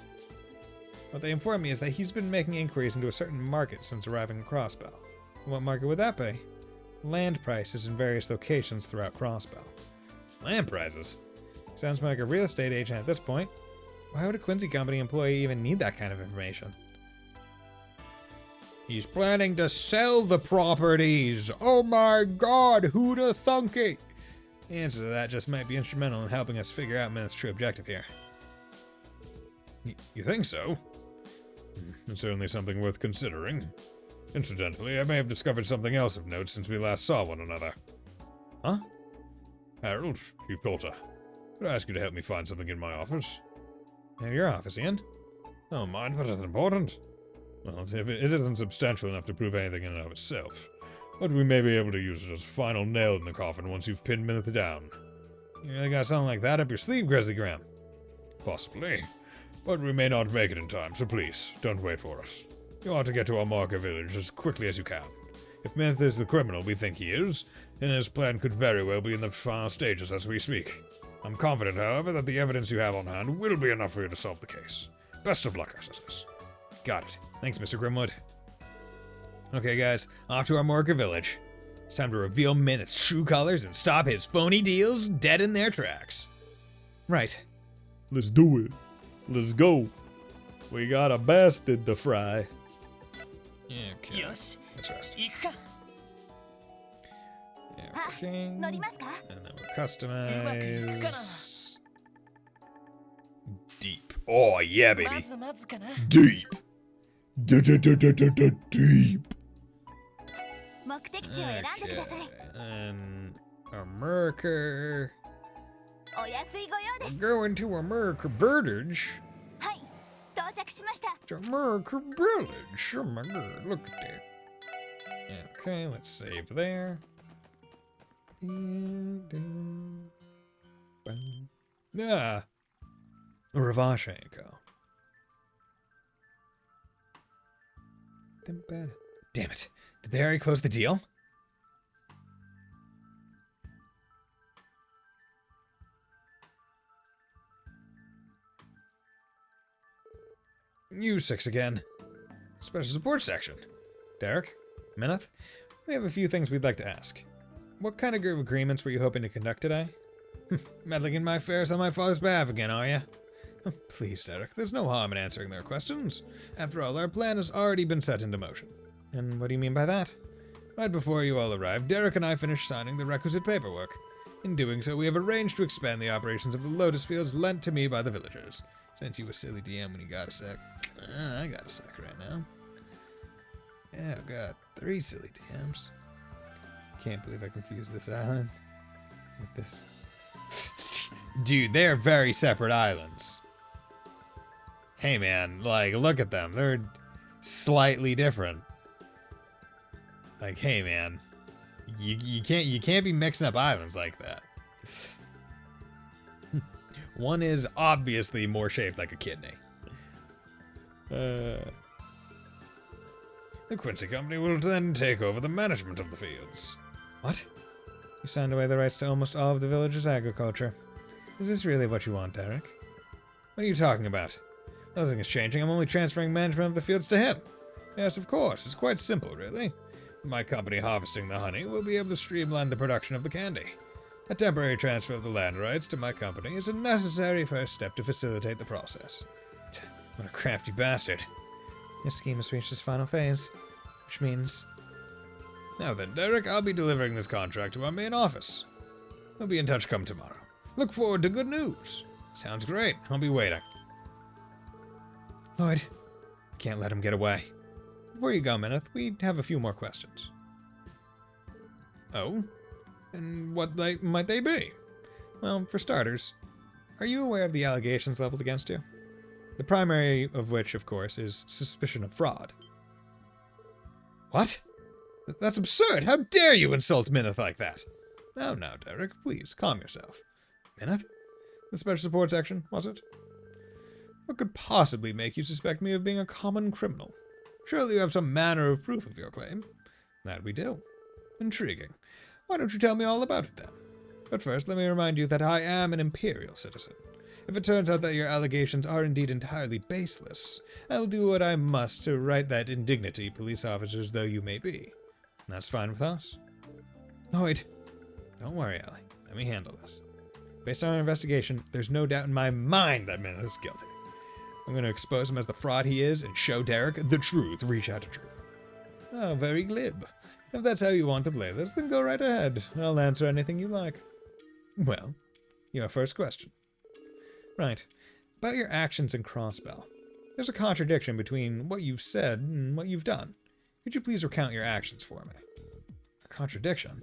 What they informed me is that he's been making inquiries into a certain market since arriving at Crossbell. What market would that be? Land prices in various locations throughout Crossbell. Land prices? Sounds more like a real estate agent at this point. Why would a Quincy Company employee even need that kind of information? He's planning to sell the properties! Oh my god, who'da thunk it? The answer to that just might be instrumental in helping us figure out Mineth's true objective here. You think so? It's certainly something worth considering. Incidentally, I may have discovered something else of note since we last saw one another. Huh? Harold, Chief Coulter, could I ask you to help me find something in my office? Your office, Ian? Oh, mine, but it's important. Well, if it isn't substantial enough to prove anything in and of itself, but we may be able to use it as a final nail in the coffin once you've pinned Mineth down. You really got something like that up your sleeve, Grizzly Graham? Possibly, but we may not make it in time, so please, don't wait for us. You ought to get to our market village as quickly as you can. If Mineth is the criminal we think he is, then his plan could very well be in the final stages as we speak. I'm confident, however, that the evidence you have on hand will be enough for you to solve the case. Best of luck, SSS. Got it. Thanks, Mr. Grimwood. Okay, guys, off to our market village. It's time to reveal Mineth's true colors and stop his phony deals dead in their tracks. Right. Let's do it. Let's go. We got a bastard to fry. Okay. よし Let's rest. 行くか Okay. 乗りますか？ And then we'll うまくいくかな customize. Deep. Oh, yeah, ま baby. ずまずかな Deep. Deep. 目的地を選んでください。 And America. お安いご用です。 Going to America Birdage. はい、到着しました。 To America Village. Oh my god, look at that. Okay, let's save there. Yeah. Ravashenko. Damn it. Did they already close the deal? You six again. Special support section. Derek? Mineth? We have a few things we'd like to ask. What kind of group agreements were you hoping to conduct today? Meddling in my affairs on my father's behalf again, are you? Please, Derek, there's no harm in answering their questions. After all, our plan has already been set into motion. And what do you mean by that? Right before you all arrived, Derek and I finished signing the requisite paperwork. In doing so, we have arranged to expand the operations of the Lotus Fields lent to me by the villagers. Sent you a silly DM when you got a sec. I got a sec right now. Yeah, I've got 3 silly DMs. Can't believe I confused this island with this. Dude, they're very separate islands. Hey man, like, look at them. They're slightly different. Like, hey man, you can't be mixing up islands like that. One is obviously more shaped like a kidney. The Quincy Company will then take over the management of the fields. What? You signed away the rights to almost all of the village's agriculture. Is this really what you want, Derek? What are you talking about? Nothing is changing. I'm only transferring management of the fields to him. Yes, of course. It's quite simple, really. With my company harvesting the honey, we'll be able to streamline the production of the candy. A temporary transfer of the land rights to my company is a necessary first step to facilitate the process. What a crafty bastard. This scheme has reached its final phase, which means... Now then, Derek, I'll be delivering this contract to our main office. We'll be in touch come tomorrow. Look forward to good news. Sounds great. I'll be waiting. Lloyd, can't let him get away. Before you go, Mineth, we have a few more questions. Oh? And what might they be? Well, for starters, are you aware of the allegations leveled against you? The primary of which, of course, is suspicion of fraud. What? That's absurd! How dare you insult Mineth like that? Now, Derek, please, calm yourself. Mineth? The special support section, was it? What could possibly make you suspect me of being a common criminal? Surely you have some manner of proof of your claim. That we do. Intriguing. Why don't you tell me all about it then? But first, let me remind you that I am an Imperial citizen. If it turns out that your allegations are indeed entirely baseless, I will do what I must to right that indignity, police officers though you may be. And that's fine with us. Lloyd, don't worry, Ellie. Let me handle this. Based on our investigation, there's no doubt in my mind that Mineth is guilty. I'm going to expose him as the fraud he is and show Derek the truth. Reach out to truth. Oh, very glib. If that's how you want to play this, then go right ahead. I'll answer anything you like. Well, your first question. Right. About your actions in Crossbell. There's a contradiction between what you've said and what you've done. Could you please recount your actions for me? A contradiction?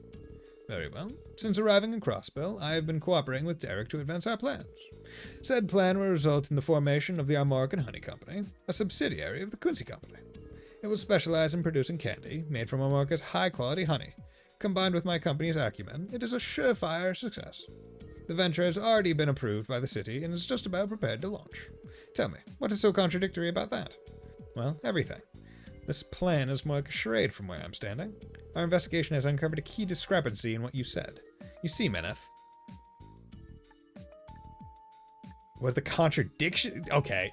Very well. Since arriving in Crossbell, I have been cooperating with Derek to advance our plans. Said plan will result in the formation of the American Honey Company, a subsidiary of the Quincy Company. It will specialize in producing candy made from America's high-quality honey. Combined with my company's acumen, it is a surefire success. The venture has already been approved by the city and is just about prepared to launch. Tell me, what is so contradictory about that? Well, everything. This plan is more like a charade from where I'm standing. Our investigation has uncovered a key discrepancy in what you said. You see, Mineth. Was the contradiction... Okay.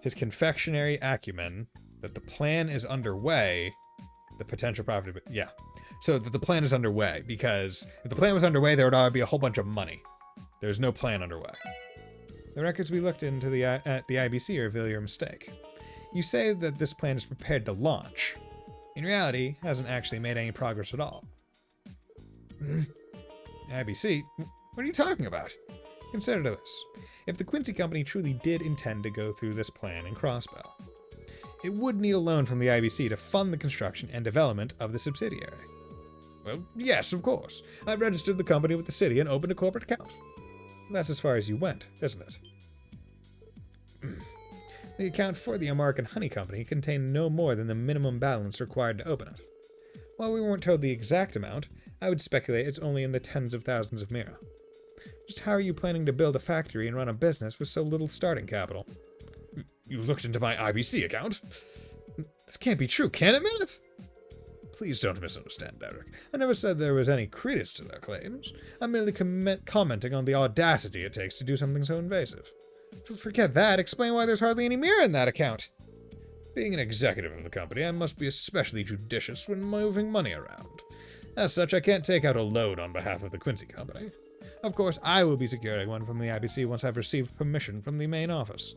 His confectionery acumen, that the plan is underway, the potential profit... Yeah. So that the plan is underway, because if the plan was underway, there would already be a whole bunch of money. There's no plan underway. The records we looked into at the IBC reveal your mistake. You say that this plan is prepared to launch. In reality, it hasn't actually made any progress at all. IBC? What are you talking about? Consider this. If the Quincy Company truly did intend to go through this plan in Crossbell, it would need a loan from the IBC to fund the construction and development of the subsidiary. Well, yes, of course. I registered the company with the city and opened a corporate account. That's as far as you went, isn't it? The account for the American Honey Company contained no more than the minimum balance required to open it. While we weren't told the exact amount, I would speculate it's only in the tens of thousands of mira. Just how are you planning to build a factory and run a business with so little starting capital? You looked into my IBC account? This can't be true, can it, Mineth? Please don't misunderstand, Derek. I never said there was any credence to their claims. I'm merely commenting on the audacity it takes to do something so invasive. Forget that. Explain why there's hardly any mirror in that account. Being an executive of the company, I must be especially judicious when moving money around. As such, I can't take out a loan on behalf of the Quincy Company. Of course, I will be securing one from the IBC once I've received permission from the main office.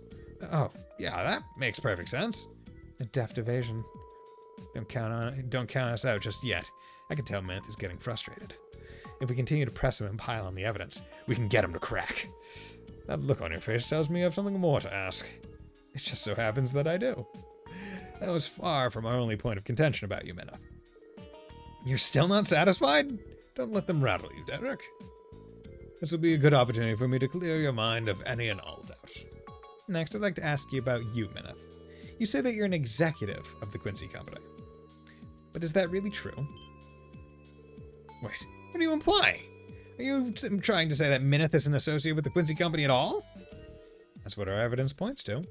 Oh, yeah, that makes perfect sense. A deft evasion. Don't count us out just yet. I can tell Mineth is getting frustrated. If we continue to press him and pile on the evidence, we can get him to crack. That look on your face tells me you have something more to ask. It just so happens that I do. That was far from our only point of contention about you, Mineth. You're still not satisfied? Don't let them rattle you, Derek. This will be a good opportunity for me to clear your mind of any and all doubt. Next, I'd like to ask you about you, Mineth. You say that you're an executive of the Quincy Company. But is that really true? Wait, what are you implying? Are you trying to say that Mineth isn't associated with the Quincy Company at all? That's what our evidence points to.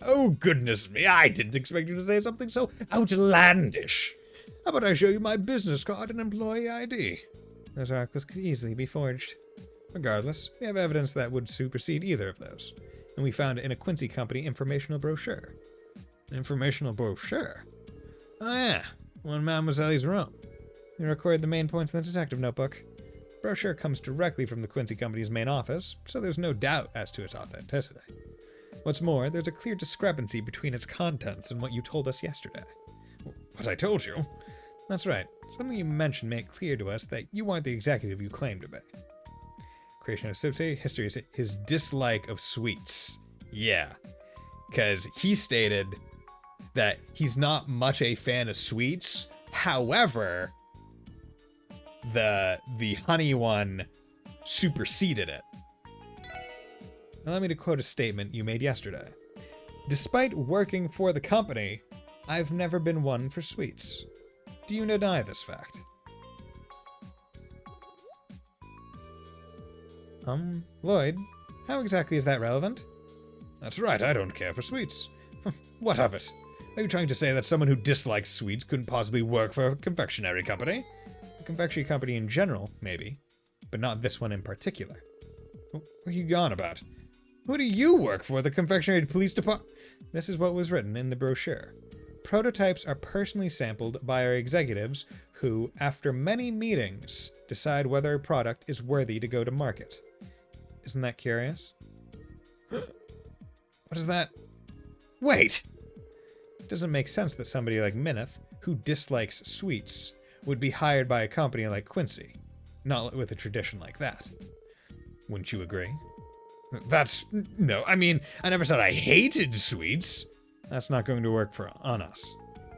Oh, goodness me, I didn't expect you to say something so outlandish. How about I show you my business card and employee ID? Those articles could easily be forged. Regardless, we have evidence that would supersede either of those. And we found it in a Quincy Company informational brochure. An informational brochure? Oh yeah, one in Mademoiselle's room. We recorded the main points in the detective notebook. Brochure comes directly from the Quincy Company's main office, so there's no doubt as to its authenticity. What's more, there's a clear discrepancy between its contents and what you told us yesterday. What I told you? That's right. Something you mentioned made it clear to us that you aren't the executive you claim to be. Creation of subsidiary history is his dislike of sweets. Yeah, because he stated that he's not much a fan of sweets. However, the honey one superseded it. Allow me to quote a statement you made yesterday. Despite working for the company, I've never been one for sweets. Do you deny this fact? Lloyd, how exactly is that relevant? That's right, I don't care for sweets. What of it? Are you trying to say that someone who dislikes sweets couldn't possibly work for a confectionery company? A confectionery company in general, maybe, but not this one in particular. What are you on about? Who do you work for, the confectionery police department? This is what was written in the brochure. Prototypes are personally sampled by our executives who, after many meetings, decide whether a product is worthy to go to market. Isn't that curious? What is that? Wait! It doesn't make sense that somebody like Mineth, who dislikes sweets, would be hired by a company like Quincy. Not with a tradition like that. Wouldn't you agree? No, I mean, I never said I hated sweets. That's not going to work on us.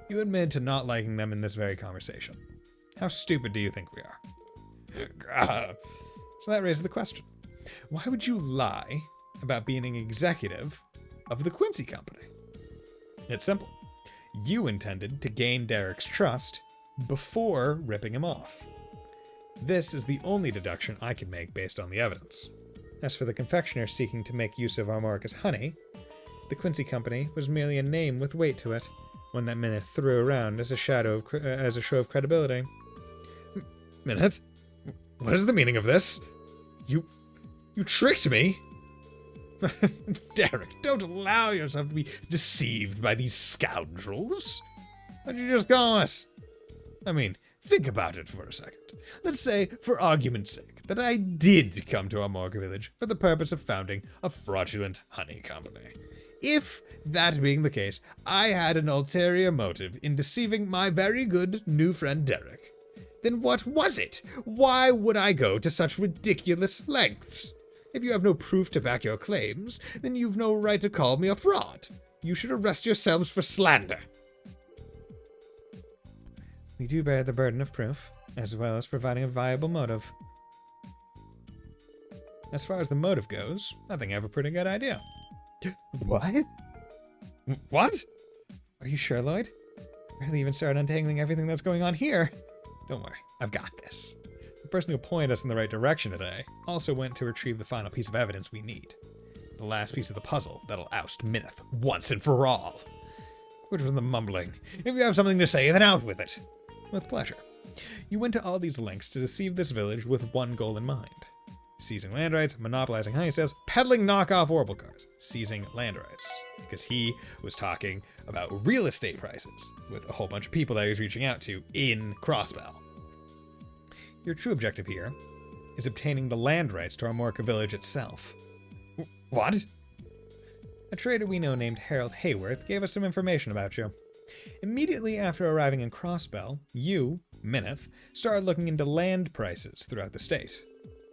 You admitted to not liking them in this very conversation. How stupid do you think we are? So that raises the question. Why would you lie about being an executive of the Quincy Company? It's simple. You intended to gain Derek's trust before ripping him off. This is the only deduction I can make based on the evidence. As for the confectioner seeking to make use of Armorica's honey, the Quincy Company was merely a name with weight to it, one that Mineth threw around as a show of credibility. Mineth? What is the meaning of this? You tricked me? Derek, don't allow yourself to be deceived by these scoundrels. Why'd you just call us? I mean, think about it for a second. Let's say, for argument's sake, that I did come to Armorica Village for the purpose of founding a fraudulent honey company. If, that being the case, I had an ulterior motive in deceiving my very good new friend Derek, then what was it? Why would I go to such ridiculous lengths? If you have no proof to back your claims, then you've no right to call me a fraud. You should arrest yourselves for slander. We do bear the burden of proof, as well as providing a viable motive. As far as the motive goes, I think I have a pretty good idea. What? What? Are you sure, Lloyd? Really even started untangling everything that's going on here. Don't worry, I've got this. The person who pointed us in the right direction today also went to retrieve the final piece of evidence we need. The last piece of the puzzle that'll oust Mineth once and for all. Quit from the mumbling. If you have something to say, then out with it. With pleasure. You went to all these lengths to deceive this village with one goal in mind. Seizing land rights, monopolizing honey sales, peddling knockoff orbital cars. Seizing land rights. Because he was talking about real estate prices with a whole bunch of people that he was reaching out to in Crossbell. Your true objective here is obtaining the land rights to Armorica Village itself. What? A trader we know named Harold Hayworth gave us some information about you. Immediately after arriving in Crossbell, you, Mineth, started looking into land prices throughout the state.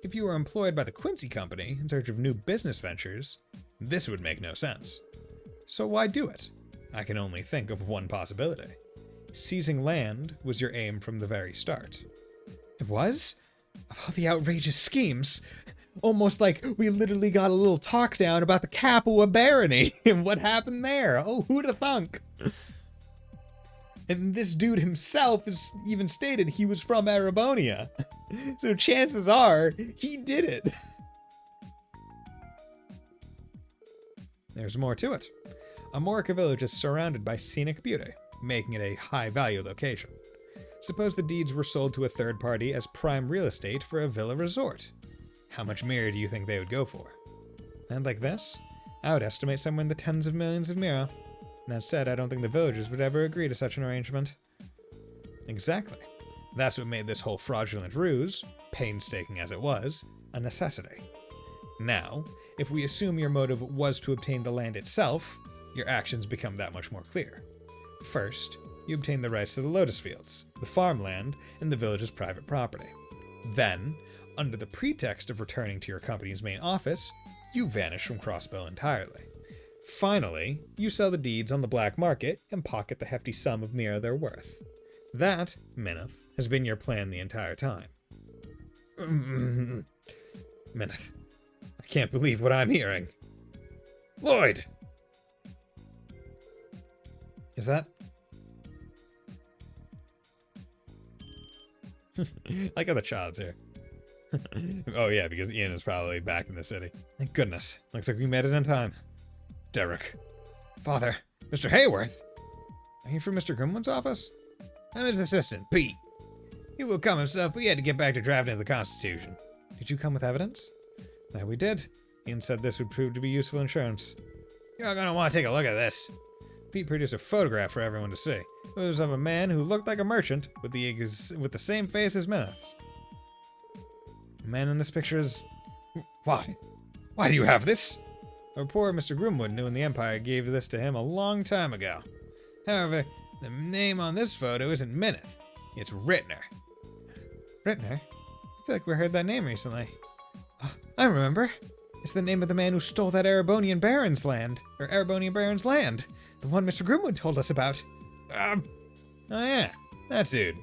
If you were employed by the Quincy Company in search of new business ventures, this would make no sense. So why do it? I can only think of one possibility. Seizing land was your aim from the very start. It was? Of all the outrageous schemes. Almost like we literally got a little talk down about the Capua barony and what happened there. Oh, who'd have thunk? And this dude himself has even stated he was from Erebonia. So chances are, he did it. There's more to it. Armorica Village is surrounded by scenic beauty, making it a high-value location. Suppose the deeds were sold to a third party as prime real estate for a villa resort. How much mirror do you think they would go for? Land like this? I would estimate somewhere in the tens of millions of mirror. That said, I don't think the villagers would ever agree to such an arrangement. Exactly. That's what made this whole fraudulent ruse, painstaking as it was, a necessity. Now, if we assume your motive was to obtain the land itself, your actions become that much more clear. First, you obtain the rights to the Lotus Fields, the farmland, and the village's private property. Then, under the pretext of returning to your company's main office, you vanish from Crossbow entirely. Finally, you sell the deeds on the black market and pocket the hefty sum of Mira they're worth. That, Mineth, has been your plan the entire time. Mineth, I can't believe what I'm hearing. Lloyd! Is that... I like how the child's here. Oh yeah, because Ian is probably back in the city. Thank goodness. Looks like we made it in time. Derek. Father. Mr. Hayworth? Are you from Mr. Grimwood's office? I'm his assistant, Pete. He will come himself, but he had to get back to drafting the Constitution. Did you come with evidence? That we did. Ian said this would prove to be useful insurance. You're gonna want to take a look at this. Pete produced a photograph for everyone to see. It was of a man who looked like a merchant with the same face as Mineth's. The man in this picture is... Why? Why do you have this? Our poor Mr. Grimwood knew in the Empire gave this to him a long time ago. However, the name on this photo isn't Mineth. It's Rittner. Rittner? I feel like we heard that name recently. Oh, I remember. It's the name of the man who stole that Erebonian Baron's land. Or Erebonian Baron's land. The one Mr. Grimwood told us about. Oh yeah, that dude.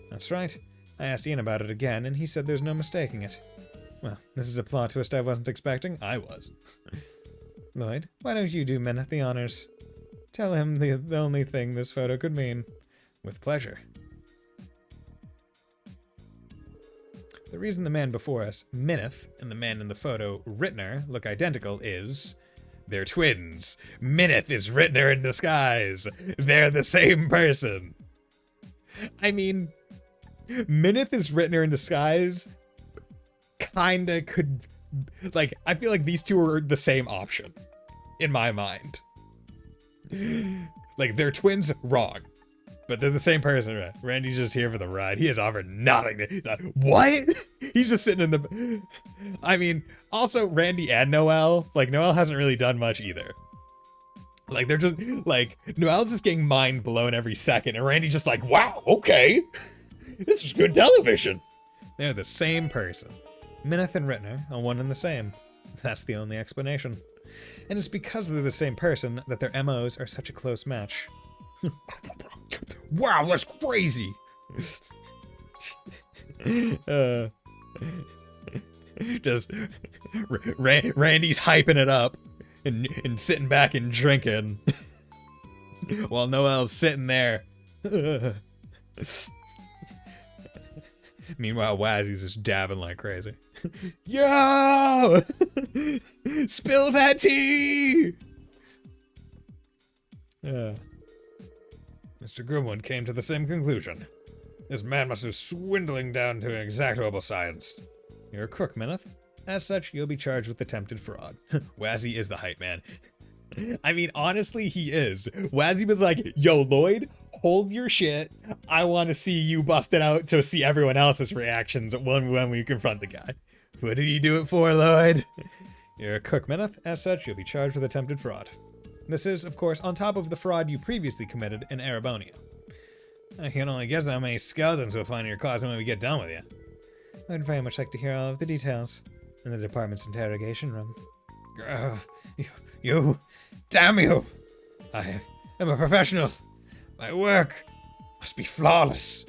That's right. I asked Ian about it again, and he said there's no mistaking it. Well, this is a plot twist I wasn't expecting. I was. Lloyd, why don't you do Mineth the honors? Tell him the only thing this photo could mean. With pleasure. The reason the man before us, Mineth, and the man in the photo, Rittner, look identical is... they're twins. Mineth is Rittner in disguise. They're the same person. I mean, Mineth is Rittner in disguise. Kinda could... like, I feel like these two are the same option. In my mind. Like, they're twins, wrong. But they're the same person, right? Randy's just here for the ride. He has offered nothing to... what? He's just sitting in the... I mean, also, Randy and Noelle, like, Noelle hasn't really done much either. Like, they're just, like, Noelle's just getting mind blown every second, and Randy just like, wow, okay. This is good television. They're the same person. Mineth and Rittner are one and the same. That's the only explanation. And it's because they're the same person that their MOs are such a close match. Wow, that's crazy! Just Randy's hyping it up and sitting back and drinking while Noelle's sitting there. Meanwhile, Wazzy's just dabbing like crazy. Yo! Spill that tea! Mr. Grimwood came to the same conclusion. This man must be swindling down to an exactable science. You're a crook, Mineth. As such, you'll be charged with attempted fraud. Wazzy is the hype man. I mean, honestly, he is. Wazzy was like, yo, Lloyd, hold your shit. I want to see you bust it out to see everyone else's reactions when we confront the guy. What did you do it for, Lloyd? You're a crook, Mineth. As such, you'll be charged with attempted fraud. This is, of course, on top of the fraud you previously committed in Erebonia. I can only guess how many skeletons we'll find in your closet when we get done with you. I'd very much like to hear all of the details in the department's interrogation room. You, damn you! I am a professional. My work must be flawless.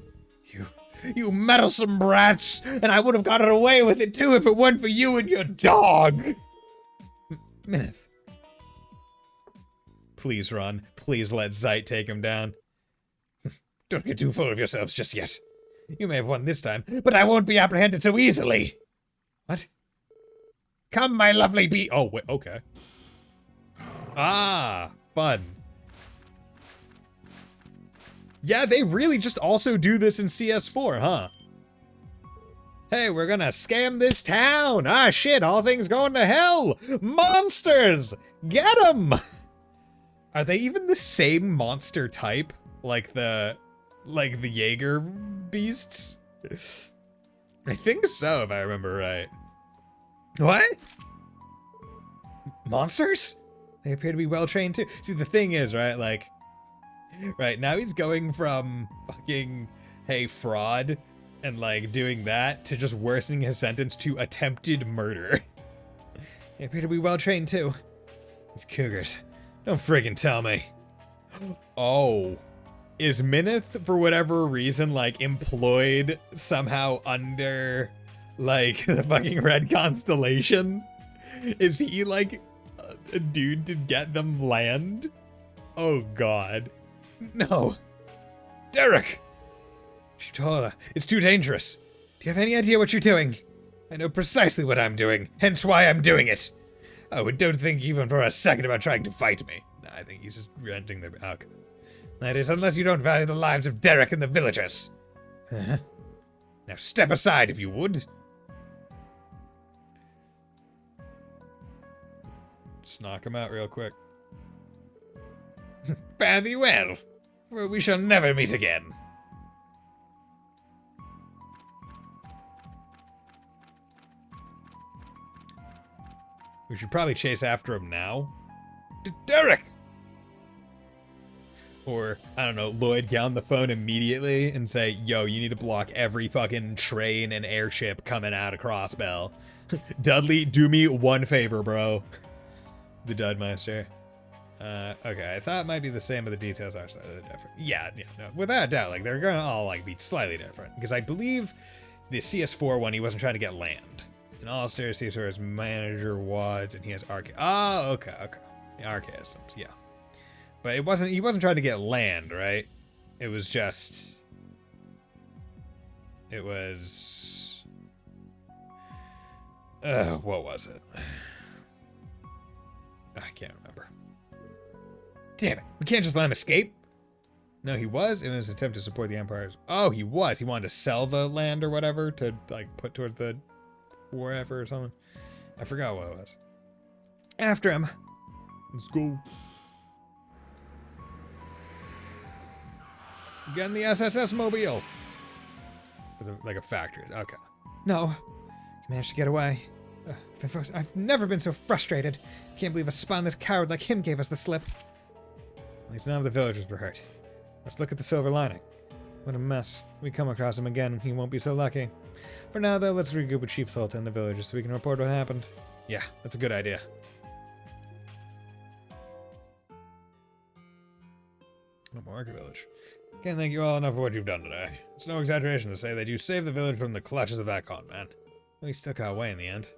You meddlesome brats! And I would have gotten away with it too if it weren't for you and your dog! Mineth. Please run. Please let Zeit take him down. Don't get too full of yourselves just yet. You may have won this time, but I won't be apprehended so easily. What? Come, my lovely bee. Oh, wait, okay. Ah, fun. Yeah, they really just also do this in CS4, huh? Hey, we're gonna scam this town. Ah, shit, all things going to hell. Monsters! Get them! Are they even the same monster type? Like the like the Jaeger beasts? I think so, if I remember right. What? Monsters? They appear to be well trained too. See, the thing is, right, like, right, now he's going from fucking, hey, fraud, and like doing that to just worsening his sentence to attempted murder. They appear to be well trained too. These cougars. Don't friggin' tell me. Oh. Is Minith, for whatever reason, like, employed somehow under, like, the fucking Red Constellation? Is he, like, a dude to get them land? Oh, God. No. Derek! Shitola, it's too dangerous. Do you have any idea what you're doing? I know precisely what I'm doing, hence why I'm doing it. Oh, and don't think even for a second about trying to fight me. Nah, I think he's just renting their... Okay. That is, unless you don't value the lives of Derek and the villagers. Now step aside, if you would. Just knock him out real quick. Fare thee well, for we shall never meet again. We should probably chase after him now. Derek! Or, I don't know, Lloyd get on the phone immediately and say, yo, you need to block every fucking train and airship coming out of Crossbell. Dudley, do me one favor, bro. The Dudmeister. Okay, I thought it might be the same, but the details are slightly different. Yeah, no, without a doubt, like, they're gonna all, like, be slightly different. Because I believe the CS4 one, he wasn't trying to get land. In all stairs, CS4 is manager wads, and he has arc. Oh, okay. Archaisms, yeah. But it wasn't, he wasn't trying to get land, right? It was just... It was... what was it? I can't remember. Damn it, we can't just let him escape? No, he was in his attempt to support the Empire's... Oh, he was. He wanted to sell the land or whatever to, like, put towards the war effort or something. I forgot what it was. After him. Let's go. Get in the SSS mobile. Like a factory. Okay. No. You managed to get away. I've never been so frustrated. Can't believe a spineless coward like him gave us the slip. At least none of the villagers were hurt. Let's look at the silver lining. What a mess. If we come across him again, he won't be so lucky. For now, though, let's regroup with Chief Tolta and the villagers so we can report what happened. Yeah, that's a good idea. Morka village. Can't thank you all enough for what you've done today. It's no exaggeration to say that you saved the village from the clutches of that con man. Well, he still got away in the end.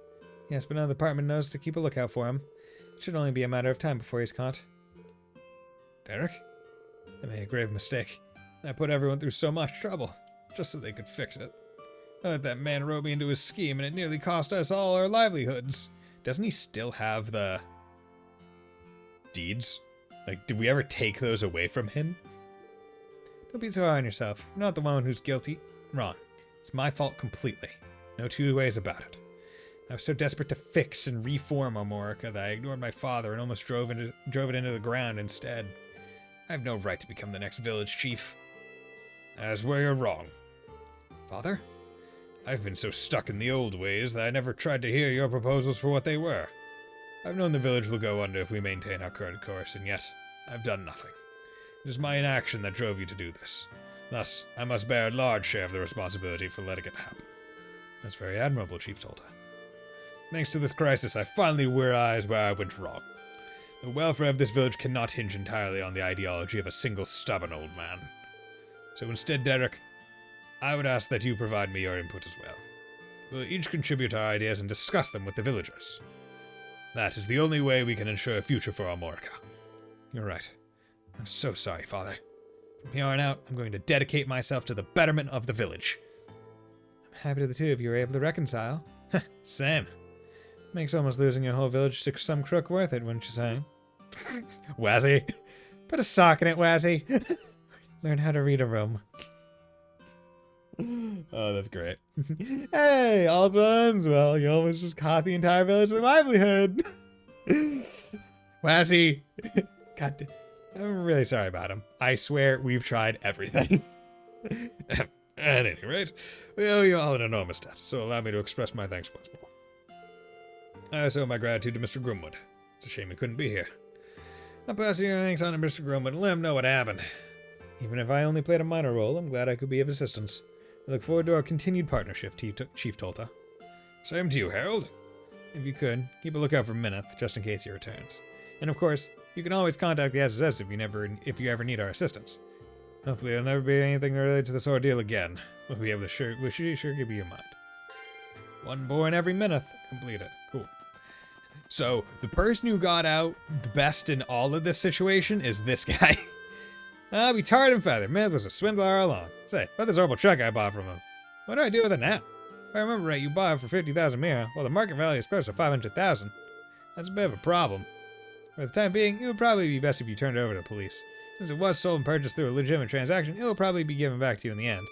Yes, but now the department knows to keep a lookout for him. It should only be a matter of time before he's caught. Derek? I made a grave mistake. I put everyone through so much trouble, just so they could fix it. I let that man rope me into his scheme, and it nearly cost us all our livelihoods. Doesn't he still have the... deeds? Like, did we ever take those away from him? Don't be so hard on yourself. You're not the one who's guilty. Wrong. It's my fault completely. No two ways about it. I was so desperate to fix and reform Amorica that I ignored my father and almost drove it into the ground instead. I have no right to become the next village chief. As where you're wrong. Father? I've been so stuck in the old ways that I never tried to hear your proposals for what they were. I've known the village will go under if we maintain our current course, and yet I've done nothing. It is my inaction that drove you to do this. Thus, I must bear a large share of the responsibility for letting it happen. That's very admirable, Chief Tolta. Thanks to this crisis, I finally realized where I went wrong. The welfare of this village cannot hinge entirely on the ideology of a single stubborn old man. So instead, Derek, I would ask that you provide me your input as well. We'll each contribute our ideas and discuss them with the villagers. That is the only way we can ensure a future for Amorica. You're right. I'm so sorry, Father. From here on out, I'm going to dedicate myself to the betterment of the village. I'm happy that the two of you were able to reconcile. Same. Makes almost losing your whole village to some crook worth it, wouldn't you say? Wazzy. Put a sock in it, Wazzy. Learn how to read a room. Oh, that's great. Hey, all guns. Well, you almost just caught the entire village of livelihood. Wazzy. God damn. I'm really sorry about him. I swear we've tried everything. At any rate, we owe you all an enormous debt, so allow me to express my thanks once more. I also owe my gratitude to Mr. Grimwood. It's a shame he couldn't be here. I'll pass your thanks on to Mr. Grimwood and let him know what happened. Even if I only played a minor role, I'm glad I could be of assistance. I look forward to our continued partnership, Chief Tolta. Same to you, Harold. If you could, keep a lookout for Mineth, just in case he returns. And of course, you can always contact the SSS if you ever need our assistance. Hopefully there'll never be anything related to this ordeal again. We'll be able to sure give you your mind. One born every Mineth completed. Cool. So, the person who got out the best in all of this situation is this guy. I'll be tarred and feathered. Mineth was a swindler all along. Say, about this horrible truck I bought from him. What do I do with it now? If I remember right, you bought it for 50,000 mira, while the market value is close to 500,000. That's a bit of a problem. For the time being, it would probably be best if you turned it over to the police. Since it was sold and purchased through a legitimate transaction, it will probably be given back to you in the end.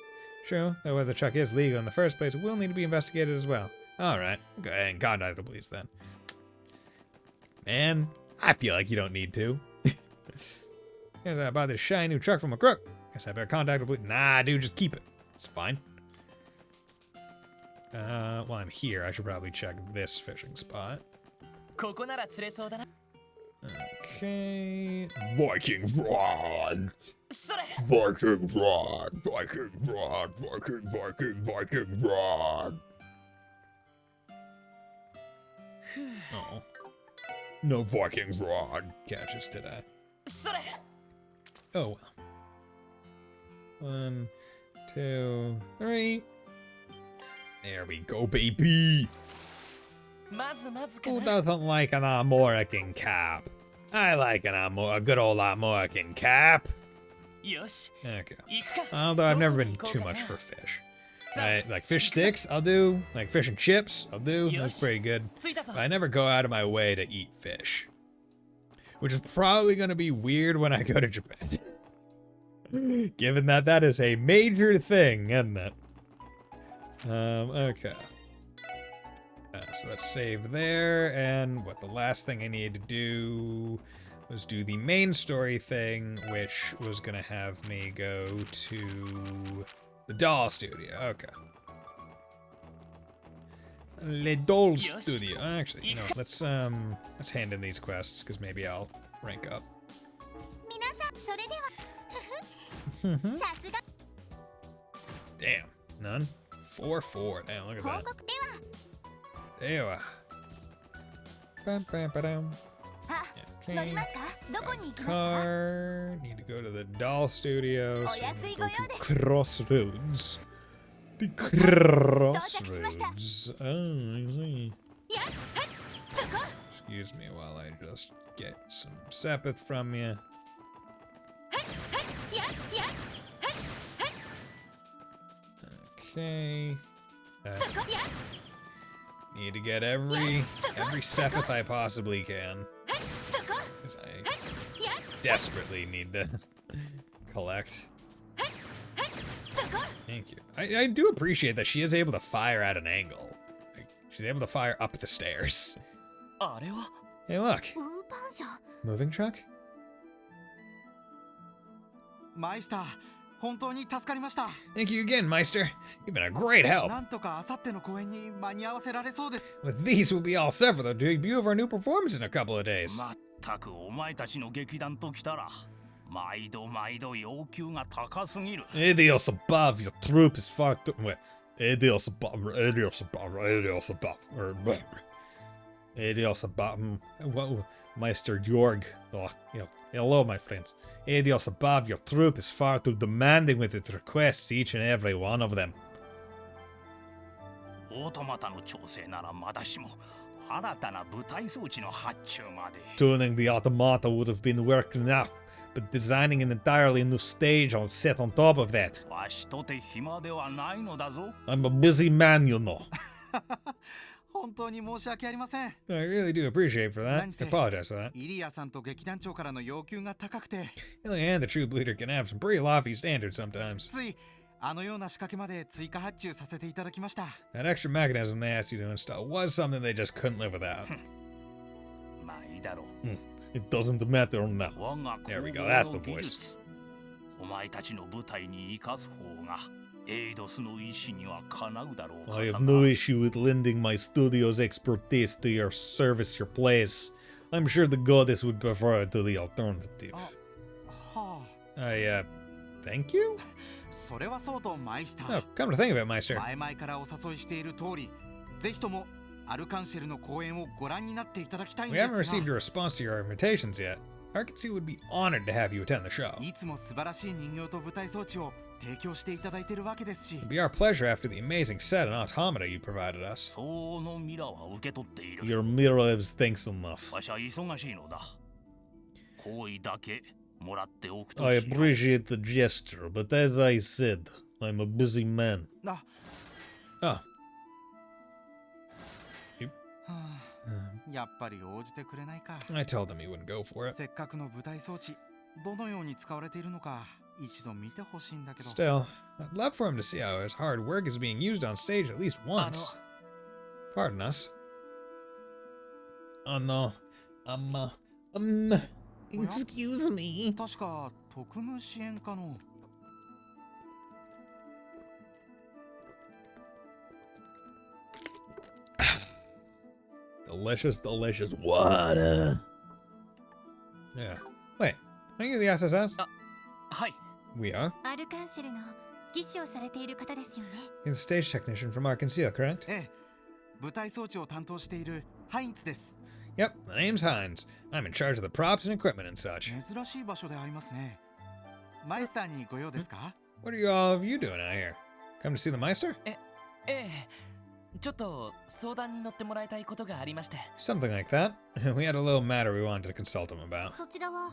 True, though whether the truck is legal in the first place will need to be investigated as well. Alright, go ahead and contact the police then. Man, I feel like you don't need to. Guess I bought this shiny new truck from a crook. Guess I better contact the police. Nah, dude, just keep it. It's fine. While I'm here, I should probably check this fishing spot. ここなら釣れそうだな。 Okay. Viking rod! それ Viking rod! Viking rod! Viking rod! Oh. No Viking rod catches today. それ Oh well. 1, 2, 3. There we go, baby! まずまずか Who な。 doesn't like an Armorican cap? I like a good old Armorican cap. よし Okay. 行くか。 Although I've never been どこに行こう too かな much for fish. さあ Right? Like fish sticks, I'll do. Like fish and chips, I'll do. That's pretty good. 着いたぞ But I never go out of my way to eat fish. Which is probably going to be weird when I go to Japan. Given that that is a major thing, isn't it? Okay. So let's save there, and what the last thing I needed to do was do the main story thing, which was gonna have me go to the doll studio. Okay. Le doll Yes. studio. Actually, you know, let's hand in these quests because maybe I'll rank up. 皆さんそれではさすが Damn, none. 4-4. Damn, look at 報 that. 告では There. Bam, bam, ba-dum. あ乗 Okay. りますかどこに行きますか Car. Need to go to the doll studio. So Oh, yes, we we go go to there. Crossroads. The しました Crossroads. Oh, I see. やっはっそこ Excuse me while I just get some Sepith from you. やっやっはっ Okay. そこやっ Need to get every Sepith I possibly can. そこ Because I やっ desperately need to collect. そこ Thank you. I do appreciate that she is able to fire at an angle. Like, she's able to fire up the stairs. あれは Hey, look. 運搬車 Moving truck? マイスター、本当に助かりました。 Thank you again, Meister. You've been a great help. なんとか明後日の公演に間に合わせられそうです。 With these, we'll be all set for the debut of our new performance in a couple of days. まったくお前たちの劇団と来たら毎度毎度要求が高すぎる。 Adios above, your troop is fucked up. Wait. Adios above, adios above, adios above. Adios above. Well, Meister Jorg. Oh, hello, my friends. Adios above, your troop is far too demanding with its requests, each and every one of them. オートマタの調整ならまだしも新たな舞台装置の発注まで。 Tuning the automata would have been work enough, but designing an entirely new stage on set on top of that. わしとて暇ではないのだぞ。 I'm a busy man, you know. 本当に申し訳ありません。 I really do appreciate for that. I 何せ apologize for that. イリアさんと劇団長からの要求が高くて、 And the troop leader can have some pretty lofty standards sometimes. ついあのような仕掛けまで追加発注させていただきました。 That extra mechanism they asked you to install was something they just couldn't live without. まあいいだろう。 It doesn't matter now. 我が There we 工 go, 房 that's the の技 voice. 術お前たちの部隊に生かす方がエイドスの意志にはかなうだろうから I な。 have no issue with lending my studio's expertise to your service, your place. I'm sure the goddess would prefer to the alternative. は Thank you? あ、それはそうとマイスタ Oh, ー。 come to think of it, Meister. 前々からお誘いしている通り、ぜひともアルカンシェルの公演をご覧になっていただきたいん We で haven't す received が、 a response to your invitations yet. Arkansas would be honored to have you attend the show. いつも素晴らしい人形と舞台装置を提供していただいているわけですし、 It'd be our pleasure after the amazing set and automata you provided us. そのミラは受け取っている。 Your mirrors thanks enough. わしは忙しいのだ。好意だけもらっておくと I しよう。 appreciate the gesture, but as I said, I'm a busy man. あ、 Oh, はあ、やっぱり応じてくれないか。 I told him he wouldn't go for it. せっかくの舞台装置、どのように使われているのか一度見てほしいんだけど。 Still, I'd love for him to see how his hard work is being used on stage at least once. Pardon us. Oh no. Excuse me. 確か特務支援課の。 Delicious, delicious water. Yeah. Wait, are you the SSS? はい。 We are? アルカンシェルの技師をされている方ですよね。 He's a stage technician from Arkansas, correct? ええ、舞台装置を担当しているハインツです。 Yep, the name's Hines. I'm in charge of the props and equipment and such. 珍しい場所で会いますね。マイスターにご用ですか？ What are all of you doing out here? Come to see the Meister? ええ、ちょっと相談に乗ってもらいたいことがありまして。 Something like that. We had a little matter we wanted to consult him about. そちらは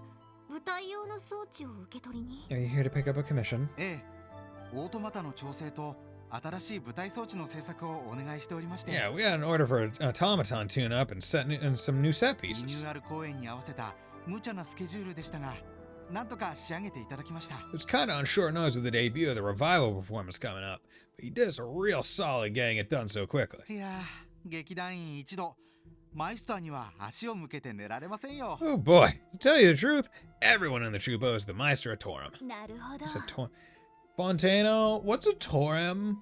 舞台用の装置を受け取りに。 Are you here to pick up a commission? ええ、オートマタの調整と新しい舞台装置の製作をお願いしておりまして。 Yeah, we got an order for an automaton tune-up and some new set リニ pieces. ューアル公演に合わせた無茶なスケジュールでしたが、なんとか仕上げていただきました。 It was kind of on short notice with the debut of the revival performance coming up, but he did us a real solid getting it done so quickly. いやー、劇団員一同、マイスターには足を向けて寝られませんよ。 Oh boy, to tell you the truth, everyone in the troupe owes the Meister a Torum. なるほど。 What's a Torum? Fontano, what's a Torum?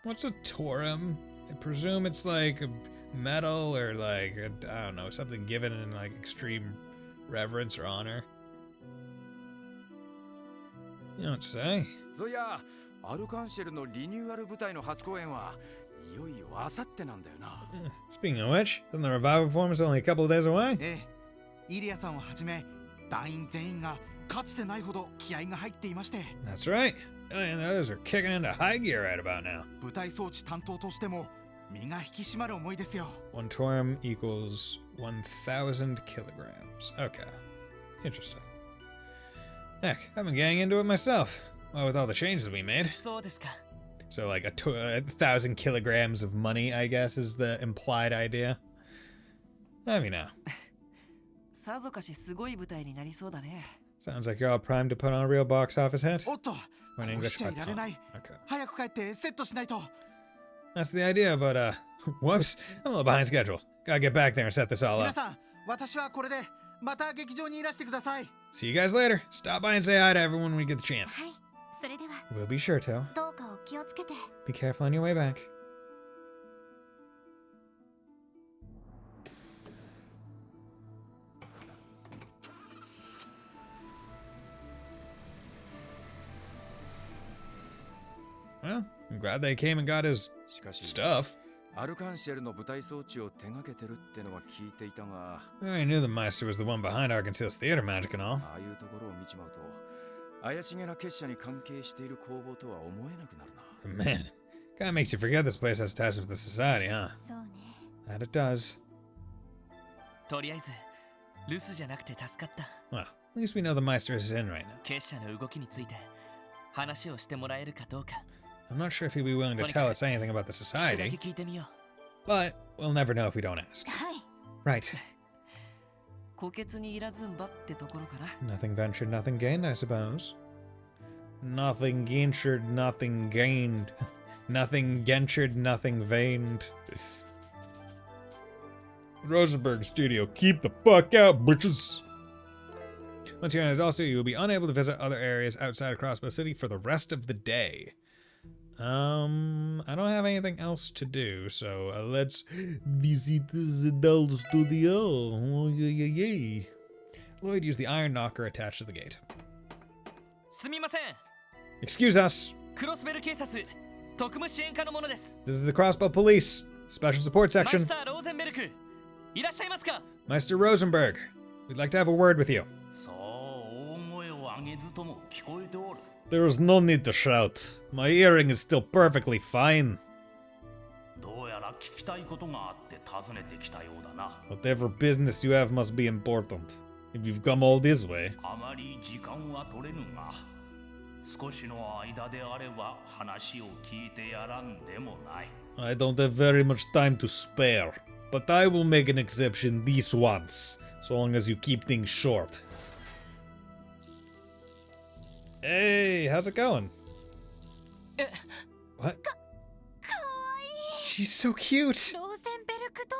What's a Torum? I presume it's like a medal or like, I don't know, something given in like extreme reverence or honor. You don't say. そういや、アルカンシェルのリニューアル舞台の初公演はいよいよあさってなんだよな。 Speaking of which, isn't the revival performance only a couple of days away? ええ、イリアさんをはじめ、団員全員がかつてないほど気合が入っていまして、 That's right. And the others are kicking into high gear right about now. 舞台装置担当としても身が引き締まる思いですよ。 One Torum equals 1,000 kilograms. Okay. Interesting. Heck, I've been getting into it myself. Well, with all the changes we made. そうですか。 So, like, 1,000 kilograms of money, I guess, is the implied idea. Have you now? さぞかしすごい舞台になりそうだね。 Sounds like you're all primed to put on a real box office hit. おっと、こ Or in う English, しちゃいられない。 Okay. 早く帰ってセットしないと。 That's the idea, but, whoops. I'm a little behind schedule. Gotta get back there and set this all 皆 up. さん、私はこれでまた劇場にいらしてください。 See you guys later. Stop by and say hi to everyone when we get the chance. はい。それでは We'll be sure to. どうかお気をつけて。 Be careful on your way back. Well, I'm glad they came and got his しかし、 stuff. アルカンシェルの舞台装置を手掛けてるってのは聞いていたが、 I already knew the Meister was the one behind Arkansas Theater Magic and all. ああいうところを見ちまうと、怪しげな結社に関係している工房とは思えなくなるな。 Man, kinda makes you forget this place has ties with the society, huh? そうね。 That it does. とりあえず、留守じゃなくて助かった。 Well, at least we know the Meister is in right now. 結社の動きについて話をしてもらえるかどうか。 I'm not sure if he'd be willing to tell us anything about the 一人だけ society, 聞いてみよう。 but we'll never know if we don't ask. はい。 Right. 虎穴にいらずんばってところかな。 Nothing ventured, nothing gained, I suppose. Nothing ventured, nothing gained. Nothing ventured, nothing veined. Rosenberg Studio, keep the fuck out, bitches! Once you're in a doll studio, you will be unable to visit other areas outside of Crossbow City for the rest of the day. I don't have anything else to do, so let's visit the doll studio. Oh, yay. Lloyd used the iron knocker attached to the gate. すみません Excuse us. クロスベル警察特務支援課の者です This is the Crossbow Police Special Support マイ Section. スター・ローゼンベルクいらっしゃいますか Meister Rosenberg, we'd like to have a word with you. そう大声を上げずとも聞こえておる There is no need to shout. My hearing is still perfectly fine. どうやら聞きたいことがあって訪ねてきたようだな Whatever business you have must be important. If you've come all this way, あまり時間は取れぬが少しの間であれば話を聞いてやらんでもない I don't have very much time to spare. But I will make an exception this once, so long as you keep things short. Hey, how's it going? What? She's so cute! ローゼンベルクド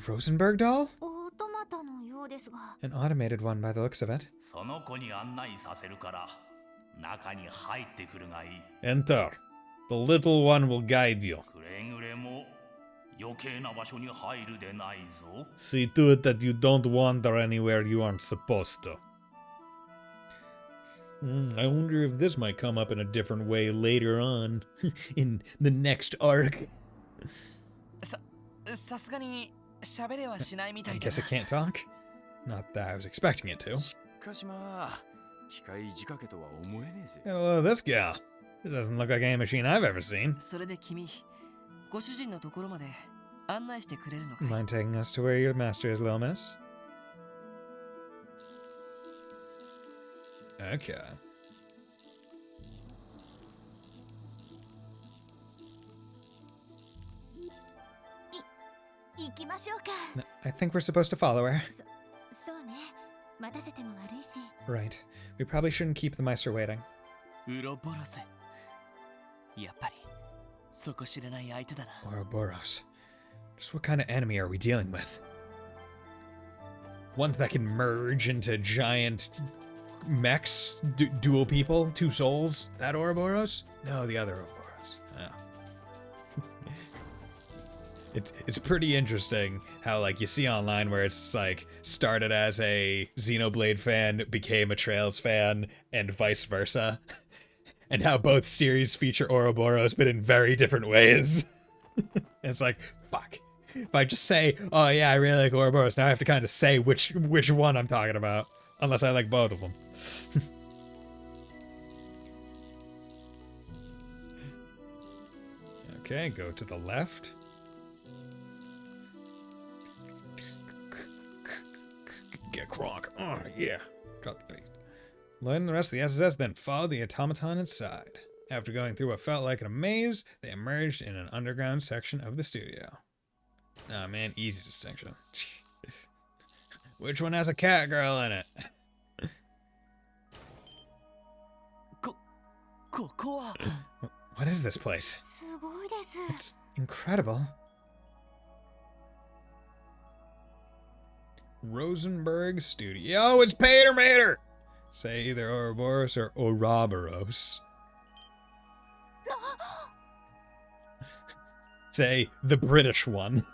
ール A Rosenberg doll? オートマタのようですが An automated one by the looks of it. その子に案内させるから中に入ってくるがいい Enter. The little one will guide you. くれぐれも余計な場所に入るでないぞ See to it that you don't wander anywhere you aren't supposed to. I wonder if this might come up in a different way later on. In the next arc. さすがに喋れはしないみた I いだ guess it can't talk. Not that I was expecting it to. しかしまあ機械仕掛けとは思えねえぜ Hello, this gal. It doesn't look like any machine I've ever seen. それで君ご主人のところまで案内してくれるのかい Mind taking us to where your master is, little miss? Okay. 行きましょうか No, I think we're supposed to follow her. そうね待たせても悪いし Right. We probably shouldn't keep the Meister waiting. ウロボロスやっぱり底知れない相手だな Ouroboros. Just what kind of enemy are we dealing with? Ones that can merge into giant mechs? Dual people? Two souls? That Ouroboros? No, the other Ouroboros. Oh. It's pretty interesting how, like, you see online where it's like started as a Xenoblade fan, became a Trails fan, and vice versa. And how both series feature Ouroboros, but in very different ways. It's like, fuck. If I just say, oh yeah, I really like Ouroboros, now I have to kind of say which one I'm talking about. Unless I like both of them. Okay, go to the left. Get Kronk. Oh, yeah. Drop the bait. Learn the rest of the SSS, then follow the automaton inside. After going through what felt like a maze, they emerged in an underground section of the studio. Oh man, easy distinction. Which one has a cat girl in it? ここは What is this place? すごいです It's incredible. Rosenberg Studio. It's Pater Mater! Say either Ouroboros or Ouroboros. Say the British one.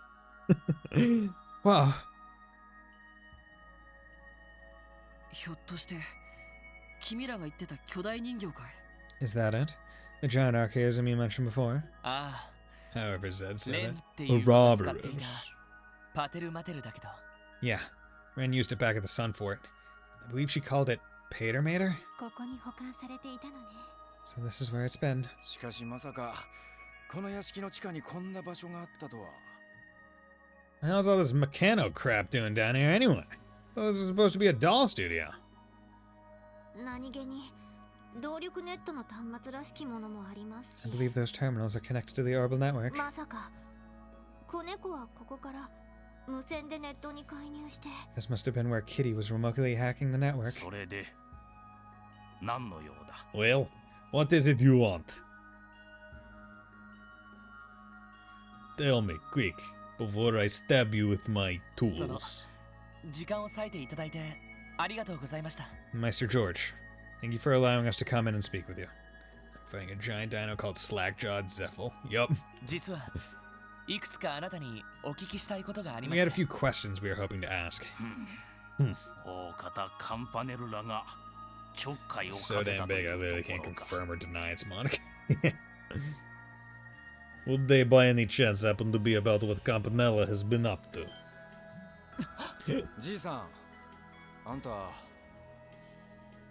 Wow. ひょっとして君らが言ってた巨大人形かい Is that it? The giant archaism you mentioned before? あ However Zed あ said レン it. っていうのを使ってい Ouroboros. たパテルマテルだけど Yeah. Ren used it back at the Sun Fort. I believe she called it Pater Mater? ここに保管されていたのね So this is where it's been. しかしまさかこの屋敷の地下にこんな場所があったとは The hell's all this mechano crap doing down here anyway? Well, this is supposed to be a doll studio. 何気に動力ネットの端末らしきものもありますし I believe those terminals are connected to the orbital network. まさか子猫はここから無線でネットに介入して This must have been where Kitty was remotely hacking the network. それで何の用だ Well, what is it you want? Tell me, quick, before I stab you with my tools. 時間を割いていただいてありがとうございました。 Meister George, thank you for allowing us to come in and speak with you. I'm fighting a giant dino called Slack-jawed Zephyl. Yup. 実はいくつかあなたにお聞きしたいことがありま We し had た。 a few questions we were hoping to ask. 大方カンパネルラがちょっかいを So かけ damn たと big, I い literally うと can't ころか。 confirm or deny its moniker. Would they by any chance happen to be about what Campanella has been up to? じいさん、あんた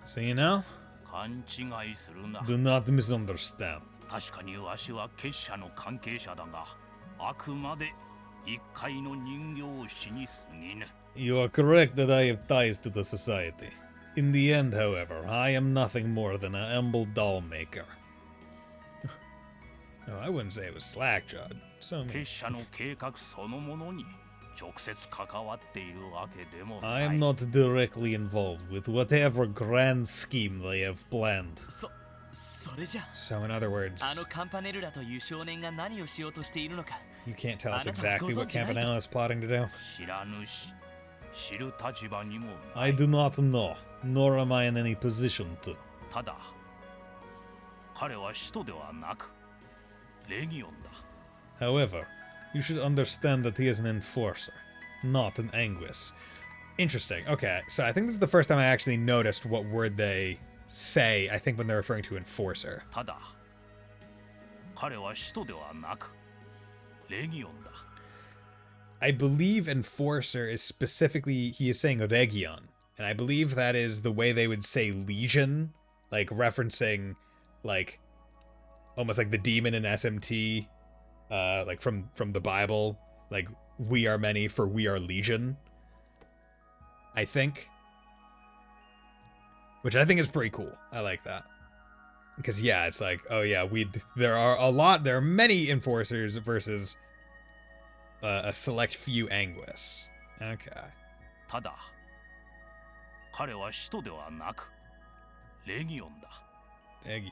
So you know, 勘違いするな。 do not misunderstand. 確かにわしは結社の関係者だが、あくまで一介の人形師に過ぎぬ。 You are correct that I have ties to the society. In the end, however, I am nothing more than an humble doll maker. No, I wouldn't say it was slack-jawed. So 結社の計画そのものに直接関わっているわけでもな I い。 am not directly involved with whatever grand scheme they have planned. それじゃ So in other words, あのカンパネルラという少年が何をしようとしているのか you can't tell us あなたは exactly ご what 存じないと。 Campanella is plotting to do. 知らぬし、知る立場にもな I い。 do not know, nor am I in any position to. ただ、彼は使徒ではなく、レギオンだ。 However, you should understand that he is an enforcer, not an anguis. Interesting. Okay, so I think this is the first time I actually noticed what word they say, I think when they're referring to enforcer. ただ、彼は使徒ではなく、レギオンだ。 I believe enforcer is specifically, he is saying region, and I believe that is the way they would say legion, like referencing, like, almost like the demon in SMT, like from the Bible, like, we are many for we are legion, I think. Which I think is pretty cool. I like that. Because, yeah, it's like, oh yeah, there are many enforcers versus a select few anguis. Okay. ただ、彼は使徒ではなく、レギオンだ。 Region,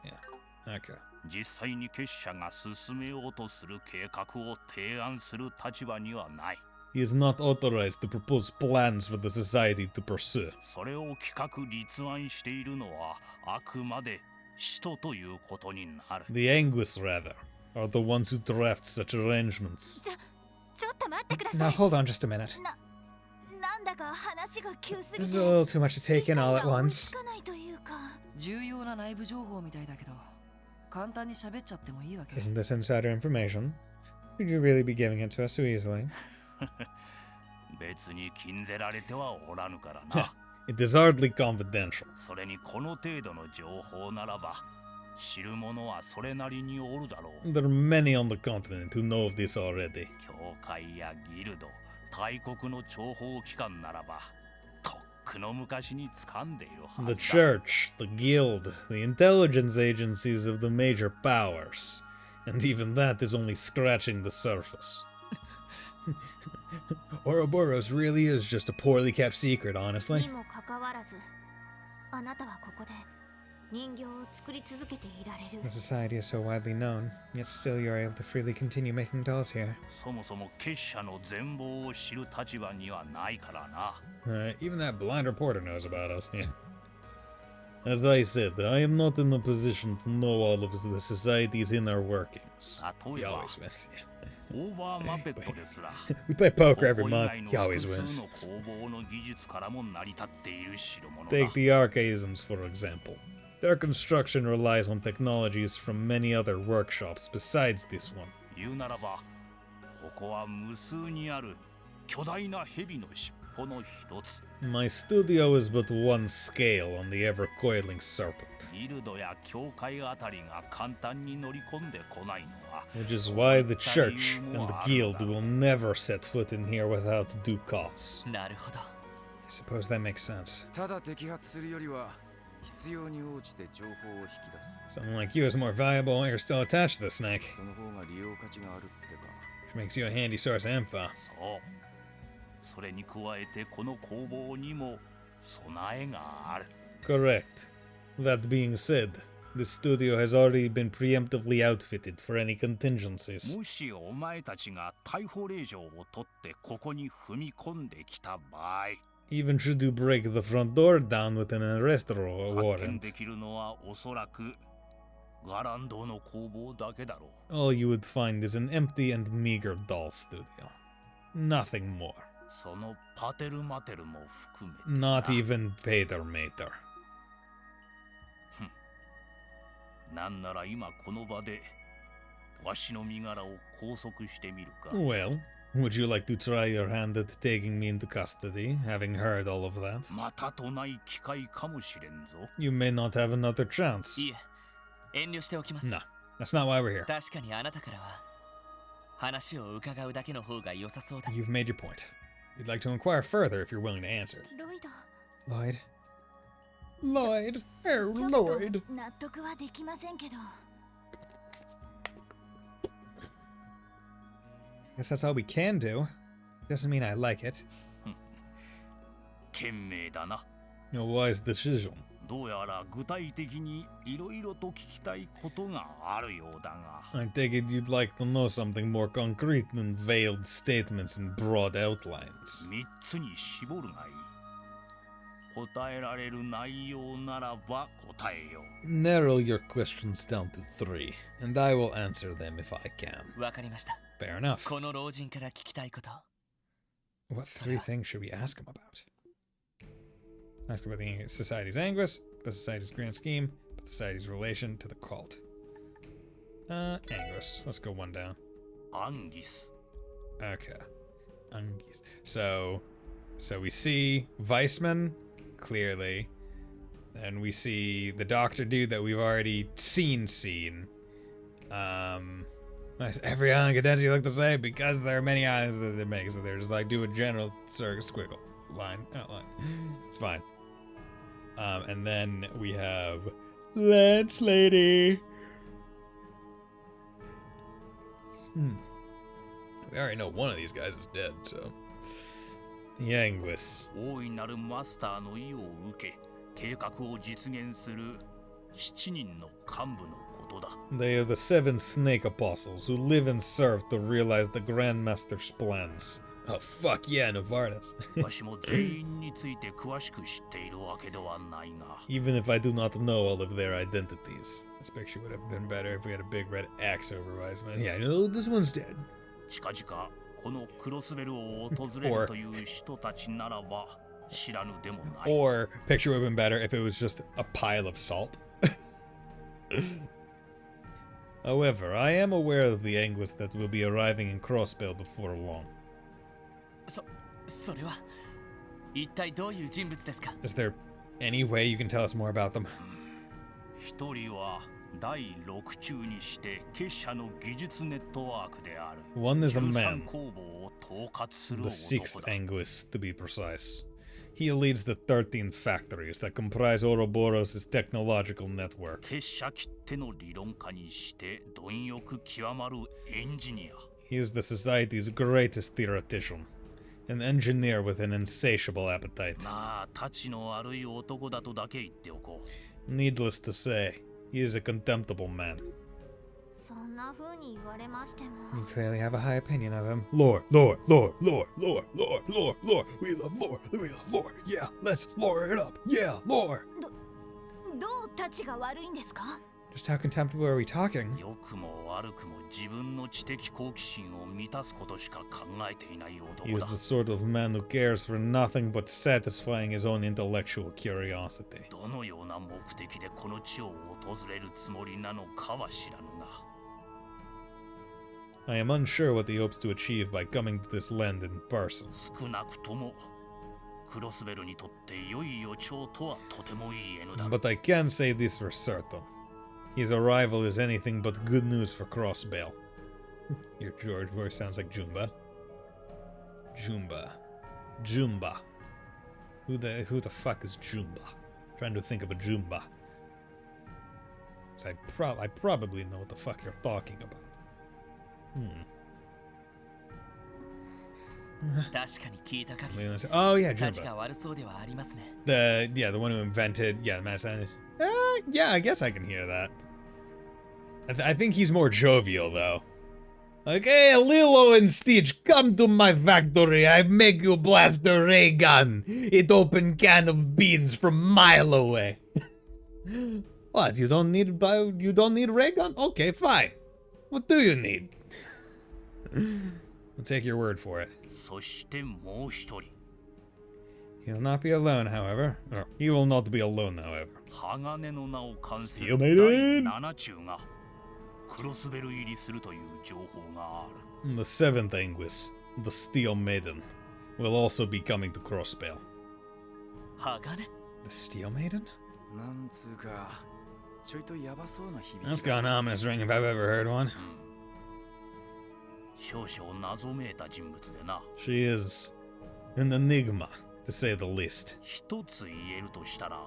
yeah. Okay. 実際に結社が進めようとする計画を提案する立場にはない。 He is not authorized to propose plans for the society to pursue. それを企画立案しているのはあくまで使徒ということになる。 The anguis, rather, are the ones who draft such arrangements. ちょっと待ってくださ Now い。 hold on just a minute. なんだか話が急す This ぎ is て a little too much to take in all at 理解が追い once. つかないというか。重要な内部情報みたいだけど、簡単に喋っちゃってもいいわけ。 Isn't this insider information? Could you really be giving it to us so easily? 別に禁ぜられてはおらぬからな。 It is hardly confidential. それにこの程度の情報ならば知る者はそれなりにおるだろう。 There are many on the continent who know of this already. 教会やギルド、大国の諜報機関ならばとっくの昔に掴んでいるは The ずだ。 church, the guild, the intelligence agencies of the major powers. And even that is only scratching the surface. Ouroboros really is just a poorly kept secret, に honestly. もかかわらず、あなたはここで人形を作り続けていられる The。society is so widely known, yet still you are able to freely continue making dolls here. そもそも結社の全貌を知る立場にはないからな。 Even that blind reporter knows about us. Yeah. As I said, I am not in a position to know all of the society's inner workings. 例 He えば always wins. Yeah. オーバーマペットですら We play poker こ every こ以 month. 外の He always 複 wins. 数の工房の技術からも成り立っている代物だ。 Take the archaisms, for example. Their construction relies on technologies from many other workshops besides this one. 言うならば、ここは無数にある巨大な蛇の尻尾の一つ。 My studio is but one scale on the ever-coiling serpent, ギルドや教会あたりが簡単に乗り込んでこないのは、 which is why the church and the guild will never set foot in here without due cause. なるほど。 I suppose that makes sense. ただ摘発するよりは必要に応じて情報を引き出す。 Someone like you is more valuable while you're still attached to the snake, その方が利用価値があるってか。 which makes you a handy source of info. そう。それに加えてこの工房にも備えがある。 Correct. That being said, the studio has already been preemptively outfitted for any contingencies. もしお前たちが逮捕令状を取ってここに踏み込んできた場合、Even should you break the front door down with an arrest 発見 warrant, できるのはおそらくガランドの工房だけだろ all you would find is an empty and meager doll studio. Nothing more. う。そのパテルマテルも含めて Not even Peter Mater. なんなら今この場でわしの身柄を拘束してみるか。 Well, would you like to try your hand at taking me into custody, having heard all of that? またとない機会かもしれんぞ。 You may not have another chance. いえ、遠慮しておきます。 No, that's not why we're here. 確かにあなたからは話を伺うだけの方が良さそうだ。 You've made your point. You'd like to inquire further if you're willing to answer. ロイド Lloyd? Lloyd? Oh, ちょっ Lloyd. と納得はできませんけど Guess that's all we can do. Doesn't mean I like it. 賢明だな。 A wise decision. どうやら具体的にいろいろと聞きたいことがあるようだが。 I take it you'd like to know something more concrete than veiled statements and broad outlines. 3つに絞るがいい。答えられる内容ならば答えよう。 Narrow your questions down to 3, and I will answer them if I can. わかりました。 Fair enough. この老人から聞きたいこと。 What 3 things should we ask him about? Ask about the society's anguish, the society's grand scheme, the society's relation to the cult. Anguish. Let's go one down. アンギス。 Okay. Anguish. So we see Weissman, clearly. And we see the doctor dude that we've already seen. Every island cadenza look the same because there are many islands that they make, so they're just like do a general squiggle line outline. It's fine. And then we have Lance Lady. We already know one of these guys is dead, so the Anguis. 大いなるマスターの意を受け、計画を実現する7人の幹部のことだ。 They are the 7 snake apostles who live and serve to realize the Grandmaster's plans. Oh, fuck yeah, Novartis. わしも全員について詳しく知っているわけではないが。 Even if I do not know all of their identities. This picture would have been better if we had a big red X over Wiseman. Yeah, no, this one's dead. 近々このクロスベルを訪れるという人たちならば知らぬでもない。 Or, picture would have been better if it was just a pile of salt. However, I am aware of the anguish that will be arriving in Crossbell before long. それは一体どういう人物ですか？ Is there any way you can tell us more about them? 一人は第6中にして結社の技術ネットワークである。 One is a 13 man, 工房を統括する the 男 6th だ。 anguish to be precise. He leads the 13 factories that comprise Ouroboros' technological network. 結社きっての理論家にして貪欲極まるエンジニア。 He is the society's greatest theoretician, an engineer with an insatiable appetite. まあ、たちの悪い男だとだけ言っておこう。 Needless to say, he is a contemptible man. そんな風に言われましても You clearly have a high opinion of him. Lore, lore, lore, lore, lore, lore, lore, lore. We love lore, we love lore. Yeah, let's lore it up. Yeah, lore. どうたちが悪いんですか？ Just how contemptible are we talking? 良くも悪くも自分の知的好奇心を満たすことしか考えていない He 男 is だ。 the sort of man who cares for nothing but satisfying his own intellectual curiosity. どのような目的でこの地を訪れるつもりなのかは知らぬが。 I am unsure what he hopes to achieve by coming to this land in person. 少なくともクロスベルにとって良い予兆とはとてもいい N だ。 But I can say this for certain. His arrival is anything but good news for Crossbell. Your George voice sounds like Jumba. Jumba. Jumba. Who the fuck is Jumba? I'm trying to think of a Jumba. 'Cause I probably know what the fuck you're talking about. 確かに聞いた限り Oh yeah, たち Jumba. が悪そうではありますね。 The one who invented mass science. Yeah, I guess I can hear that. I think he's more jovial though. Like, hey, Lilo and Stitch, come to my factory. I make you blast the ray gun. It open can of beans from mile away. What? You don't need ray gun? Okay, fine. What do you need? I'll take your word for it. そしてもう一人 He'll not be alone, however. Or, he will not be alone, however. 鋼の名を冠する Steel 第 Maiden! 7中がクロスベル入りするという情報がある The seventh Anguis, the Steel Maiden, will also be coming to Crossbell. 鋼 The Steel Maiden? なんつうかちょいとヤバそうな響き That's got an ominous ring if I've ever heard one. 少々謎めいた人物でな She is an enigma, to say the least. 一つ言えるとしたら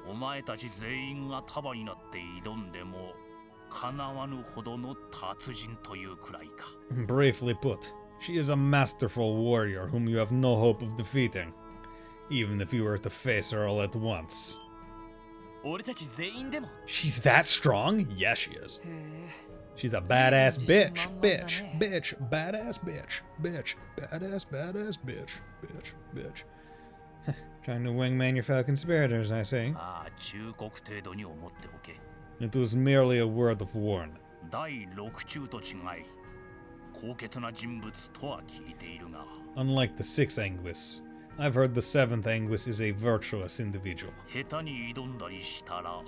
お前たち全員が束になって挑んでもかなわぬほどの達人というくらいか Briefly put, she is a masterful warrior whom you have no hope of defeating, even if you were to face her all at once. 俺たち全員でも She's that strong? Yeah, she is. へえ She's a badass bitch, bitch, bitch, badass bitch, bitch, badass, badass bitch, bitch, bitch. Trying to wingman your fellow conspirators, I see. ああ忠告程度に思っておけ It was merely a word of warning. 第6中と違い高潔な人物とは聞いているが Unlike the sixth Anguis, I've heard the seventh Anguis is a virtuous individual. 下手に挑んだりしたら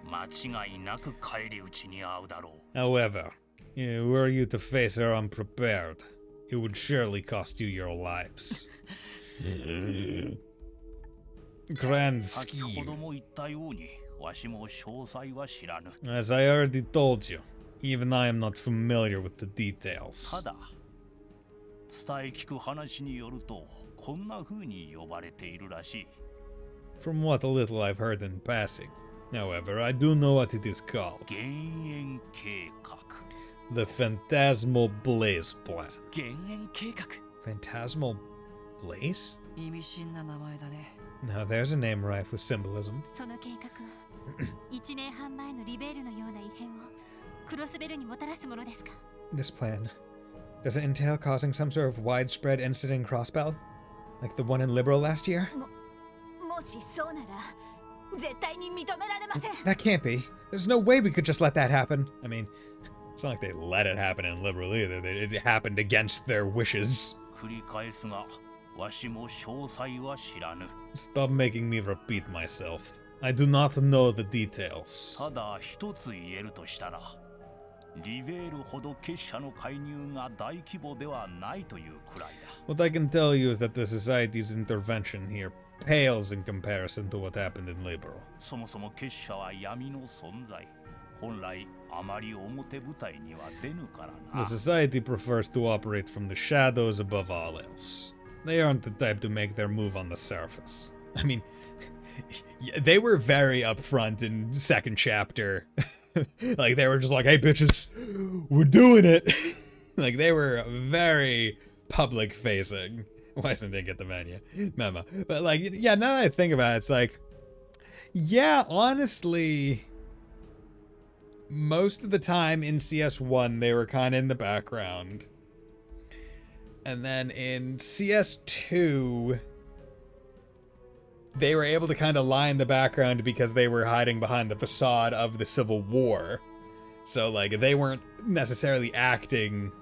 間違いなく返り討ちに遭うだろう However, were you to face her unprepared, it would surely cost you your lives. Grand 先ほど scheme. も言ったようにわしも詳細は知らぬ As I already told you, even I am not familiar with the details. ただ伝え聞く話によるとこんな風に呼ばれているらしい From what little I've heard in passing, however, I do know what it is called. 減塩計画 The Phantasmal Blaze Plan. 減塩計画 Phantasmal Blaze? 意味深な名前だね Now there's a name rife with symbolism. その計画は1年半前のリベールのような異変をクロスベルにもたらすものですか This plan. Does it entail causing some sort of widespread incident in Crossbell? Like the one in Liberal last year? もしそうなら絶対に認められません That can't be. There's no way we could just let that happen. I mean, it's not like they let it happen in Liberal either. It happened against their wishes. 繰り返すがわしも詳細は知らぬ Stop making me repeat myself. I do not know the details. ただ一つ言えるとしたらリベールほど結社の介入が大規模ではないというくらいだ What I can tell you is that the Society's intervention here pales in comparison to what happened in Liberal. そもそも結社は闇の存在本来あまり表舞台には出ぬからな The Society prefers to operate from the shadows above all else. They aren't the type to make their move on the surface. I mean, they were very upfront in second chapter. Like, they were just like, hey, bitches, we're doing it. Like, they were very public facing. Bison didn't get the memo. But, like, yeah, now that I think about it, it's like, yeah, honestly, most of the time in CS1, they were kind of in the background. And then in CS2, they were able to kind of lie in the background because they were hiding behind the facade of the Civil War. So, like, they weren't necessarily acting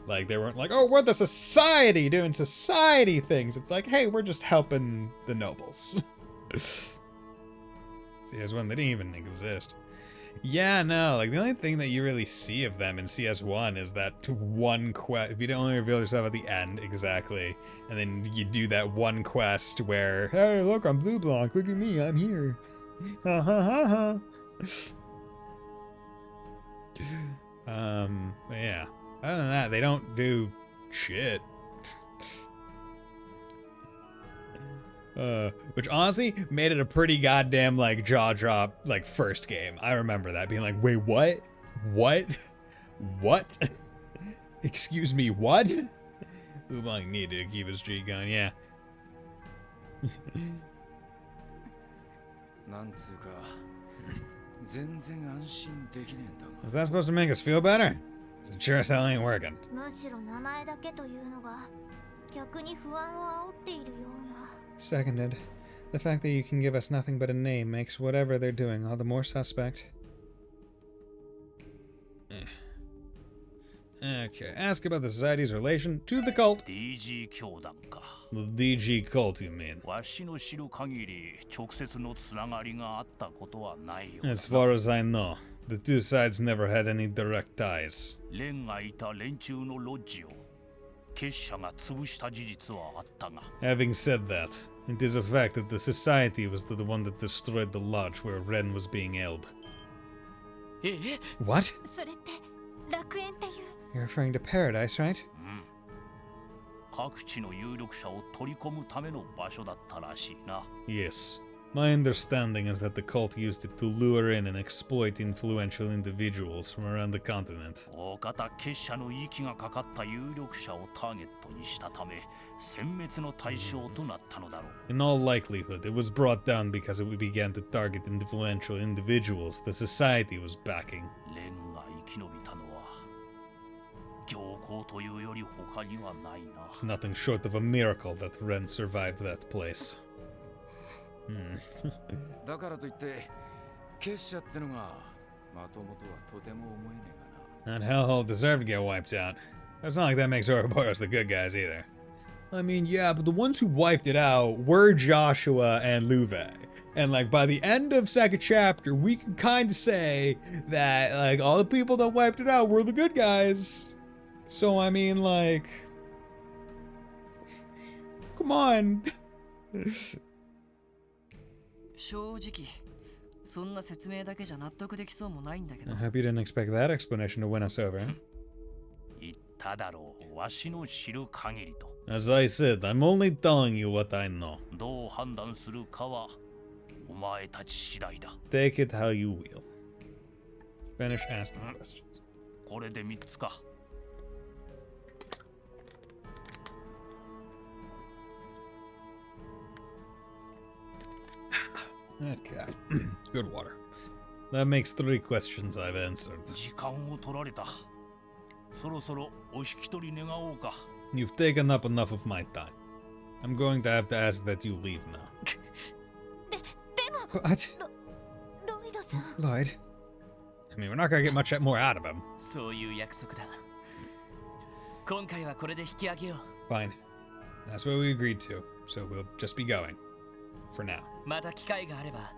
like they weren't like, oh, we're the society doing society things. It's like, hey, we're just helping the nobles. CS1, they didn't even exist. Yeah, no, like the only thing that you really see of them in CS1 is that one quest. If you don't only reveal yourself at the end, exactly, and then you do that one quest where, hey, look, I'm Blue Block, look at me, I'm here. Ha ha ha ha. But yeah. Other than that, they don't do shit. Which honestly made it a pretty goddamn like jaw drop like first game. I remember that being like, wait, what? What? What? Excuse me, what? Blue Blanc needed to keep his streak going, yeah. なんつうか全然安心できねえんだが。 Is that supposed to make us feel better? 'Cause it sure as hell ain't working. むしろ名前だけというのが逆に不安を煽っているような。 Seconded. The fact that you can give us nothing but a name makes whatever they're doing all the more suspect. Okay, ask about the society's relation to the cult. DG 教団か。 The DG cult, you mean? わしの知る限り直接のつながりがあったことはないようだな。 As far as I know, the two sides never had any direct ties. レンがいた連中のロッジを結社が潰した事実はあったが。 Having said that, it is a fact that the society was the one that destroyed the lodge where Ren was being held. What? それって楽園っていう。 You're referring to Paradise, right? 各地の有力者を取り込むための場所だったらしいな。 Yes. My understanding is that the cult used it to lure in and exploit influential individuals from around the continent. 大方結社の息がかかった有力者をターゲットにしたため殲滅の対象となったのだろう。 In all likelihood, it was brought down because it began to target influential individuals the society was backing. レンが生き延びたのは行幸というより他にはないな。 It's nothing short of a miracle that Ren survived that place. だからといって結社ってのがまともとはとても思えねえがな。 And hellhole deserved to get wiped out. It's not like that makes Ouroboros the good guys either. I mean, yeah, but the ones who wiped it out were Joshua and Luve. And like by the end of second chapter, we can kind of say that like all the people that wiped it out were the good guys. So I mean, like, come on. 正直そんな説明だけじゃ納得できそうもないんだけど。 I hope you didn't expect that explanation to win us over. 言っただろう、わしの知る限りと。 As I said, I'm only telling you what I know. どう判断するかはお前たち次第だ。 Take it how you will. Finish asking questions. これで3つか。 Okay. Good water. That makes 3 questions I've answered. 時間を取られた。そろそろお引き取り願おうか。 You've taken up enough of my time. I'm going to have to ask that you leave now. でも What? ロイドさん。 Lloyd? I mean, we're not gonna get much more out of him. そういう約束だ。今回はこれで引き上げよう。 Fine. That's what we agreed to, so we'll just be going. For now. また機会があれば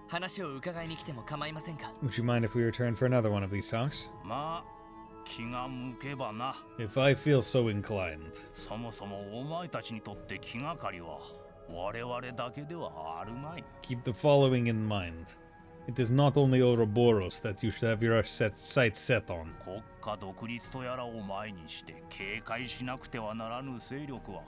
話を伺いに来ても構いませんか。 Would you mind if we return for another one of these talks? まあ、気が向けばな。 If I feel so inclined. そもそもお前たちにとって気がかりは我々だけではあるまい。 Keep the following in mind. It is not only Ouroboros that you should have your sights set on. 国家独立とやらを前にして警戒しなくてはならぬ勢力は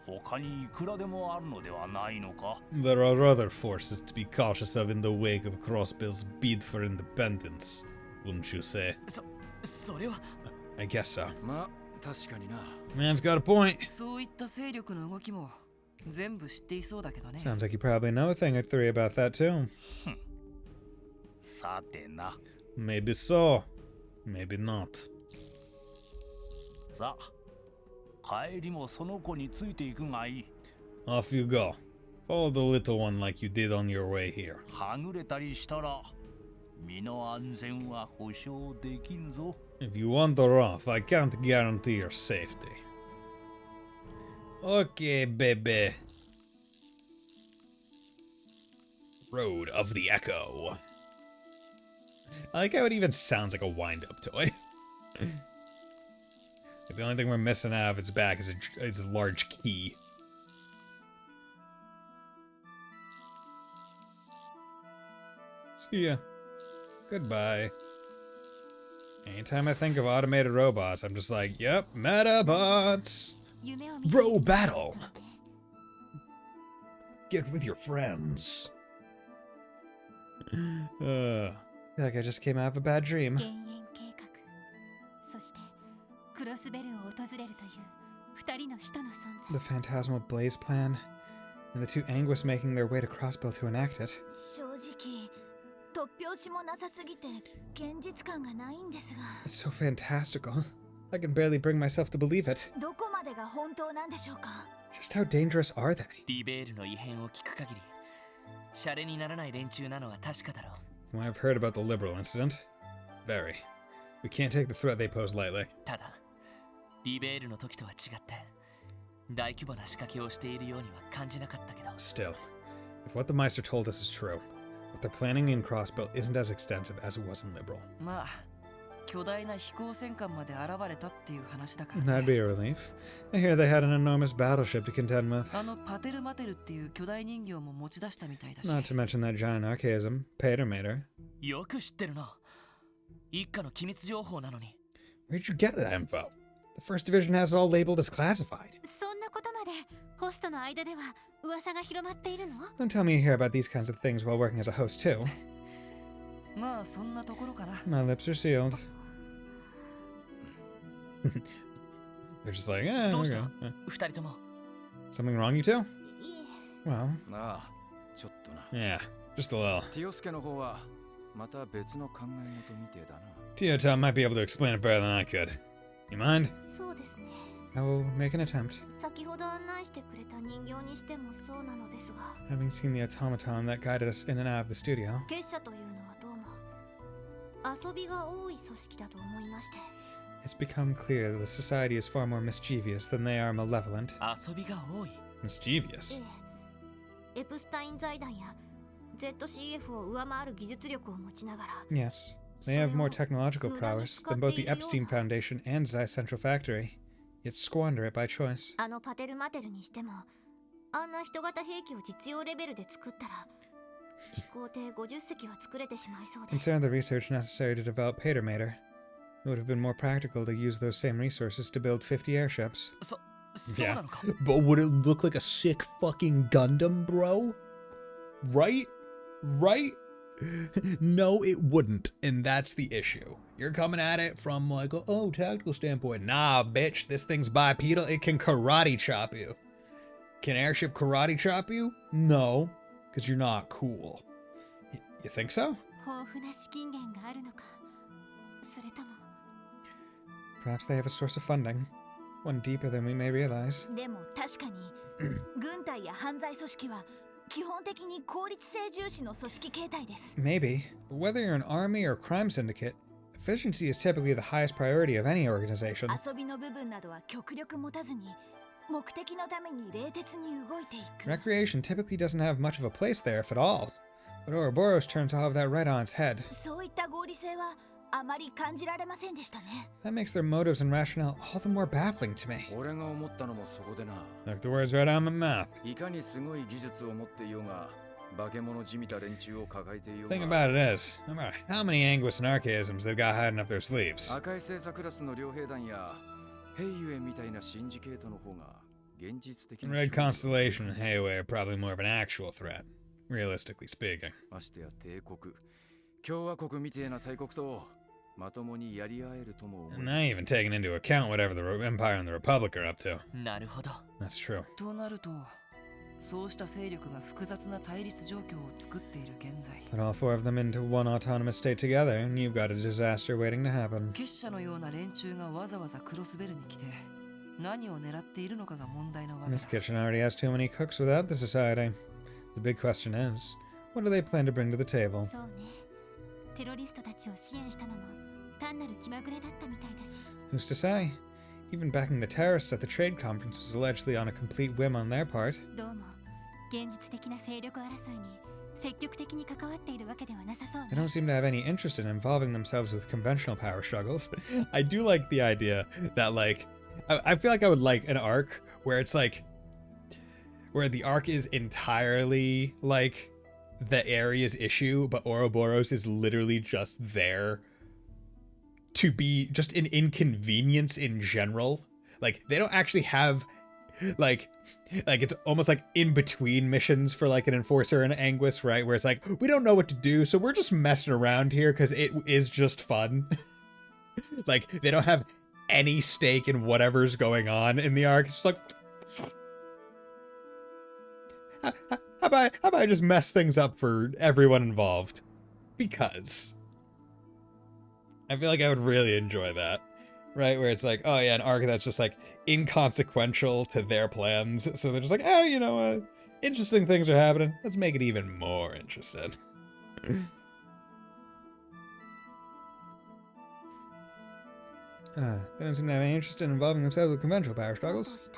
他にいくらでもあるのではないのか。 There are other forces to be cautious of in the wake of Crossbill's bid for independence, wouldn't you say? それは I guess so. まあ確かにな。 Man's got a point. そういった勢力の動きも全部知っていそうだけどね。 Sounds like you probably know a thing or three about that too. さてな。 Maybe so. Maybe not. さあ、帰りもその子についていくがいい。 Off you go. Follow the little one like you did on your way here. はぐれたりしたら身の安全は保証できんぞ。 If you wander off, I can't guarantee your safety. Okay, baby. Road of the Echo. I like how it even sounds like a wind-up toy. The only thing we're missing out of its back is a large key. See ya. Goodbye. Anytime I think of automated robots, I'm just like, yep, Metabots! Row battle! Get with your friends. I feel like I just came out of a bad dream. 減塩計画。そしてクロスベルを訪れるという二人の使徒の存 The 在。 phantasmal blaze plan, and the two Anguis making their way to Crossbill to enact it. 正直突拍子もなさすぎて現実感がないんですが。 It's so fantastical. I can barely bring myself to believe it. どこまでが本当なんでしょうか。 Just how dangerous are they? リベールの異変を聞く限りシャレにならない連中なのは確かだろう。 Well, I've heard about the liberal incident. Very. We can't take the threat they pose lightly. ただリベールの時とは違って大規模な仕掛けをしているようには感じなかったけど。 Still, if what the Meister told us is true, what they're planning in Crossbelt isn't as extensive as it was in Liberal. まあ巨大な飛行戦艦まで現れたっていう話だから、 That'd be a relief. I hear they had an enormous battleship to contend with. あのパテルマテルっていう巨大人形も持ち出したみたいだし。 Not to mention that giant archaism, Patermater. よく知ってるな。一家の機密情報なのに。 Where'd you get that info? The First Division has it all labeled as classified. そんなことまでホストの間では噂が広まっているの？ Don't tell me you hear about these kinds of things while working as a host too. まあそんなところかな。 My lips are sealed. They're just like, eh, どう okay. した？ eh. 二人とも。 Something wrong, you two? いえ。 Well, なあちょっとな Yeah, just a little. ティオスケの方はまた別の考え事みてえだな Tio-Tom might be able to explain it better than I could. You mind? そうですね。 I will make an attempt. 先ほど案内してくれた人形にしてもそうなのですが、 Having seen the automaton that guided us in and out of the studio, 結社というのはどうも遊びが多い組織だと思いまして。 it's become clear that the society is far more mischievous than they are malevolent. 遊びが多い。 Mischievous. ええ、エプスタイン財団や ZCF を上回る技術力を持ちながら、 Yes, they have more technological prowess than both the Epstein Foundation and Zeiss Central Factory, yet squander it by choice. あのパテルマテルにしても、あんな人型兵器を実用レベルで作ったら、飛行艇50隻は作れてしまいそうです。 Consider the research necessary to develop Patermater. It would have been more practical to use those same resources to build 50 airships. そうなのか。 But would it look like a sick fucking Gundam, bro? Right? Right? No, it wouldn't. And that's the issue. You're coming at it from like, oh, tactical standpoint. Nah, bitch, this thing's bipedal. It can karate chop you. Can airship karate chop you? No, because you're not cool. You think so? 豊富な資金源があるのか、それとも Perhaps they have a source of funding, one deeper than we may realize. でも確かに軍隊や犯罪組織は基本的に効率性重視の組織形態です。 Maybe, but whether you're an army or crime syndicate, efficiency is typically the highest priority of any organization. 遊びの部分などは極力持たずに目的のために冷徹に動いていく。 Recreation typically doesn't have much of a place there, if at all. But Ouroboros turns all of that right on its head. そういった合理性はあまり感じられませんでしたね。 That makes their motives and rationale all the more baffling to me. 俺が思ったのもそこでな Like the words right on my mouth. いかにすごい技術を持っていようが化け物じみた連中を抱えていよう Thing が about it is, no matter how many Anguis and Archaisms they've got hiding up their sleeves, 赤い星座クラスの両兵団やヘイユエみたいなシンジケートの方が現実的な Red Constellation and Hayway are probably more of an actual threat, realistically speaking. ましてや帝国共和国みてえな大国とまともにやり合えるとも思 And う not even taking into account whatever the Empire and the Republic are up to. なるほど。 That's true. となると、そうした勢力が複雑な対立状況を作っている現在、 Put all four of them into one autonomous state together, and you've got a disaster waiting to happen. 結社のような連中がわざわざクロスベルに来て何を狙っているのかが問題なわけ This だ。 kitchen already has too many cooks without the society. The big question is, what do they plan to bring to the table? そうね。テロリストたちを支援したのも単なる気まぐれだったみたいだし。 Who's to say? Even backing the terrorists at the trade conference was allegedly on a complete whim on their part. どうも現実的な勢力争いに積極的に関わっているわけではなさそうね。 They don't seem to have any interest in involving themselves with conventional power struggles. I do like the idea that, like, I feel like I would like an arc where it's like, where the arc is entirely like the area's issue, but Ouroboros is literally just there to be just an inconvenience in general. Like, they don't actually have, like it's almost like in between missions for like an enforcer and Anguis, right? Where it's like, we don't know what to do, so we're just messing around here because it is just fun. Like, they don't have any stake in whatever's going on in the arc. It's just like, how about I just mess things up for everyone involved? Because I feel like I would really enjoy that. Right? Where it's like, oh yeah, an arc that's just like inconsequential to their plans. So they're just like, oh, you know what? Interesting things are happening. Let's make it even more interesting. They don't seem to have any interest in involving themselves with conventional power struggles.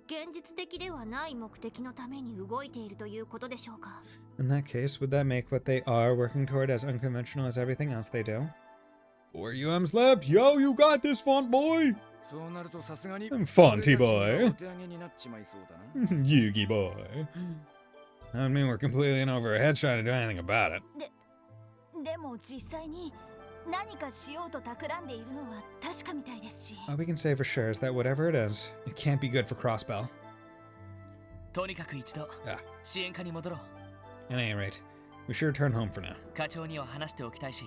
現実的ではない目的のために動いているということでしょうか。 In that case, would that make what they are working toward as unconventional as everything else they do? 4 UMs left. Yo, you got this, Font Boy! そうなるとさすがに Fonty Boy. お手上げになっちまいそうだな Yugi Boy. I mean, we're completely in over our heads trying to do anything about it. でも実際に何かしようと企んでいるのは確かみたいですし。 All we can say for sure is that whatever it is, it can't be good for Crossbell. とにかく一度 Ah. 支援課に戻ろう。 At any rate, we should return home for now. 課長には話しておきたいし、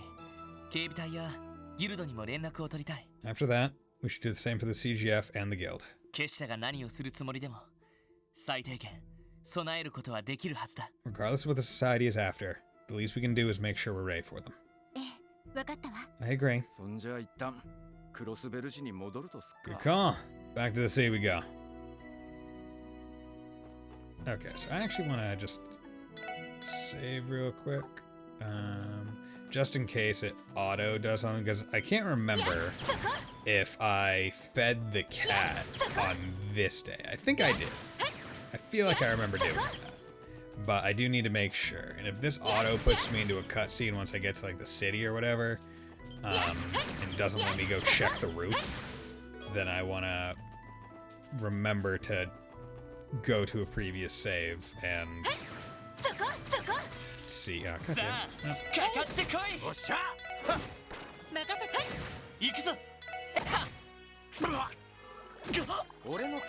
警備隊やギルドにも連絡を取りたい。 After that, we should do the same for the CGF and the guild. 結社が何をするつもりでも、最低限備えることはできるはずだ。 Regardless of what the society is after, the least we can do is make sure we're ready for them. ええ、わかったわ。 I agree. そんじゃ一旦クロスベル市に戻るとすっ Good か call. Back to the sea we go. Okay, so I actually want to just save real quick. Just in case it auto does something, because I can't remember if I fed the cat on this day. I think I did. I feel like I remember doing that. But I do need to make sure. And if this auto puts me into a cutscene once I get to like the city or whatever, and doesn't let me go check the roof, then I want to remember to go to a previous save and see. Oh, さあ、かかってこい。おっしゃ。任せて。行くぞ。俺の任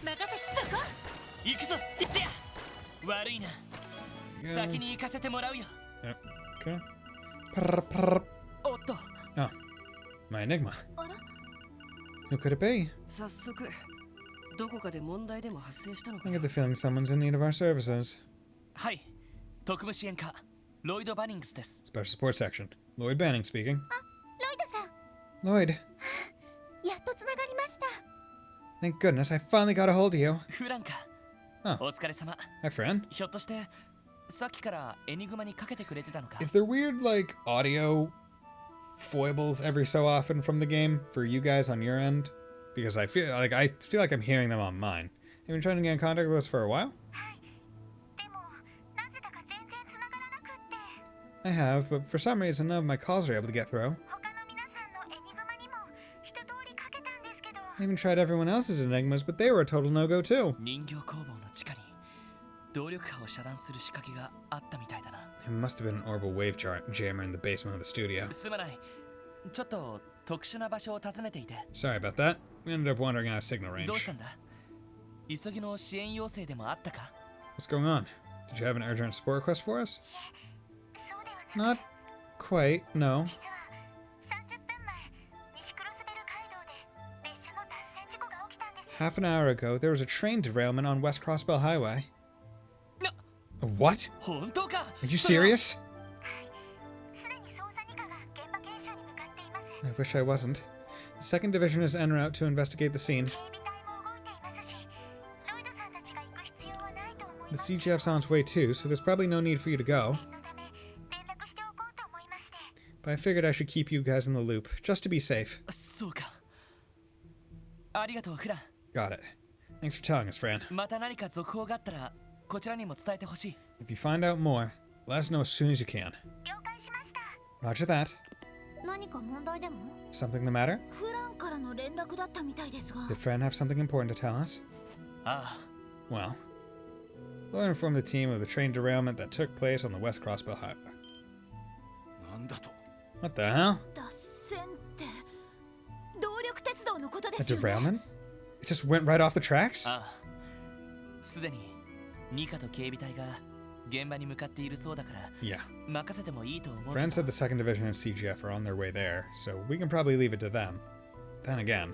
せて。行くぞ。行ってや。悪いな。 Yeah. 先に行かせてもらうよ。 Okay. Prr, prr. おっと。 Oh, my enigma. あら、 Who could it be? 早速どこかで問題でも発生したのか I な get the feeling someone's in need of our services. はい。特務支援課、ロイド・バニングスです。 Special support section. Lloyd Banning speaking. ロイドさん。 Lloyd, やっとつながりました。 thank goodness I finally got a hold of you. フランカ。 Oh. お疲れ様。 Hi, friend. ひょっとしてさっきからエニグマにかけてくれてたのか Is there weird, like, audio foibles every so often from the game for you guys on your end? Because I feel like I'm hearing them on mine. Have you been trying to get in contact with us for a while? でも、なぜだか全然つながらなくって。 I have, but for some reason none of my calls are able to get through. 他の皆さんのエニグマにも一通りかけたんですけど。 I even tried everyone else's enigmas, but they were a total no-go too. 人形工房の地下に動力波を遮断する仕掛けがあったみたいだな。 It must have been an orbital wave jammer in the basement of the studio. すまない。ちょっと特殊な場所を訪ねていて。 Sorry about that. We ended up wandering out of signal range. どうしたんだ？急ぎの支援要請でもあったか？ What's going on? Did you have an urgent support request for us? そうではなく。 Not quite, no. 実は30分前、西クロスベル街道で列車の脱線事故が起きたんです。 Half an hour ago, there was a train derailment on West Crossbell Highway. What? 本当か？ Are you serious? はい。すでに捜査二課が現場検証に向かっています。 I wish I wasn't. The second division is en route to investigate the scene. 警備隊も動いていますし、ロイドさんたちが行く必要はないと思い The ます。 CGF's on its way too, so there's probably no need for you to go. 念のため連絡しておこうと思いまして。 But I figured I should keep you guys in the loop, just to be safe. そうか。ありがとうフラン。 Got it. Thanks for telling us, Fran. また何か続報があったらこちらにも伝えてほしい。 If you find out more, let us know as soon as you can. 了解しました。 Roger that. 何か問題でも？ Something the matter? フランからの連絡だったみたいですが。 Did Fran have something important to tell us? ああ。 Well, we'll inform the team of the train derailment that took place on the West Crossbell Highway. なんだと What the hell? 脱線って動力鉄道のことで A すよね。 derailment? It just went right off the tracks? ああ。すでにニカと警備隊が現場に向かっているそうだから Yeah. 任せてもいいと思うけ Fran ど。 said the 2nd Division and CGF are on their way there, so we can probably leave it to them. Then again,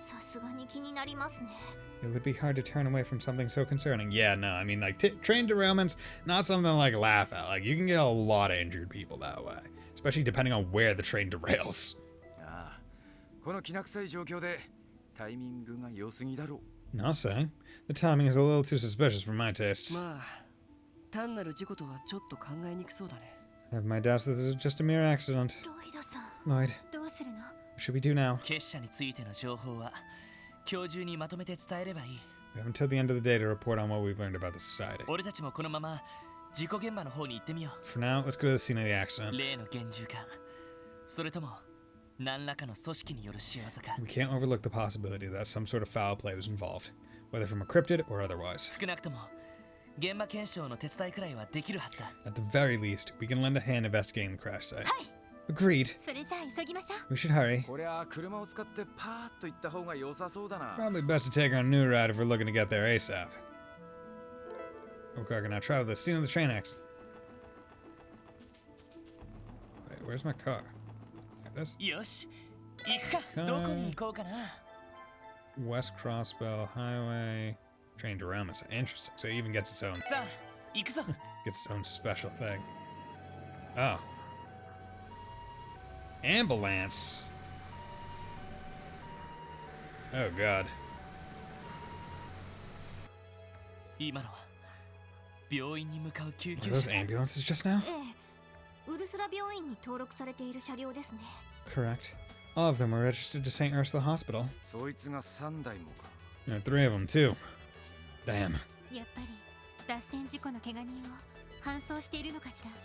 さすがに気になりますね。It would be hard to turn away from something so concerning. Yeah, no, I mean, like, train derailments, not something to, like, laugh at. Like, you can get a lot of injured people that way. Especially depending on where the train derails. I'll say. The timing is a little too suspicious for my tastes. I have my doubts that this is just a mere accident. Lloyd, what should we do now? We have until the end of the day to report on what we've learned about the society. For now, let's go to the scene of the accident. We can't overlook the possibility that some sort of foul play was involved, whether from a cryptid or otherwise. At the very least, we can lend a hand investigating the crash site. Agreed. We should hurry. Probably best to take our new route if we're looking to get there ASAP. Okay, I can now travel to the scene of the train accident. Wait, where's my car? There it is. West Crossbell Highway. Train derailment. Interesting. So it even gets its own. Gets its own special thing. Oh. Ambulance. Oh god. Were those ambulances just now? Correct. All of them were registered to St. Ursula Hospital. There are 3 of them too. Damn.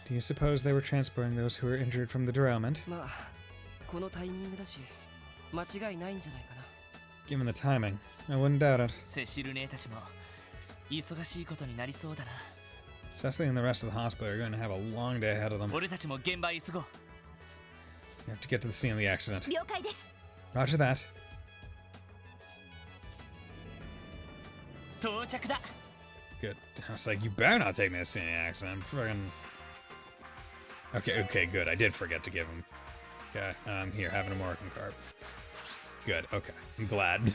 Do you suppose they were transporting those who were injured from the derailment? Given the timing, I wouldn't doubt it. Cecily and the rest of the hospital are going to have a long day ahead of them. You have to get to the scene of the accident. Roger that. Good. I was like, you better not take me to the scene of the accident. I'm fucking... Okay, good. I did forget to give him. Okay, here, have an American card. Good, okay. I'm glad.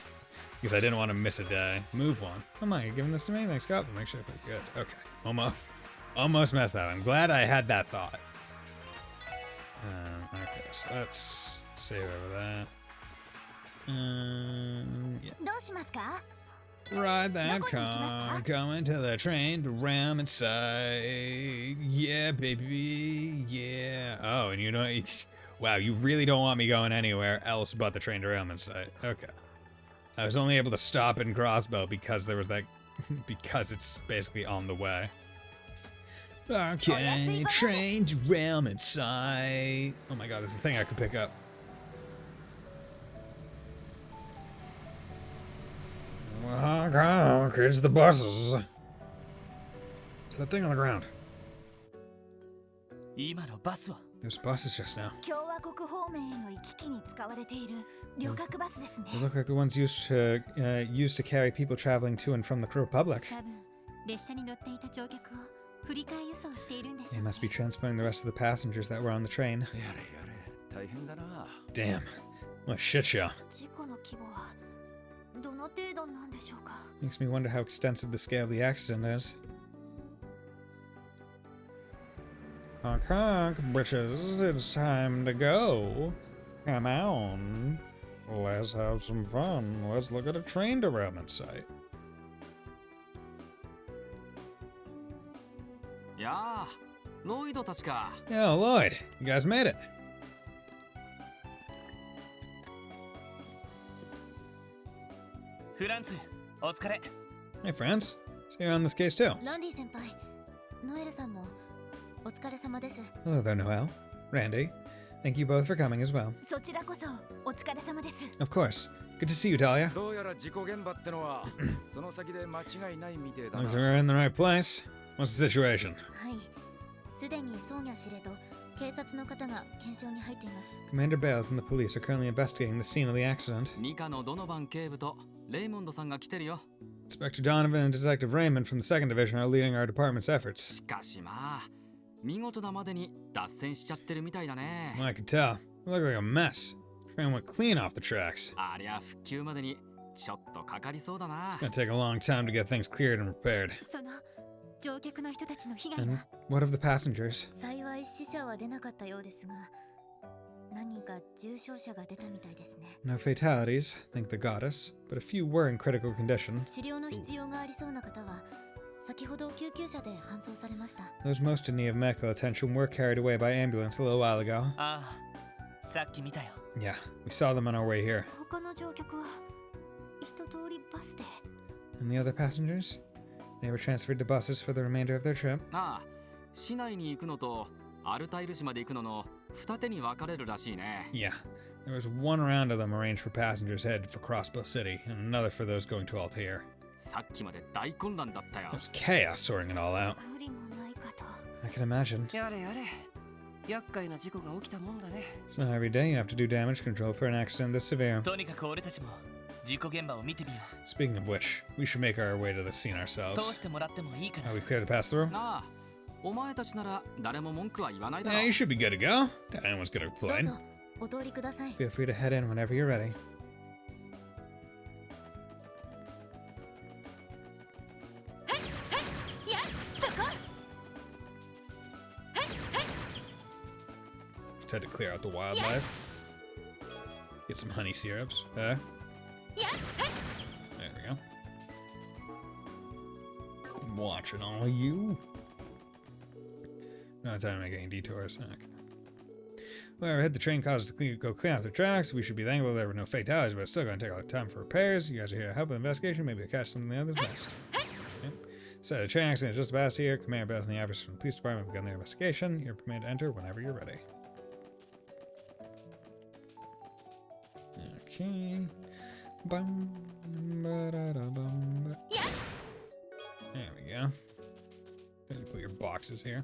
Because I didn't want to miss a day. Move one. Oh my, you're giving this to me? Thanks, God. Make sure I put good. Okay. Almost messed that up. I'm glad I had that thought. Okay, so let's save over that. Yeah. Ride that car, coming to the train derailment site. Yeah, baby, yeah. Oh, and you know, wow, you really don't want me going anywhere else but the train derailment site. Okay. I was only able to stop in Crossbow because there was that, because it's basically on the way. Okay, train derailment site. Oh my god, there's a thing I could pick up. Okay, it's the buses. What's that thing on the ground? There's buses just now. They look like the ones used to carry people traveling to and from the Republic. They must be transporting the rest of the passengers that were on the train. Damn. What a shit show. Makes me wonder how extensive the scale of the accident is. Honk honk, bitches, it's time to go. Come on. Let's have some fun. Let's look at a train derailment site. Yeah, Lloyd, Yeah, Lloyd, you guys made it. Hey, friends. So you're on this case too. Hello there, Noelle. Randy. Thank you both for coming as well. Of course. Good to see you, Dahlia. Looks like we're in the right place. What's the situation? Commander Bales and the police are currently investigating the scene of the accident. Inspector Donovan and Detective Raymond from the 2nd Division are leading our department's efforts. I can tell. It looked like a mess. The train went clean off the tracks. ちょっとかかりそうだな。 Gonna take a long time to get things cleared and repaired. その乗客の人たちの被害 And は what of the passengers? 幸い死者は出なかったようですが、何人か重傷者が出たみたいですね。 No fatalities, thank the goddess, but a few were in critical condition. 治療の必要がありそうな方は先ほど救急車で搬送されました。 Those most in need of medical attention were carried away by ambulance a little while ago. ああ、さっき見たよ。 Yeah, we saw them on our way here. 他の乗客は一通りバスで。 And the other passengers? They were transferred to buses for the remainder of their trip. ああ、市内に行くのとアルタイル市まで行くのの二手に分かれるらしいね。 Yeah, there was one round of them arranged for passengers headed for Crossbow City, and another for those going to Altair. さっきまで大混乱だったよ。 It was chaos sorting it all out. 無理もないかと。 I can imagine. やれやれ。厄介な事故が起きたもんだね。 It's not every day you have to do damage control for an accident this severe. とにかく俺たちも事故現場を見てみよ Speaking of which, we should make our way to the scene う。 ourselves. 通してもらってもいいかな Are we clear to pass through? なあ、お前たちなら誰も文句は言わないだろ Yeah, you should be good to go. Anyone's gonna どう complain. ぞお通りください。 Feel free to head in whenever you're ready. いや、そこ。 Just had to clear out the wildlife. Get some honey syrups. There we go. I'm watching all you. No time to make any detours. Okay. Whoever hit the train caused it to go clean out the tracks. We should be thankful there were no fatalities, but it's still going to take a lot of time for repairs. You guys are here to help with the investigation. Maybe catch something the others missed. Okay. So the train accident is just about here. Commander Bison and the Avers from the police department have begun their investigation. You're permitted to enter whenever you're ready. Okay. Bum, ba-da-da-bum, ba- There we go. Then you put your boxes here.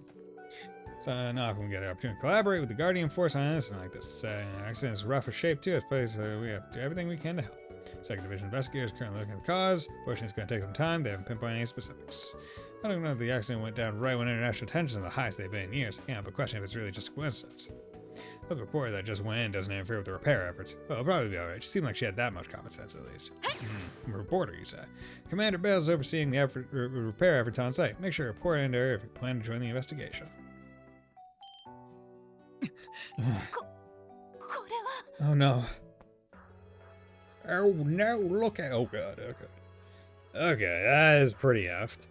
So now we get the opportunity to collaborate with the Guardian Force on this, and like this accident is rough of shape too. It's place we have to do everything we can to help. Second Division investigators currently looking at the cause. Fortunately, it's going to take some time. They haven't pinpointed any specifics. I don't know if the accident went down right when international tensions are the highest they've been in years. I can't but question if it's really just a coincidence. The report that just went in doesn't interfere with the repair efforts. Well, it'll probably be alright. She seemed like she had that much common sense at least. Reporter, you say. Commander Bale is overseeing the repair efforts on site. Make sure to report into her if you plan to join the investigation. Oh no. Oh no, look at. Oh god, okay. Okay, that is pretty effed.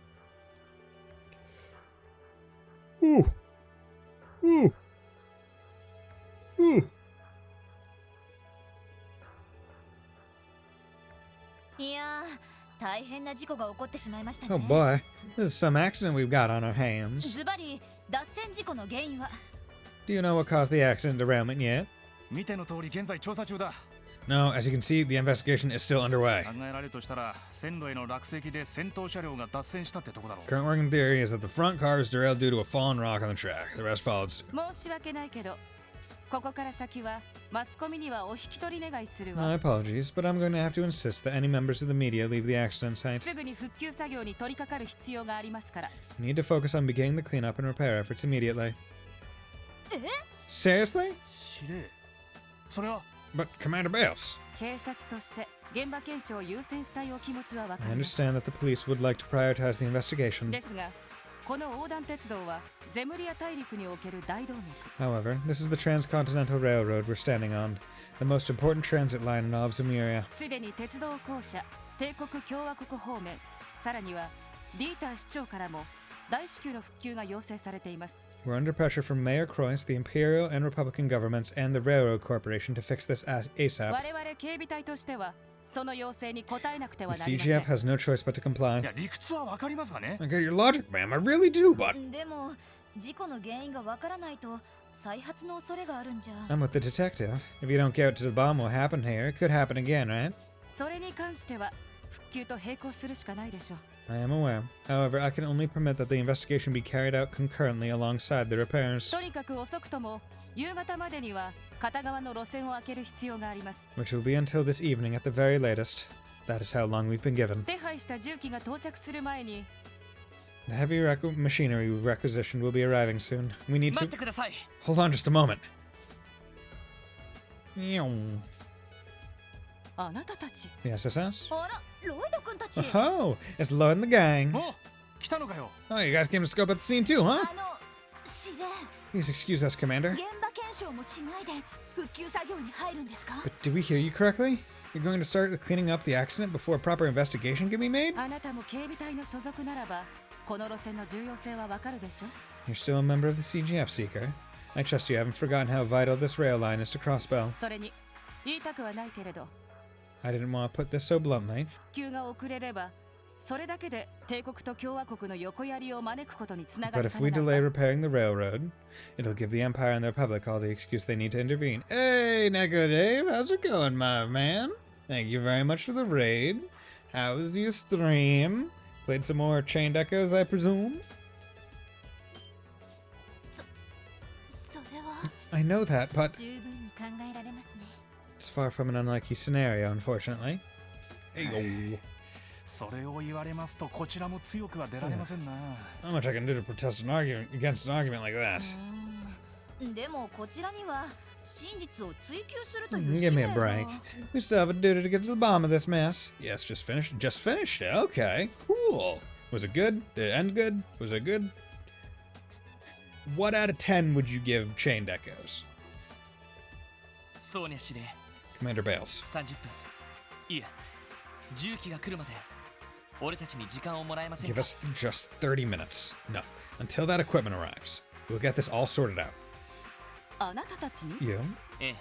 Ooh. Ooh. Ooh. いやー、大変な事故が起こってしまいましたね。 Oh boy, this is some accident we've got on our hands. ズバリ脱線事故の原因は Do you know what caused the accident derailment yet? 見ての通り現在調査中だ。 No, as you can see, the investigation is still underway. 考えられるとしたら線路への落石で先頭車両が脱線したってとこだろう。 Current working theory is that the front car was derailed due to a fallen rock on the track. The rest followed suit. 申し訳ないけど、ここから先はマスコミにはお引き取り願いする My わ。 apologies, but I'm going to have to insist that any members of the media leave the accident site. すぐに復旧作業に取り掛かる必要がありますから。 We need to focus on beginning the cleanup and repair efforts immediately. え Seriously? 司令、それは But Commander Bales. 警察として現場検証を優先したいお気持ちはわか I ります。 understand that the police would like to prioritize the investigation. ですが、この横断鉄道はゼムリア大陸における大動脈。 However, this is the transcontinental railroad we're standing on, the most important transit line in all of Zemuria. すでに鉄道公社、帝国共和国方面、さらにはディーター市長からも大至急の復旧が要請されています。 We're under pressure from Mayor Croyce, the Imperial and Republican governments, and the Railroad Corporation to fix this ASAP. 我々警備隊としてはその要請に応えなくては The なりません。 CGF has no choice but to comply. いや理屈はわかりますがね。 I get your logic, ma'am. I really do, but でも事故の原因がわからないと再発の恐れがあるんじゃ。 I'm with the detective. If you don't get to the bottom of what happened here, it could happen again, right? それに関しては復旧と並行するしかないでしょう。 I am aware. However, I can only permit that the investigation be carried out concurrently alongside the repairs, とにかく遅くとも夕方までには片側の路線を開ける必要があります。 which will be until this evening at the very latest. That is how long we've been given. 手配した重機が到着する前に The heavy machinery we've requisitioned will be arriving soon. We need 待 to... ってください。 Hold on just a moment. Meow. あなたたち。 Yes, yes, yes. あら、ロイド君たち。 Oh, it's Lloyd and the gang. お、来たのかよ。 Oh, you guys came to scope out the scene too, huh? 司令、 Please excuse us, Commander. 現場検証もしないで復旧作業に入るんですか？ But did we hear you correctly? You're going to start cleaning up the accident before a proper investigation can be made? あなたも警備隊の所属ならば、この路線の重要性はわかるでしょ？ You're still a member of the CGF, Seeker. I trust you haven't forgotten how vital this rail line is to Crossbell. それに言いたくはないけれど、 I didn't want to put this so bluntly. 復旧が遅れれば、それだけで帝国と共和国の横槍を招くことにつなが But り if か we ねない delay わ。 repairing the railroad, it'll give the Empire and the Republic all the excuse they need to intervene. Hey, Neko Dave, how's it going, my man? Thank you very much for the raid. How was your stream? Played some more Chained Echoes, I presume? それは I know that, but 十分に考えられますね。 it's far from an unlikely scenario, unfortunately. Hey, それを言われますとこちらも強くは出られませんな。 Not much I can do to protest an argument against an argument like that. でもこちらには真実を追求するという Give 使 me 命 a が break. We still have a duty to get to the bottom of this mess. Yes, just finished. Just finished it. Okay, cool. Was it good? Did it end good? Was it good? What out of 10 would you give Chained Echoes? そうにゃ司令 Commander Bales. 30分いや重機が来るまで俺たちに時間をもらえません Give か us just 30 minutes. No, until that equipment arrives. We'll get this all sorted out. あなたたちに You? ええ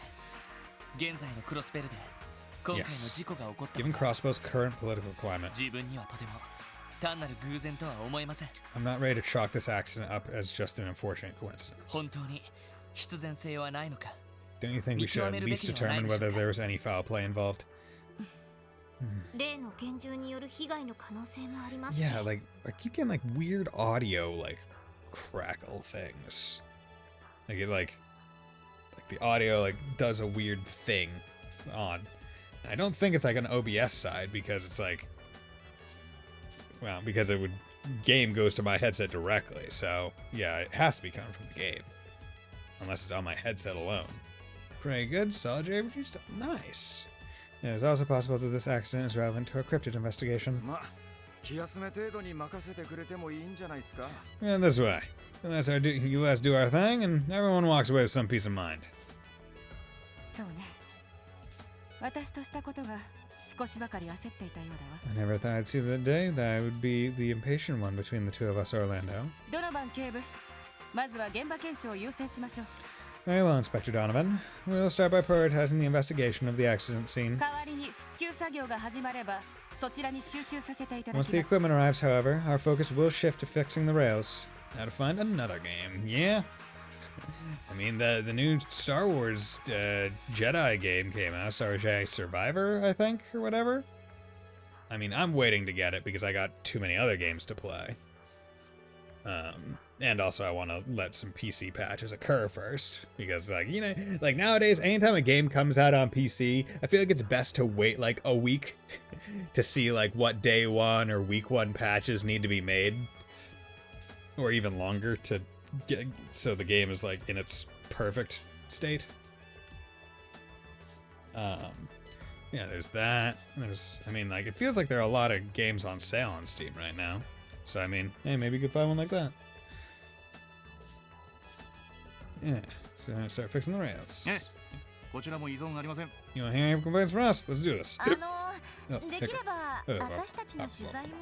現在のクロスベルで今回の Yes. 事故が起こった Given ことは Crossbow's current political climate, 自分にはとても単なる偶然とは思えません I'm not ready to chalk this accident up as just an unfortunate coincidence. 本当に必然性はないのか Don't you think we should at least determine whether there was any foul play involved? 例の拳銃による被害の可能性もありますし Yeah, like I keep getting like weird audio like crackle things. Like the audio like does a weird thing on. I don't think it's like an OBS side because it's like well, because it would game goes to my headset directly. So, yeah, it has to be coming from the game. Unless it's on my headset alone. Pretty good, solid JRPG stuff. Nice. It is also possible that this accident is relevant to a cryptid investigation. まあ気休め程度に任せてくれてもいいんじゃないですか。 And this way. You let us do our thing, and everyone walks away with some peace of mind. そうね。私としたことが少しばかり焦っていたようだわ。 I never thought I'd see the day that I would be the impatient one between the two of us, Orlando. ドノバン警部、まずは現場検証を優先しましょう。 Very well, Inspector Donovan. We'll start by prioritizing the investigation of the accident scene. 代わりに復旧作業が始まれば、そちらに集中させていただ Once き the ます。 equipment arrives, however, our focus will shift to fixing the rails. Now to find another game. Yeah. I mean, the new Star Wars Jedi game came out. Star Wars Jedi Survivor, I think, or whatever. I mean, I'm waiting to get it because I got too many other games to play. And also I want to let some PC patches occur first because, like, you know, like nowadays, anytime a game comes out on PC, I feel like it's best to wait like a week to see like what day one or week one patches need to be made, or even longer to get so the game is like in its perfect state. Yeah, there's that. There's, I mean, like, it feels like there are a lot of games on sale on Steam right now. So, I mean, hey, maybe you could find one like that. Yeah, so start fixing the rails. こちらも依存ありません。 You want to hear any complaints from us? Let's do this. できれば私たちの取材も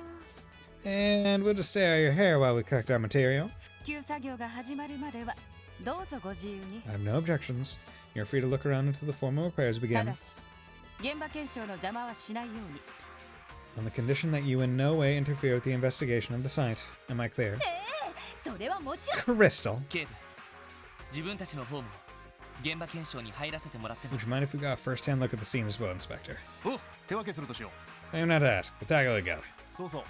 And we'll just stay out of your hair while we collect our material. 復旧作業が始まるまでは、どうぞご自由に。 I have no objections. You're free to look around until the formal repairs た begin. だし、現場検証の邪魔はしないように。 On the condition that you in no way interfere with the investigation of the site. Am I clear? それはもちろん Crystal. 警部自分たちの方も現場検証に入らせてもらっても Would you mind if we got a first-hand look at the scene as well, Inspector? お、手分けするとしよ I am not to ask, but tackle it together. う。そうそう。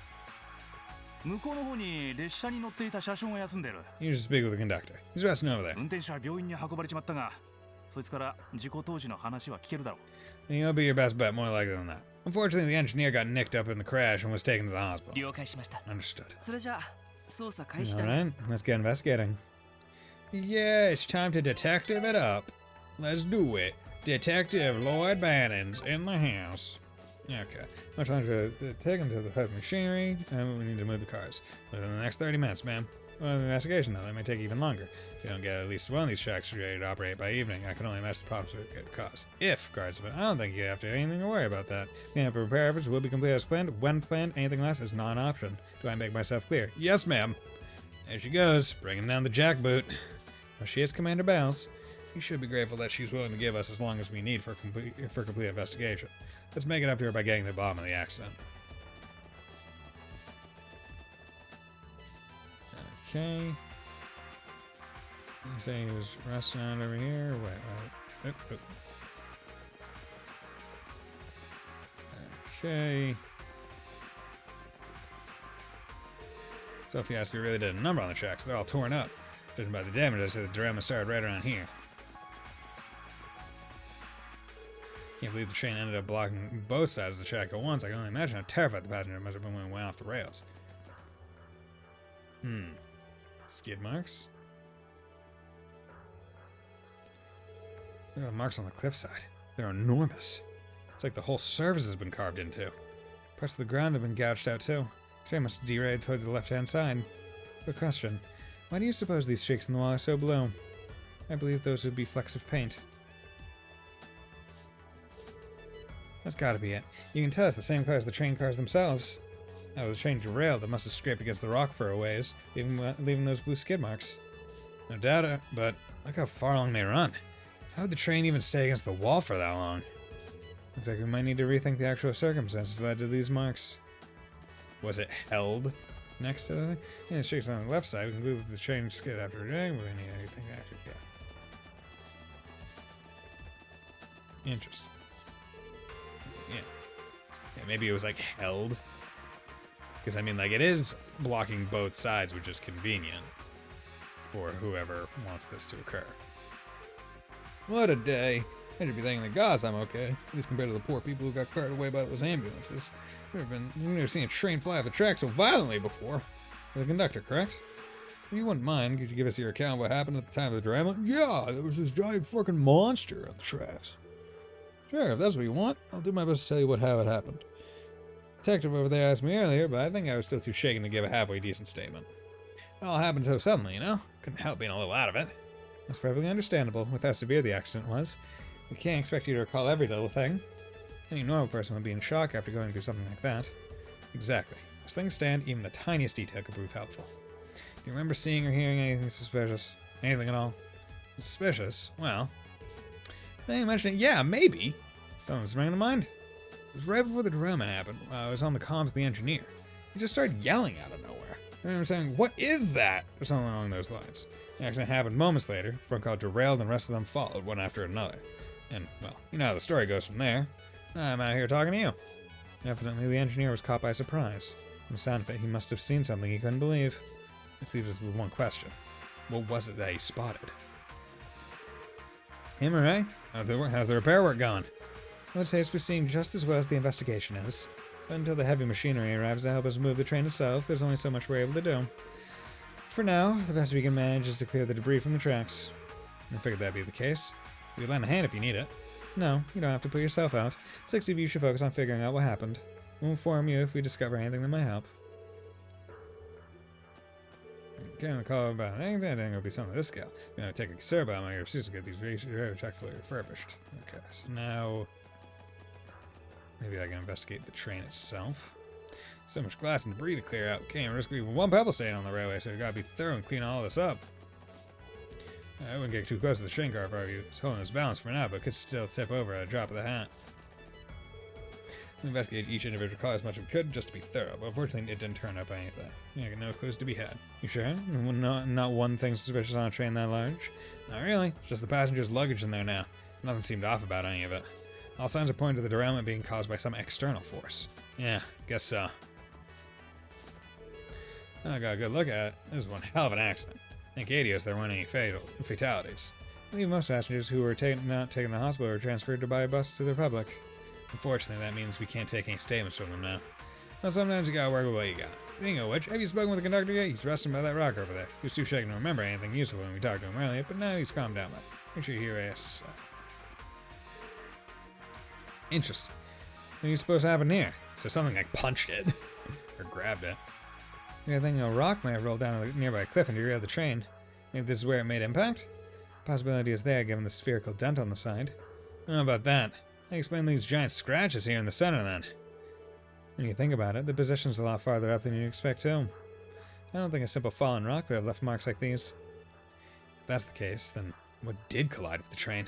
向こうの方に列車に乗っていた車掌が休んでる。 You should speak with the conductor. He's resting over there. 運転手は病院に運ばれちまったが、そいつから事故当時の話は聞けるだろう。 You'll be your best bet, more likely than that. Unfortunately, the engineer got nicked up in the crash and was taken to the hospital. 了解しました Understood. それじゃあ捜査開始だね。 Alright, let's get investigating. Yeah, it's time to detective it up. Let's do it. Detective Lloyd Bannon's in the house. Okay. Much longer to take into the heavy machinery, and we need to move the cars. Within the next 30 minutes, ma'am. Well, the investigation, though, that may take even longer. If you don't get at least one of these tracks ready to operate by evening, I can only imagine the problems it could cause. If guards, but I don't think you have to have anything to worry about that. The ample repair efforts will be completed as planned. When planned, anything less is not an option. Do I make myself clear? Yes, ma'am. There she goes, bringing down the jackboot. Well, she is Commander Bells. You should be grateful that she's willing to give us as long as we need for complete investigation. Let's make it up here by getting to the bottom of the accident. Okay. You say he was resting out over here? Wait. Okay. So if you ask, you really did a number on the tracks. They're all torn up. Judging by the damage, I say the derailment started right around here. Can't believe the train ended up blocking both sides of the track at once. I can only imagine how terrified the passenger must have been when it went off the rails. Skid marks? Look at the marks on the cliffside. They're enormous. It's like the whole surface has been carved into. Parts of the ground have been gouged out too. The train must have derailed towards the left-hand side. Good question. Why do you suppose these streaks in the wall are so blue? I believe those would be flecks of paint. That's gotta be it. You can tell it's the same color as the train cars themselves. Now, the train derailed, it must have scraped against the rock for a ways, leaving those blue skid marks. No doubt, but look how far along they run. How would the train even stay against the wall for that long? Looks like we might need to rethink the actual circumstances that led to these marks. Was it held next to the thing? Yeah, the streaks on the left side. We can conclude that the train skid after a day. We need anything actually. Yeah. Interesting. Yeah, maybe it was like held. Because I mean, like, it is blocking both sides, which is convenient for whoever wants this to occur. What a day. I should be thanking the gods I'm okay, at least compared to the poor people who got carted away by those ambulances. You've never seen a train fly off the track so violently before. You're the conductor, correct? If you wouldn't mind, could you give us your account of what happened at the time of the derailment? Yeah, there was this giant fucking monster on the tracks. Sure, if that's what you want, I'll do my best to tell you how it happened. The detective over there asked me earlier, but I think I was still too shaken to give a halfway decent statement. It all happened so suddenly, you know? Couldn't help being a little out of it. That's perfectly understandable with how severe the accident was. We can't expect you to recall every little thing. Any normal person would be in shock after going through something like that. Exactly. As things stand, even the tiniest detail could prove helpful. Do you remember seeing or hearing anything suspicious? Anything at all? Suspicious? Well, now you mention it, yeah, maybe. Something's ringing to mind. It was right before the derailment happened. I was on the comms with the engineer. He just started yelling out of nowhere. I remember saying, "What is that?" or something along those lines. The accident happened moments later. The front car derailed and the rest of them followed, one after another. And, well, you know how the story goes from there. I'm out here talking to you. Evidently, the engineer was caught by surprise. From the sound of it, he must have seen something he couldn't believe. Let's leave us with one question. What was it that he spotted? Hey, Murray, how's the repair work going? I would say it's proceeding just as well as the investigation is. But until the heavy machinery arrives to help us move the train itself, there's only so much we're able to do. For now, the best we can manage is to clear the debris from the tracks. I figured that'd be the case. We can lend a hand if you need it. No, you don't have to put yourself out. 6 of you should focus on figuring out what happened. We'll inform you if we discover anything that might help. Getting a call about anything, I think it'll be something of this scale. You're gonna take a concern about my pursuit to get these railroad tracks fully refurbished. Okay, so now maybe I can investigate the train itself. So much glass and debris to clear out. Can't risk even one pebble stain on the railway, so you gotta be thorough and clean all this up. I wouldn't get too close to the train car if I were you. It's holding his balance for now, but could still tip over at a drop of the hat. We investigated each individual car as much as we could just to be thorough, but unfortunately it didn't turn up anything. Yeah, no clues to be had. You sure? Not one thing suspicious on a train that large? Not really. It's just the passenger's luggage in there now. Nothing seemed off about any of it. All signs are pointing to the derailment being caused by some external force. Yeah, guess so. I got a good look at it. This is one hell of an accident. Thank Adios there weren't any fatalities. I believe most passengers who were not taken to the hospital were transferred by bus to the Republic. Unfortunately, that means we can't take any statements from them now. Well, sometimes you gotta work with what you got. Speaking of which, have you spoken with the conductor yet? He's resting by that rock over there. He was too shaken to remember anything useful when we talked to him earlier, but now he's calmed down by it. Make sure you hear what he has to say. Interesting. What are you supposed to happen here? So something like punched it. Or grabbed it. You're thinking a rock may have rolled down a nearby cliff and derailed the train. Maybe this is where it made impact? Possibility is there given the spherical dent on the side. I don't know about that. I explain these giant scratches here in the center then. When you think about it, the position's a lot farther up than you'd expect too. I don't think a simple fallen rock would have left marks like these. If that's the case, then what did collide with the train?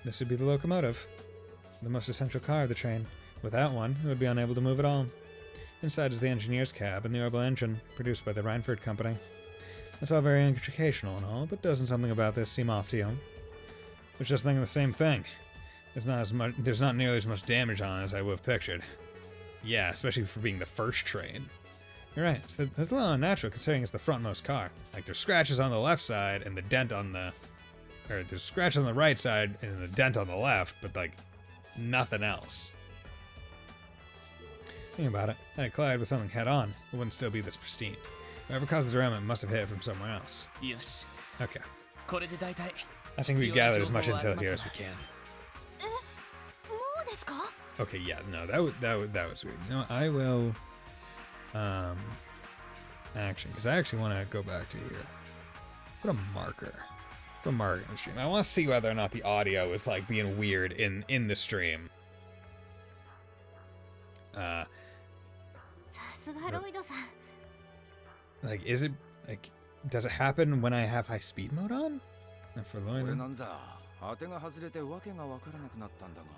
This would be the locomotive. The most essential car of the train. Without one, it would be unable to move at all. Inside is the engineer's cab and the orbital engine, produced by the Rhineford Company. It's all very educational and all, but doesn't something about this seem off to you? I was just thinking the same thing. There's not nearly as much damage on it as I would have pictured. Yeah, especially for being the first train. You're right, it's a little unnatural considering it's the frontmost car. Like, there's scratches on the left side and the dent on the... Or there's scratches on the right side and the dent on the left, but, like, nothing else. Think about it. Had it collided with something head-on, it wouldn't still be this pristine. Whoever caused the derailment must have hit it from somewhere else. Yes. Okay. I think we gathered as much intel here as we can. Okay, yeah, no, that was weird. You know, I will action, because I actually want to go back to here. Put a marker. Put a marker in the stream. I want to see whether or not the audio is like being weird in the stream. Like, is it like, does it happen when I have high speed mode on? Not for Lloyd.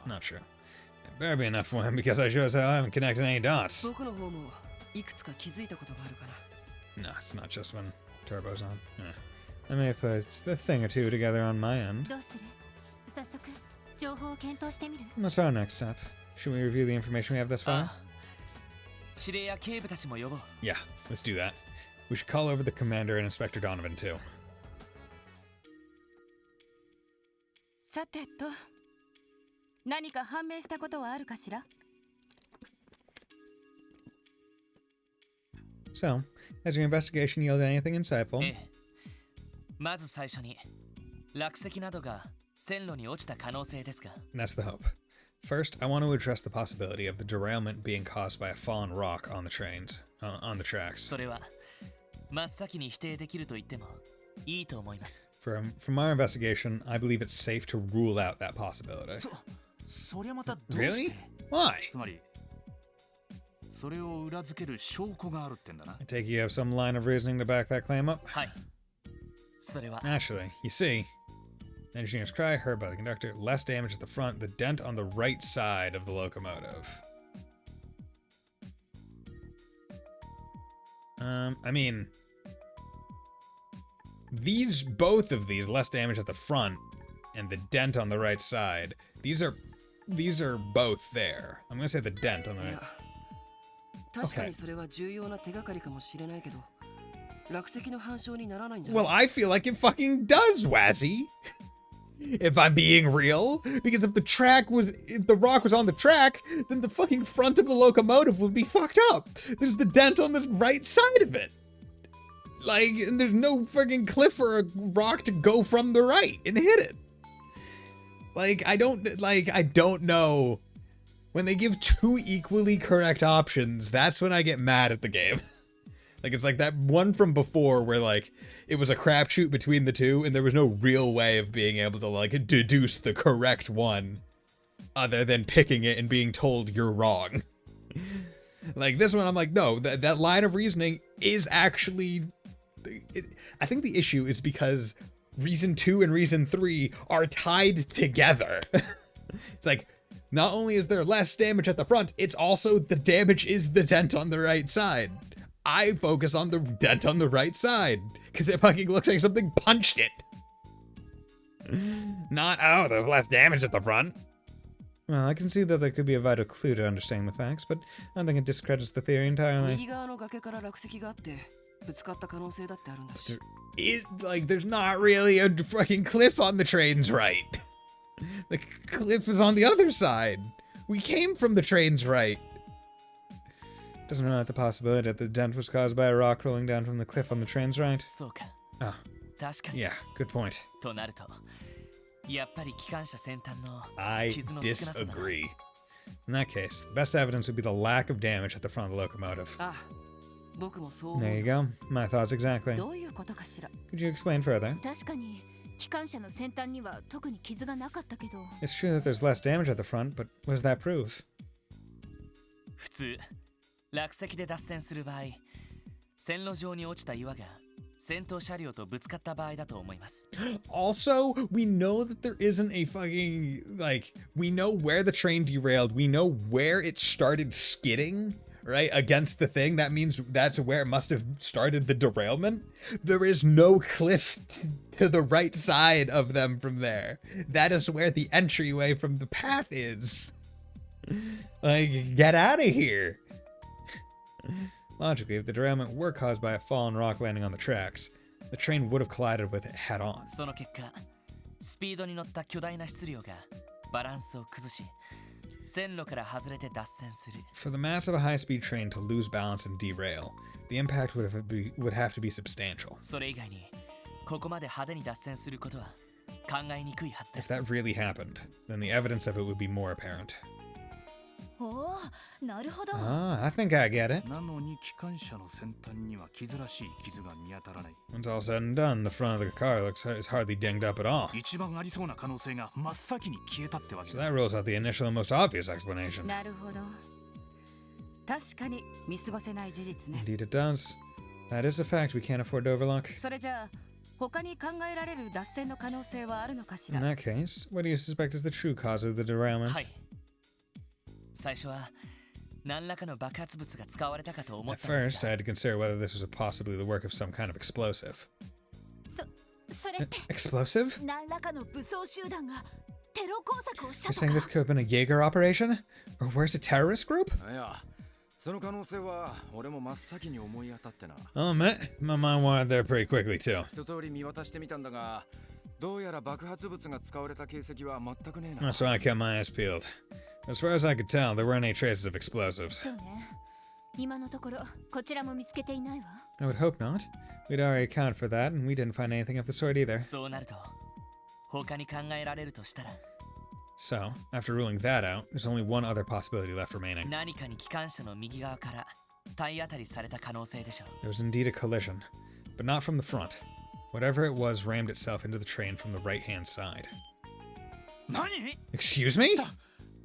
Not sure. It better be enough for him because I sure as hell haven't connected any dots. No, it's not just when turbo's on. Yeah. I may have put a thing or two together on my end. What's our next step? Should we review the information we have thus far? Yeah, let's do that. We should call over the commander and Inspector Donovan too. さてと、何か判明したことはあるかしら? So, has your investigation yielded anything insightful? まず最初に落石などが線路に落ちた可能性ですが。 That's the hope. First, I want to address the possibility of the derailment being caused by a fallen rock on the trains, on the tracks. それは真っ先に否定できると言ってもいいと思います。 From our investigation, I believe it's safe to rule out that possibility. Really? Why? つまりそれを裏付ける証拠があるってんだな。 I take you have some line of reasoning to back that claim up? はい。それは Naturally, you see, the engineer's cry heard by the conductor, less damage at the front, the dent on the right side of the locomotive. I mean, both of these, less damage at the front and the dent on the right side, these are both there. I'm gonna say the dent on the right. Okay. Well, I feel like it fucking does, Wazzy. If I'm being real, because if the rock was on the track, then the fucking front of the locomotive would be fucked up. There's the dent on the right side of it. Like, and there's no fucking cliff or a rock to go from the right and hit it. Like, I don't know. When they give two equally correct options, that's when I get mad at the game. Like, it's like that one from before where, like, it was a crapshoot between the two and there was no real way of being able to, like, deduce the correct one other than picking it and being told you're wrong. Like, this one, I'm like, no, that line of reasoning is actually... I think the issue is because reason 2 and reason 3 are tied together. It's like, not only is there less damage at the front, it's also the damage is the dent on the right side. I focus on the dent on the right side, because it fucking looks like something punched it. Not, oh, there's less damage at the front. Well, I can see that there could be a vital clue to understanding the facts, but I don't think it discredits the theory entirely. There's not really a fucking cliff on the train's right. The cliff is on the other side. We came from the train's right. Doesn't rule out the possibility that the dent was caused by a rock rolling down from the cliff on the train's right. Oh. Yeah, good point. やっぱり機関車先端の I 傷の少なさだな。 disagree. In that case, the best evidence would be the lack of damage at the front of the locomotive. あ、僕もそう思う。 There you go. My thoughts exactly. どういうことかしら。 Could you explain further? 確かに機関車の先端には特に傷がなかったけど。 It's true that there's less damage at the front, but what does that prove? 普通落石で脱線する場合、線路上に落ちた岩が先頭車両とぶつかった場合だと思います。 Also, we know that there isn't a fucking, like, we know where the train derailed. We know where it started skidding, right, against the thing. That means that's where it must have started the derailment. There is no cliff to the right side of them from there. That is where the entryway from the path is. Like, get out of here. Logically, if the derailment were caused by a fallen rock landing on the tracks, the train would have collided with it head on. その結果、スピードに乗った巨大な質量がバランスを崩し、線路から外れて脱線する。 For the mass of a high-speed train to lose balance and derail, the impact would have to be substantial. それ以外に、ここまで派手に脱線することは考えにくいはずで If す。 that really happened, then the evidence of it would be more apparent. おお、なるほど。 Ah, I think I get it. なのに機関車の先端には傷らしい傷が見当たらない。 When it's all said and done, the front of the car is hardly dinged up at all. 一番ありそうな可能性が真っ先に消えたってわけ So だ。 that rules out the initial and most obvious explanation. なるほど。確かに見過ごせない事実ね。 Indeed it does. That is a fact we can't afford to overlook. それじゃあ、他に考えられる脱線の可能性はあるのかし In ら。 that case, what do you suspect is the true cause of the derailment? はい。最初は何らかの爆発物が使われたかと思っ At たんです first, が I had to consider whether this was possibly the work of some kind of explosive. それって Explosive? 何らかの武装集団がテロ工作をした You're とか saying this could have been a Jaeger operation? Or worse, a terrorist group? いや、その可能性は俺も真っ先に思い当たってな。 Oh, man. My mind wandered there pretty quickly, too. 一通り見渡してみたんだが、どうやら爆発物が使われた形跡は全くねえな。 So I kept my eyes peeled. As far as I could tell, there weren't any traces of explosives. そうね。今のところこちらも見つけていないわ。 I would hope not. We'd already accounted for that, and we didn't find anything of the sort either. そうなると、他に考えられるとしたら、 So, after ruling that out, there's only one other possibility left remaining. 何かに機関車の右側から体当たりされた可能性でしょう。 There was indeed a collision, but not from the front. Whatever it was rammed itself into the train from the right-hand side. 何？ Excuse me?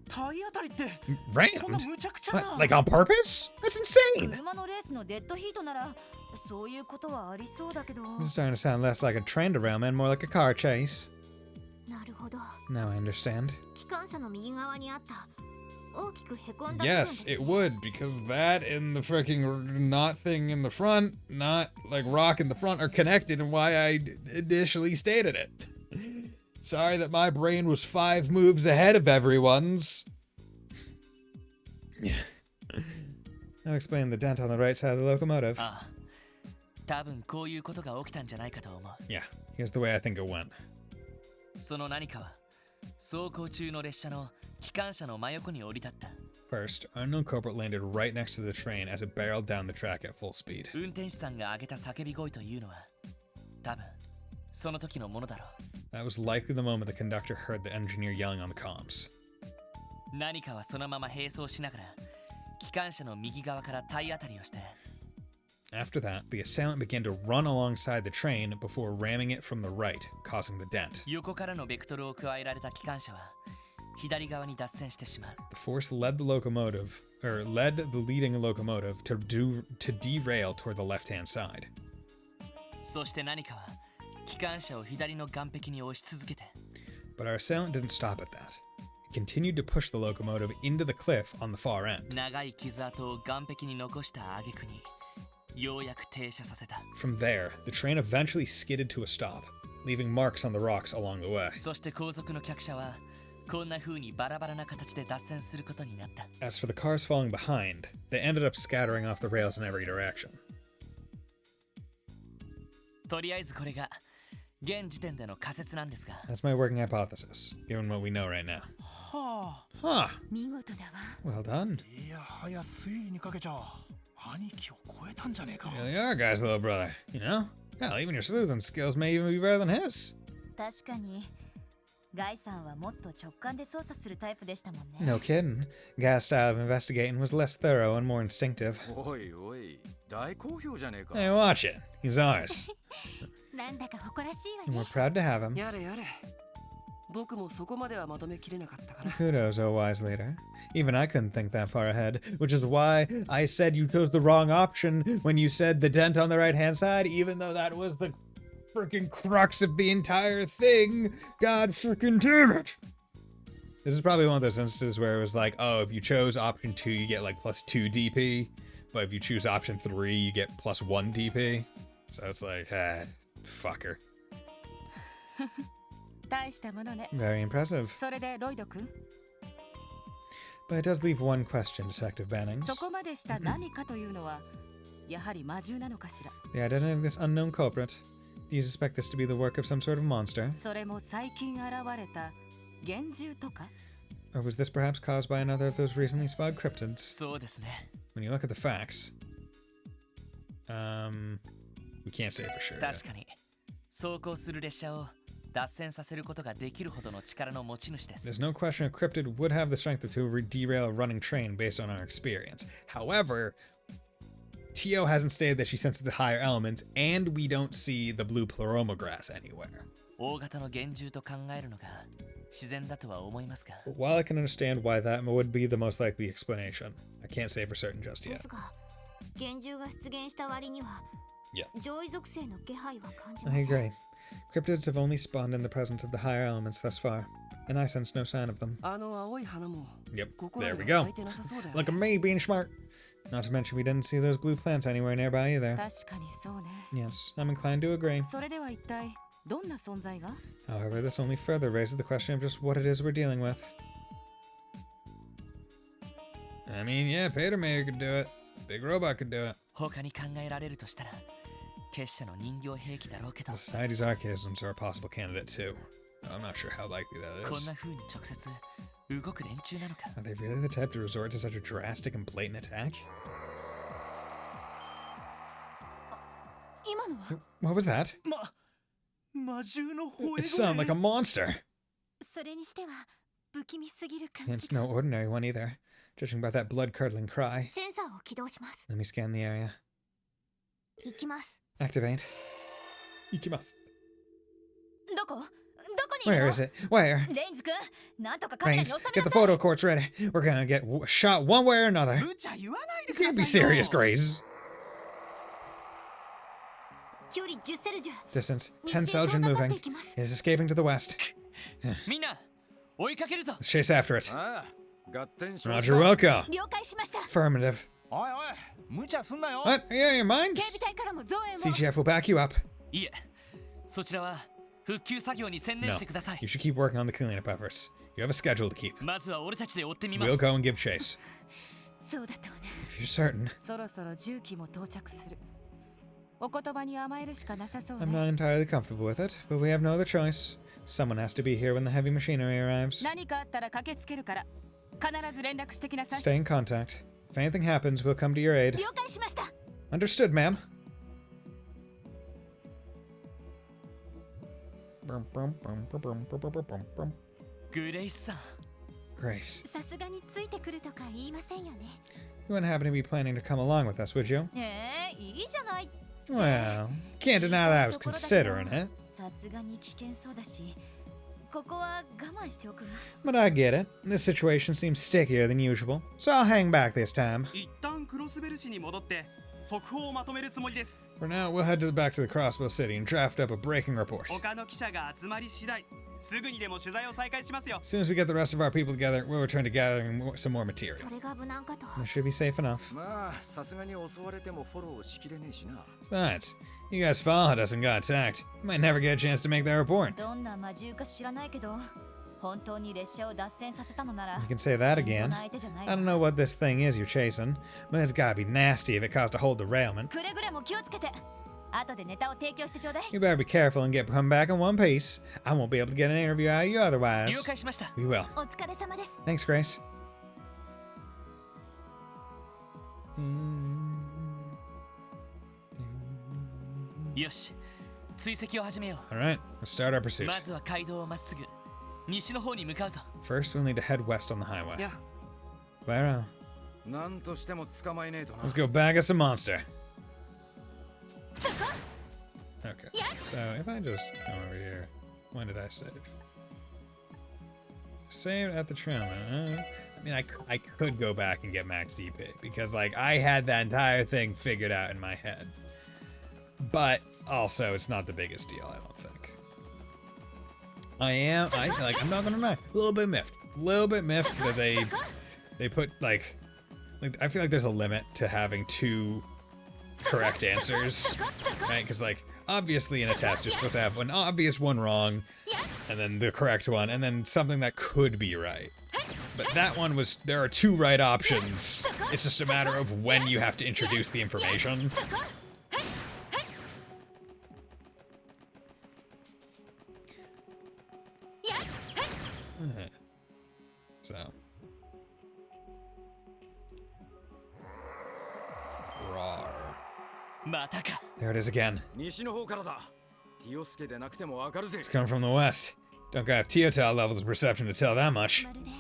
体当たりって Rammed? そんな無茶苦茶な。 What, like on purpose? That's insane! 車のレースのデッドヒートならそういうことはありそうだけど。 This is starting to sound less like a train derailment, more like a car chase. なるほど。 Now I understand. 機関車の右側にあった大きくへこんだ部分 Yes, it would, because that and the freaking knot thing in the front, not like rock in the front, are connected and why I initially stated it. Sorry that my brain was 5 moves ahead of everyone's. I'll explain the dent on the right side of the locomotive. ああ、多分こういうことが起きたんじゃないかと思う。 Yeah, here's the way I think it went. その何かは走行中の列車の機関車の真横に降り立った。 First, unknown culprit landed right next to the train as it barreled down the track at full speed. 運転手さんが上げた叫び声というのは、多分その時のものだろう。 That was likely the moment the conductor heard the engineer yelling on the comms. 何かはそのまま並走しながら機関車の右側から体当たりをして。 After that, the assailant began to run alongside the train before ramming it from the right, causing the dent. 横からのベクトルを加えられた機関車は左側に脱線してしまう。 The force led the leading locomotive to derail toward the left-hand side. そして何かは機関車を左の岸壁に押し続けて。 But our assailant didn't stop at that. It continued to push the locomotive into the cliff on the far end. 長い傷跡を岸壁に残した挙句にようやく停車させた。 From there, the train eventually skidded to a stop, leaving marks on the rocks along the way. そして後続の客車はこんな風にバラバラな形で脱線することになった。 As for the cars falling behind, they ended up scattering off the rails in every direction. とりあえずこれが現時点での仮説なんですが。 That's my working hypothesis, given what we know right now. はあ。Huh. 見事だわ。 Well done. いやはや推理にかけちゃ兄貴を超えたんじゃねえか。 You really are, guys, little brother. You know? Hell, even your sleuthing skills may even be better than his. 確かにガイさんはもっと直感で操作するタイプでしたもんね。 No kidding. Guy's style of investigating was less thorough and more instinctive. おいおい、大好評じゃねえか。 Hey, watch it. He's ours. なんだか誇らしいわ And ね we're proud to have him. やれやれ。僕もそこまではまとめきれなかったから。 Kudos, oh wise leader. Even I couldn't think that far ahead, which is why I said you chose the wrong option when you said the dent on the right-hand side, even though that was the freaking crux of the entire thing. God freaking damn it! This is probably one of those instances where it was like, oh, if you chose option 2, you get like plus 2 DP, but if you choose option 3, you get plus 1 DP. So it's like, fucker. 大したものね。 Very impressive. それでロイド君、 But it does leave one question, Detective Bannings. そこまでした何かというのはやはり魔獣なのかしら。 The identity of this unknown culprit. Do you suspect this to be the work of some sort of monster? それも最近現れた幻獣とか。 Or was this perhaps caused by another of those recently spotted cryptids? そうですね。 When you look at the facts, we can't say for sure. 確かに走行する列車を脱線させることができるほどの力の持ち主です。 There's no question a cryptid would have the strength to derail a running train based on our experience. However, Tio hasn't stated that she senses the higher elements, and we don't see the blue pleroma grass anywhere. 大型の幻獣と考えるのが自然だとは思いますが。 But while I can understand why that would be the most likely explanation, I can't say for certain just で yet. すが幻獣が出現した割には Yeah. 上位属性の気配は感じま I せん。 agree. Cryptids have only spawned in the presence of the higher elements thus far, and I sense no sign of them. あの青い花も Yep, ここら there で we は go. 咲いてなさそうだよ Look ね。 at me being smart. Not to mention we didn't see those blue plants anywhere nearby either. 確かにそうね。 Yes, I'm inclined to agree. それでは一体どんな存在が？ However, this only further raises the question of just what it is we're dealing with. I mean, yeah, Patermayer could do it. Big Robot could do it. 他に考えられるとしたら結社の人形兵器だろうけど。 Society's archaisms are a possible candidate too. I'm not sure how likely that こん is. な風に直接動く連中なのか。 Are they really the type to resort to such a drastic and blatant attack? 今のは What was that? 魔獣の吠 It sounded like a monster. それにしては不気味すぎる感 It's じが。 no ordinary one either, judging by that blood-curdling cry. センサーを起動します。 Let me scan the area. 行きます。 Activate. Ikimasu. どこにい Where るの？ is it? Where? レインズ君、なんとかカメラに Reigns, 収め get な the さい。 photo courts ready. We're gonna get shot one way or another. 無茶言わないで You くだ can't be さいよ serious, Grace. 距離10セルジュ。 Distance 10 Seljan moving. It is escaping to the west. みんな追いかけるぞ。 Let's chase after it. ああ、合点し Roger, welcome. 了解しました。 Affirmative. おいおい、無茶すんなよ。 What? Yeah, your 警 minds? 備隊からも増援を。 CGF will back you up. いえ、そちらは復旧作業に専念 No, してください you。should keep working on the cleanup efforts. You have a schedule to keep. まずは俺たちで追ってみま We'll す。 go and give chase. そうだったわね。 If you're certain. そろそろ重機も到着する。お言葉に甘えるしかなさそう I'm ね。 not entirely comfortable with it, but we have no other choice. Someone has to be here when the heavy machinery arrives. 何かあったら駆けつけるから必ず連絡してきなさい。 Stay in contact. If anything happens, we'll come to your aid. 了解しました。 Understood, ma'am. グレイスさん、 Grace, さすがについてくるとか言いませんよね。 you wouldn't happen to be planning to come along with us, would you? いいじゃない。 Well, can't deny that I was considering it. さすがに危険そうだし、ここは我慢しておくわ。 But I get it. This situation seems stickier than usual, so I'll hang back this time. 一旦クロスベル市に戻って速報をまとめるつもりです。 For now, we'll head back to the Crossbow City and draft up a breaking report. 他の記者が集まり次第、すぐにでも取材を再開しますよ。 As soon as we get the rest of our people together, we'll return to gathering some more material. それが無難かと。 That should be safe enough. まあ、さすがに襲われてもフォローしきれねえしな。 Besides, you guys followed us and got attacked. You might never get a chance to make that report. どんな魔獣か知らないけど、本当に列車を脱線させたのなら、 You can say that 尋常 again. な相手じゃない I わ。 don't know what this thing is you're chasing, but it's gotta be nasty if it caused a whole derailment. くれぐれも気をつけて。後でネタを提供してちょうだい。 You better be careful and come back in one piece. I won't be able to get an interview out of you otherwise. 了解しました。 We will. お疲れ様です。 Thanks, Grace. よし、追跡を始めよ All right, let's start our う。 pursuit. まずは街道をまっすぐ西の方に向かうぞ。 First, we'll need to head west on the highway. Yeah. Claro. なんとしても捕まえねえとな。 Let's go bag us a monster. Okay, so if I just come over here, when did I save? Saved at the trail. I mean, I could go back and get max DP because, like, I had that entire thing figured out in my head. But also, it's not the biggest deal, I don't think. I'm not gonna lie, a little bit miffed that they put like I feel like there's a limit to having 2 correct answers, right? Because like obviously in a test you're supposed to have an obvious one wrong, and then the correct one, and then something that could be right. But that one was, there are 2 right options. It's just a matter of when you have to introduce the information. So. Rawr. There it is again. 西の方からだ。ティオスケでなくてもわかるぜ。 It's coming from the west. Don't have Teotal levels of perception to tell that much. まるで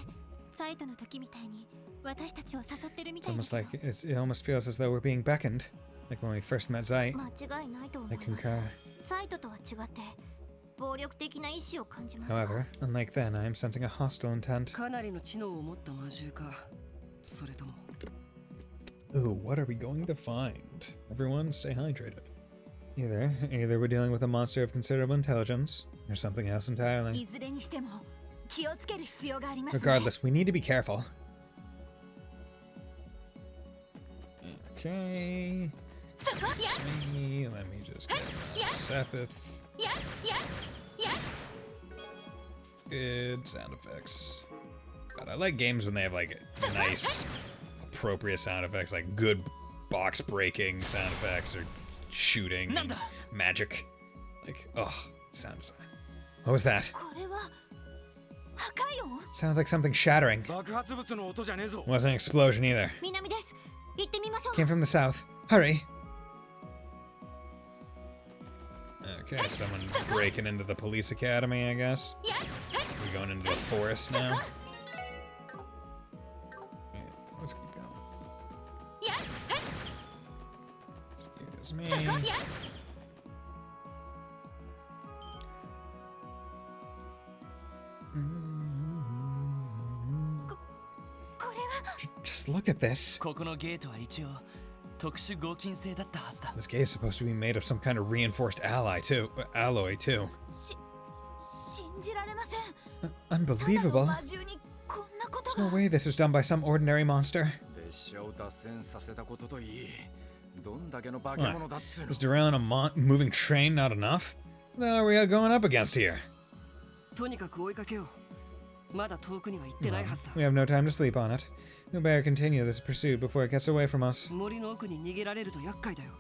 サイトの時みたいに私たちを誘ってるみ It's たいです almost like it almost feels as though we're being beckoned, like when we first met Zite. 間違いないと思 I います concur. サイトとは違って暴力的な意志を感じます However, unlike then, I am sensing a hostile intent. かなりの知能を持った魔獣か。それとも。 Ooh, what are we going to find? Everyone, stay hydrated. Either we're dealing with a monster of considerable intelligence, or something else entirely. いずれにしても気をつける必要がありますね。 Regardless, we need to be careful. Okay. Excuse me. Let me just get Sepith. Good sound effects. God, I like games when they have like nice, appropriate sound effects, like good box breaking sound effects or shooting, and magic. Like, oh, sound design. What was that? これは破壊音？ Sounds like something shattering. 爆発物の音じゃねえぞ。 Wasn't an explosion either. 南です。行ってみましょう。 Came from the south. Hurry! Okay, someone breaking into the police academy, I guess. We going into the forest now? Yeah, let's keep going. Excuse me. Just look at this. ここのゲートは一応特殊合金製だったはずだ。 This gate is supposed to be made of some kind of reinforced alloy too. There's 信じられません。 Unbelievable. 魔獣にこんなことが。 No way this was done by some ordinary monster. 列車を脱線させたことといい、どんだけの化け物だっつうの。 Was derailing a moving train not enough? What the hell are we going up against here? とにかく追いかけよう。まだ遠くには行ってないはずだ。 We have no time to sleep on it. We better continue this pursuit before it gets away from us. 森の奥に逃げられると厄介だよ。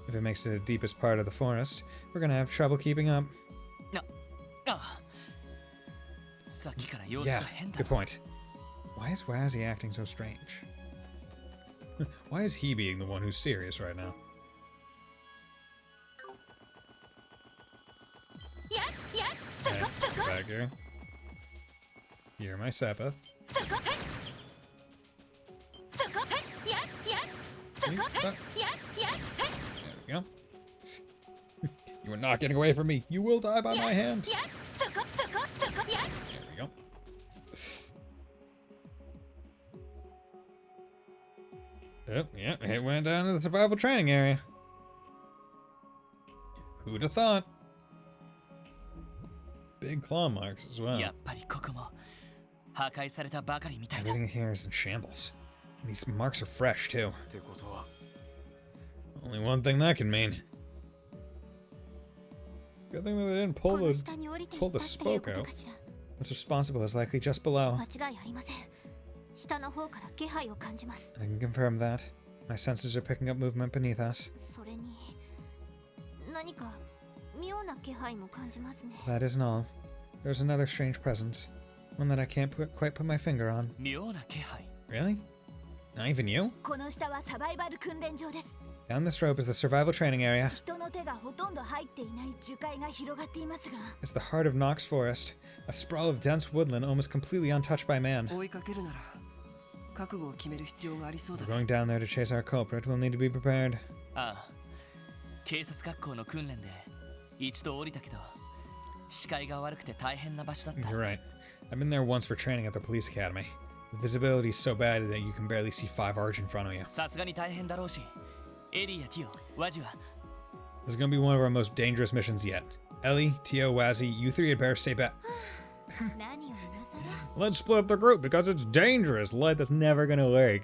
If it makes it to the deepest part of the forest, we're gonna have trouble keeping up. さっきから様子が Yeah, 変だ。 good point. Why is Wazzy acting so strange? Why is he being the one who's serious right now? Okay, back here. You're my Sepith. There we go. You are not getting away from me. You will die by my hand. There we go. Oh, yeah, it went down to the survival training area. Who'd have thought? Big claw marks as well. やっぱりここも破壊されたばかりみたいだ。 Everything here is in shambles. And these marks are fresh, too. ってことは、 Only one thing that can mean. Good thing that they didn't pull the spoke out. What's responsible is likely just below. 間違いありません。下の方から気配を感じます。 I can confirm that. My senses are picking up movement beneath us. それに何か妙な気配も感じますね。 That isn't all. There's another strange presence. One that I can't quite put my finger on. 妙な気配。 Really? Not even you? この下はサバイバル訓練場です。Down this rope is the survival training area. 人の手がほとんど入っていない樹海が広がっていますが It's the heart of Knox Forest, a sprawl of dense woodland almost completely untouched by man. 追いかけるなら覚悟を決める必要がありそうだ We're going down there to chase our culprit. We'll need to be prepared. ああ、警察学校の訓練で一度降りたけど視界が悪くて大変な場所だった。 You're right. I've been there once for training at the police academy. The visibility is so bad that you can barely see 5 arch in front of you. さすがに大変だろうし、エリーやティオ、ワジは This is going to be one of our most dangerous missions yet. Ellie, Tio, Wazzy, you three had better stay back. 何を今更 Let's split up the group because it's dangerous. Lloyd, that's never going to work.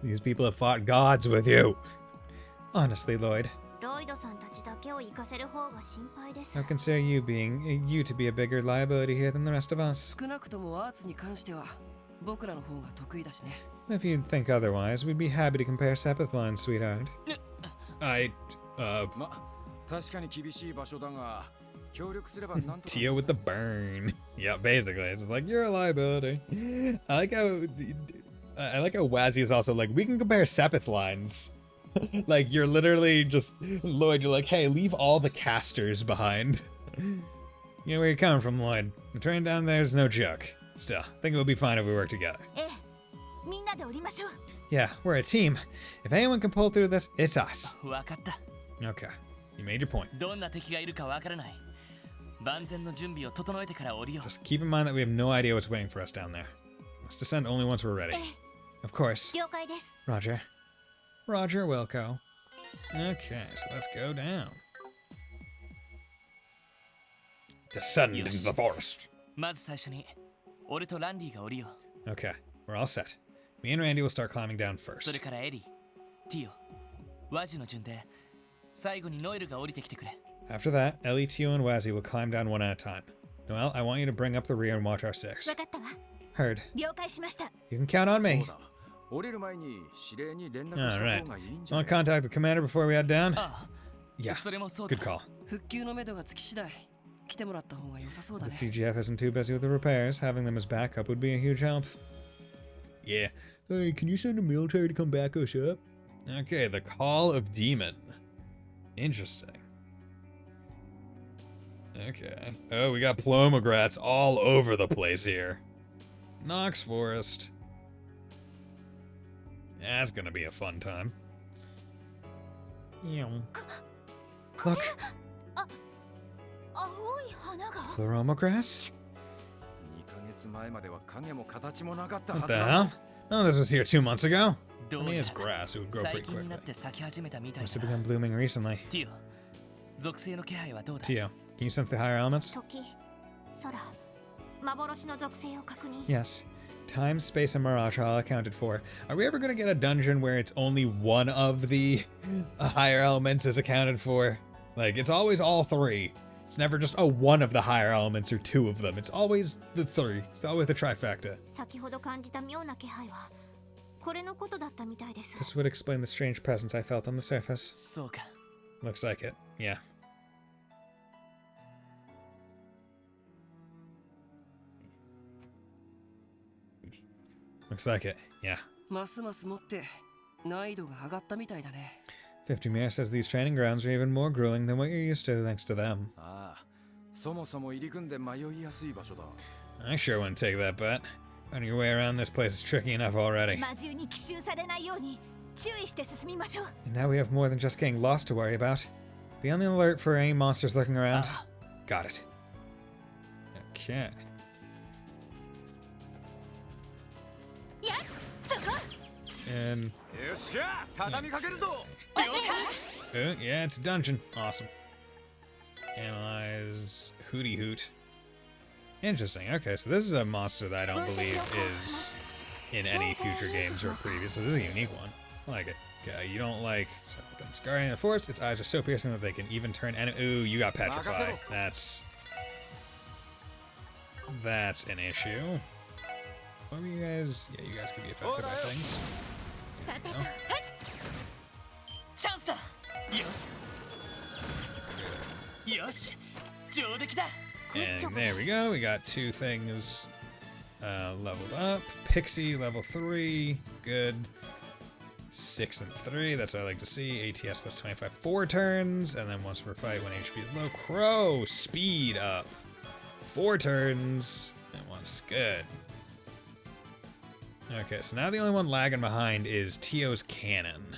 These people have fought gods with you. Honestly, Lloyd, ロイドさんたちだけを行かせる方が心配です I consider you to be a bigger liability here than the rest of us. 少なくともアーツに関しては僕らの方が得意だしね If you think otherwise, we'd be happy to compare Sepith lines, sweetheart. 確かに厳しい場所だが協力すればなんとか Tio with the burn. Yeah, basically, it's like you're a liability. I like how Wazzy is also like, we can compare Sepith lines. Like you're literally just Lloyd. You're like, hey, leave all the casters behind. You know where you're coming from, Lloyd. The train down there is no joke. Still, I think it will be fine if we work together. ええみんなで降りましょう Yeah, we're a team. If anyone can pull through this, it's us. わかった。 Okay, you made your point. どんな敵がいるかわからない。万全の準備を整えてから降りよう。 Just keep in mind that we have no idea what's waiting for us down there. Let's descend only once we're ready. Of course. 了解です Roger. Roger Wilco. Okay, so let's go down. Descend into the forest. まず最初に俺とランディが降りよう。 Okay, we're all set. Me and Randy will start climbing down そ first. れからエリー、ティオ、ワジの順で最後にノエルが降りてきてくれ。 After that, Ellie, Tio, and Wazzy will climb down one at a time. Noelle, I want you to bring up the rear and watch our six. わかったわ Heard. 了解しました You can count on そ me. うだ降りる前に指令に連絡した Alright. 方がいいんじゃな Want い to contact the commander before we head down? ああ、 Yeah, それもそうだ good。call. 復旧のめどがつき次第来てもらった方が良さそうだ The ね CGF isn't too busy with the repairs. Having them as backup would be a huge help. Yeah. Hey, can you send the military to come back us up? Okay, the Call of Demon. Interesting. Okay. Oh, we got Plomograts all over the place here. Knox Forest. That's gonna be a fun time. Look, 青い花が Plomogras? 2ヶ月前までは影も形もなかったは What ず the だ hell? Oh, this was here 2 months ago. I どう mean, や it's ら grass. It would grow 最 pretty 近にな quickly. って咲き始めたみたい Must だ have な。 begun blooming recently. ティオ、属性の気配はどうだ？ Tio, can you sense the higher elements? 時空幻の属性を確認 Yes. Time, space, and mirage are all accounted for. Are we ever going to get a dungeon where it's only one of the higher elements is accounted for? Like, it's always all 3. It's never just, oh, one of the higher elements or 2 of them. It's always the 3. It's always the trifecta. 先ほど感じた妙な気配はこれのことだったみたいです This would explain the strange presence I felt on the surface. そうか。 Looks like it. Yeah. Looks like it. Yeah. ますますもって難易度が上がったみたいだね 50 says these training grounds are even more grueling than what you're used to thanks to them. ああそもそも入り組んで迷いやすい場所だ I sure wouldn't take that bet. Finding your way around this place is tricky enough already. 魔獣に奇襲されないように注意して進みましょう And now we have more than just getting lost to worry about. Be on the alert for any monsters lurking around. Got it. Okay. やっそこ And よっしゃ畳みかけるぞ yeah, it's a dungeon. Awesome. Analyze Hooty Hoot. Interesting. Okay, so this is a monster that I don't believe is in any future games or previous. So this is a unique one. I like it. Okay, you don't like several things. Guardian of the Forest, its eyes are so piercing that they can even turn enemy. Ooh, you got Petrify. That's an issue. What were you guys? Yeah, you guys can be affected by things. There you go. チャンスだ。よし。よし。上出来だ。 And there we go. We got 2 things leveled up. Pixie level 3. Good. 6 and 3, that's what I like to see. ATS plus 25, 4 turns, and then once per fight when HP is low. Crow, speed up. 4 turns, and once, good. Okay, so now the only one lagging behind is Tio's cannon,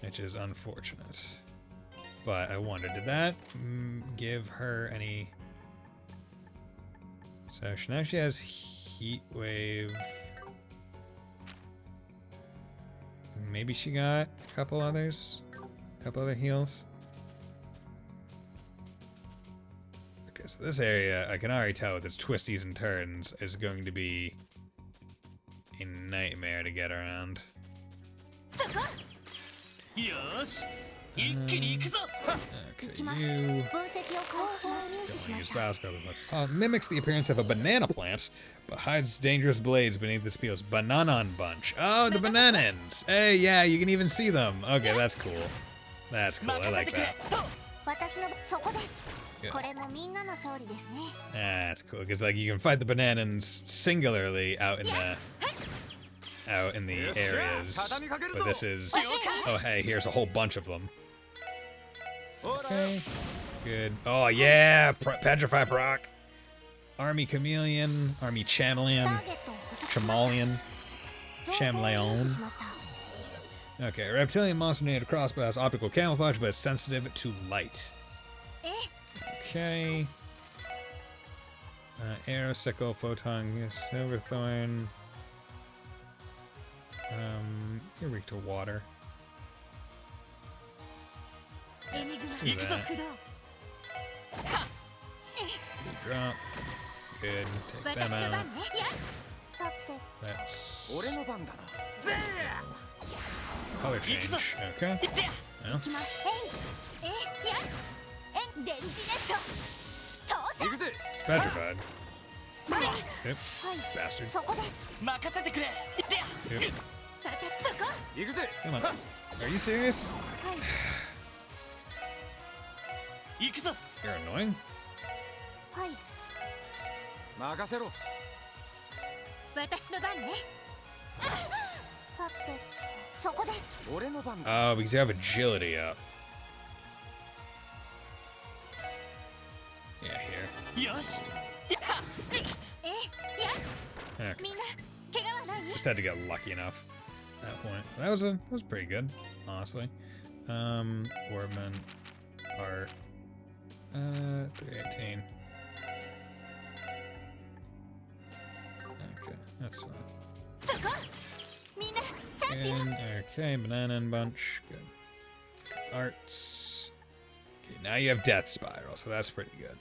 which is unfortunate. But I wonder, did that give her any... So now she has Heat Wave. Maybe she got a couple others? A couple other heals? Okay, so this area, I can already tell with its twisties and turns, is going to be a nightmare to get around. Okay, you don't use Bioscope as much. Mimics the appearance of a banana plant, but hides dangerous blades beneath the spears. Bananan bunch. Oh, the bananans. Hey, yeah, you can even see them. Okay, that's cool. That's cool. I like that. Good. That's cool because like you can fight the bananans singularly out in the areas, but this is, oh hey, here's a whole bunch of them. Okay, good. Oh yeah, Petrify proc. Army Chameleon, Army Chameleon, Chameleon. Okay, reptilian monster named crossbow has optical camouflage, but is sensitive to light. Okay. Arrow, sickle, photon, silverthorn. You're weak to water. Let's do that. Drop. Good. Take them out. That's color change. Okay. Well. It's petrified. Yep. Bastard. Yep. Come on. Are you serious? You're annoying. Oh, because you have agility up. Yeah, here. Okay. Just had to get lucky enough at that point. That was pretty good, honestly. Orbman, art, 318. Okay, that's fine. And, okay, banana and bunch, good. Arts. Okay, now you have Death Spiral, so that's pretty good.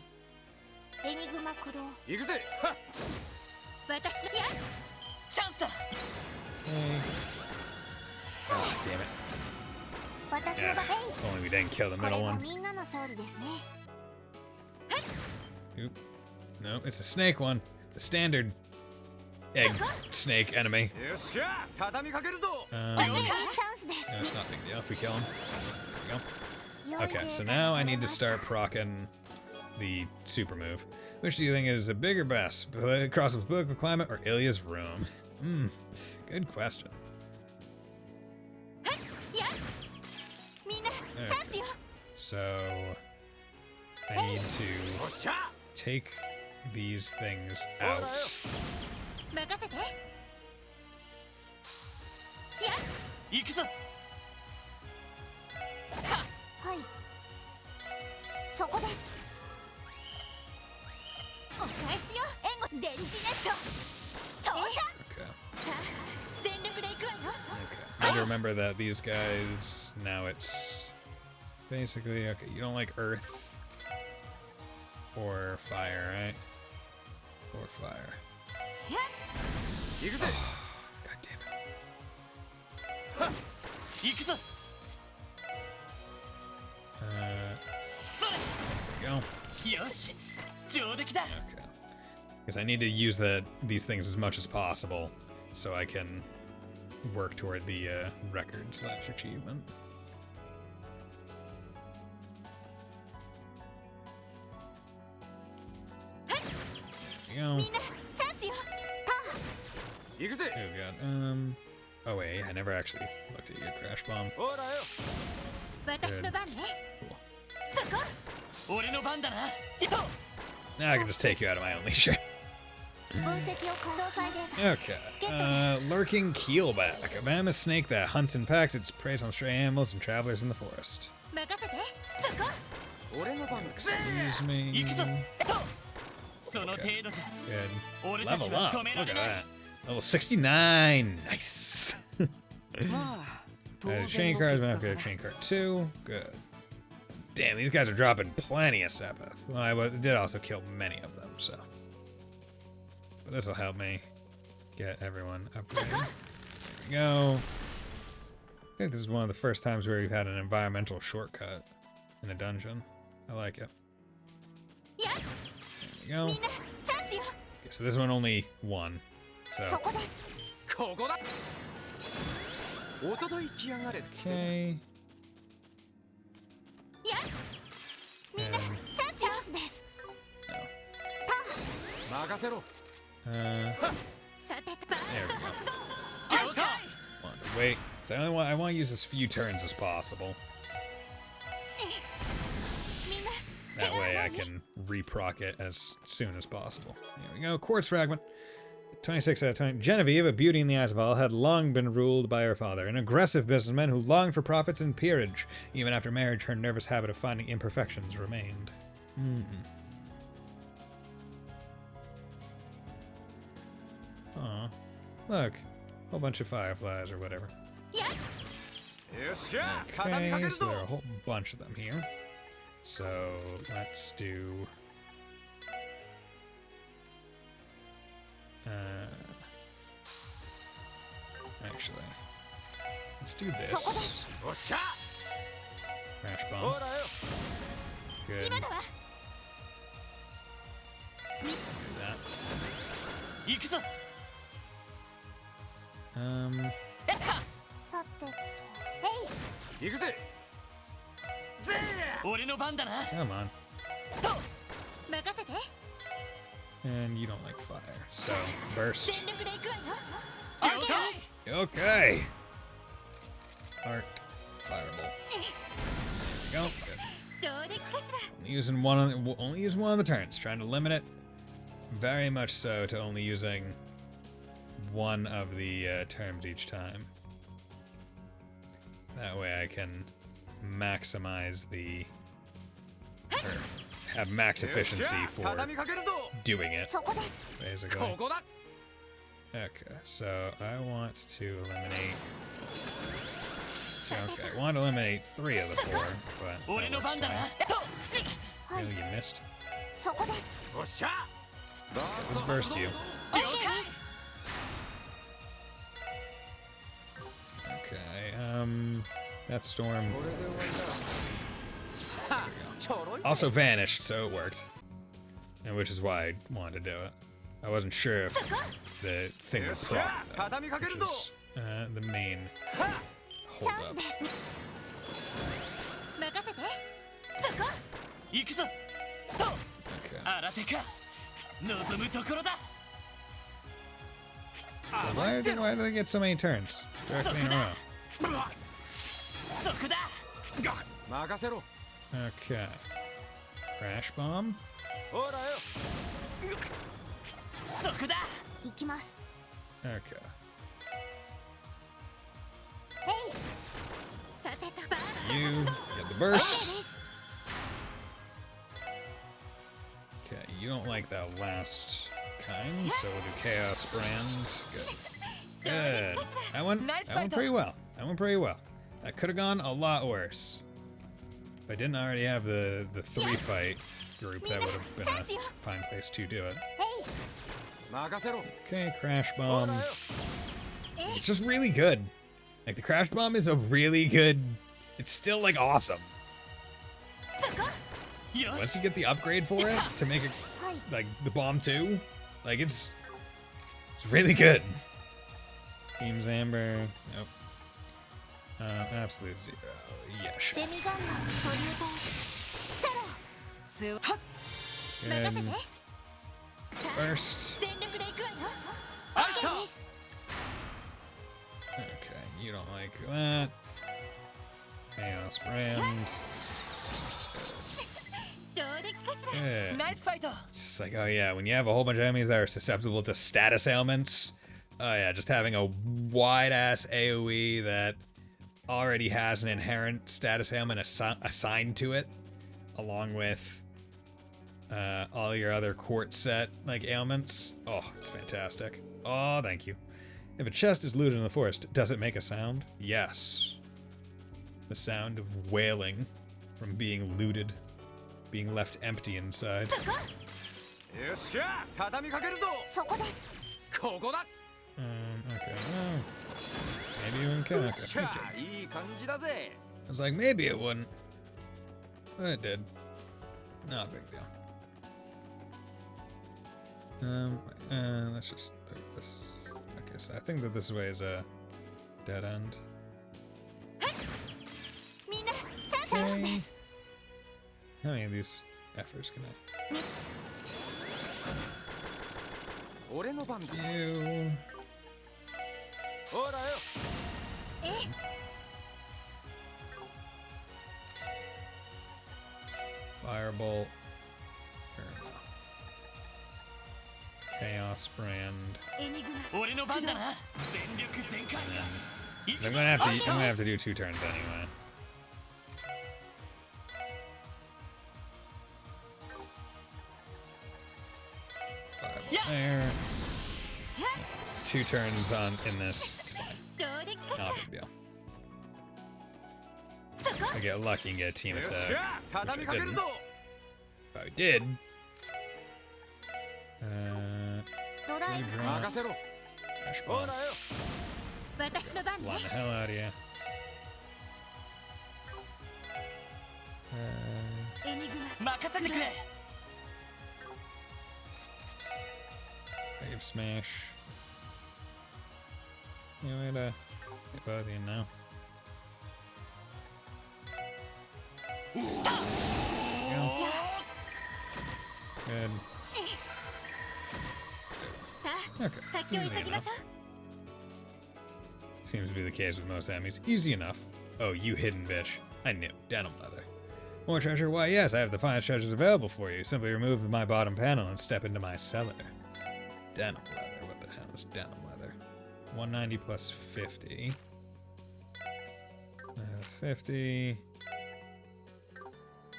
Oh, damn it. Yeah, only we didn't kill the middle one. Oop. No, it's a snake one. The standard egg snake enemy. No, it's not a big deal if we kill him. There we go. Okay, so now I need to start proccing the super move. Which do you think is a bigger best? Across the political climate or Ilya's room? Good question. Okay. So I need to take these things out. I need to remember that these guys, now it's basically, okay, you don't like earth or fire, right? Or fire. Oh, God damn it. There we go. Okay. Because I need to use these things as much as possible so I can work toward the record/achievement. There we go. Oh god. Oh wait, I never actually looked at your crash bomb. Good. 私の番ね Cool. そこ俺の番だなイト Now I can just take you out of my own leisure. 分析を詳細データ Okay. Lurking keelback. A venomous snake that hunts and pecks its prey on stray animals and travelers in the forest. 任せてそこ Excuse me. 行くぞその程度じゃ Good. 俺たち Level は up. 止めら Look れ at ない that. Level 69. Nice. Chain cards, might upgrade chain card 2. Good. Damn, these guys are dropping plenty of Sepith. Well, I did also kill many of them, so. But this will help me get everyone upgraded. There we go. I think this is one of the first times where we've had an environmental shortcut in a dungeon. I like it. There we go. Okay, so this one only one. So. Okay. And, there we go. Wait, so I want to use as few turns as possible. That way I can reproc it as soon as possible. There we go, quartz fragment. 26 out of 20. Genevieve, a beauty in the eyes of all, had long been ruled by her father, an aggressive businessman who longed for profits and peerage. Even after marriage, her nervous habit of finding imperfections remained. Aw. Look. A whole bunch of fireflies or whatever. Okay, so there are a whole bunch of them here. So, let's do... actually, let's do this. Crash bomb. Good. Do that. Come on. And you don't like fire, so burst. Okay. Art. Fireball. There we go. Good. Only using one of the turns. Trying to limit it very much so to only using one of the terms each time. That way I can maximize the... or have max efficiency for doing it, basically. Okay, so I want to eliminate... okay, I want to eliminate 3 of the 4, but that works fine. Really, you missed? Okay, let's burst you. Okay, that storm... also vanished, so it worked. And which is why I wanted to do it. I wasn't sure if the thing would proc that, which is the main hold-up. Okay. Why do they get so many turns? Directly in a row. Okay. Crash bomb. Okay. You get the burst. Okay, you don't like that last kind, so we'll do Chaos Brand. Good. Good. That went pretty well. That went pretty well. That could have gone a lot worse. If I didn't already have the 3-fight group, that would have been a fine place to do it. Okay, Crash Bomb. It's just really good. Like, the Crash Bomb is a really good... It's still, like, awesome. Once you get the upgrade for it, to make it, like, the Bomb 2, like, it's really good. Teams Amber, nope. Absolute 0, yeah, sure. Good. Burst. Okay, you don't like that. Chaos brand. Yeah. Nice fight. It's like, oh yeah, when you have a whole bunch of enemies that are susceptible to status ailments, oh yeah, just having a wide-ass AoE that already has an inherent status ailment assigned to it, along with all your other court set like ailments. Oh, it's fantastic. Oh, thank you. If a chest is looted in the forest, does it make a sound? Yes. The sound of wailing from being looted, being left empty inside. Okay, well, maybe you can. Okay. I was like, maybe it wouldn't. But it did. Not a big deal. Let's just do this. Okay, so I think that this way is a dead end. Okay. How many of these efforts can I? You. Firebolt. Chaos brand. I'm gonna have to do 2 turns anyway. There. 2 turns in this. It's fine. Not a big deal. I get lucky and get a team attack. Which I didn't. If I did. Ash bomb. Blind the hell out of you. Wave smash. You know, hit both of you now. Good. Okay. Easy enough. Seems to be the case with most enemies. Easy enough. Oh, you hidden bitch. I knew. Denim leather. More treasure? Why, yes, I have the finest treasures available for you. Simply remove my bottom panel and step into my cellar. Denim leather. What the hell is denim leather? 190 plus 50. That's 50.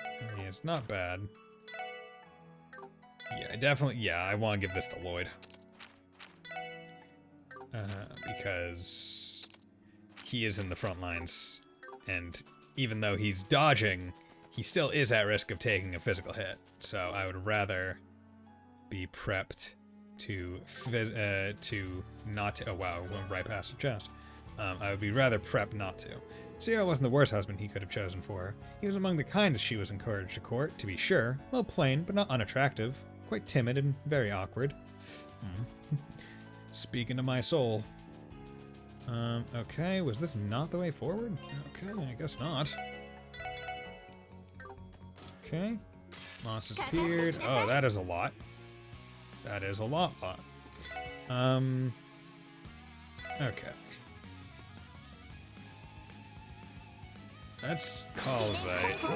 Yeah, it's not bad. Yeah, definitely. Yeah, I want to give this to Lloyd. Because he is in the front lines, and even though he's dodging, he still is at risk of taking a physical hit. So I would rather be prepped to not to. Oh wow, went right past the chest. I would be rather prepped not to. Sierra wasn't the worst husband he could have chosen for her. He was among the kindest she was encouraged to court, to be sure. A little plain, but not unattractive. Quite timid and very awkward. Speaking to my soul. Okay, was this not the way forward? Okay, I guess not. Okay. Moss has appeared. Oh, that is a lot. That is a lot. Okay. Let's call Zite.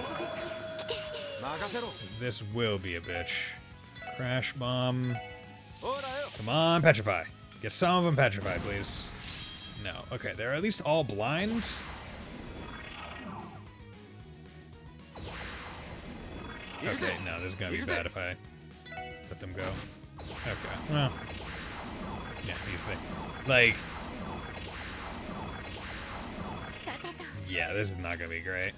This will be a bitch. Crash bomb. Come on, petrify. Get some of them petrified, please. No. Okay, they're at least all blind. Okay, no, this is gonna be bad if I let them go. Okay, well. Yeah, these things. Like. Yeah, this is not gonna be great.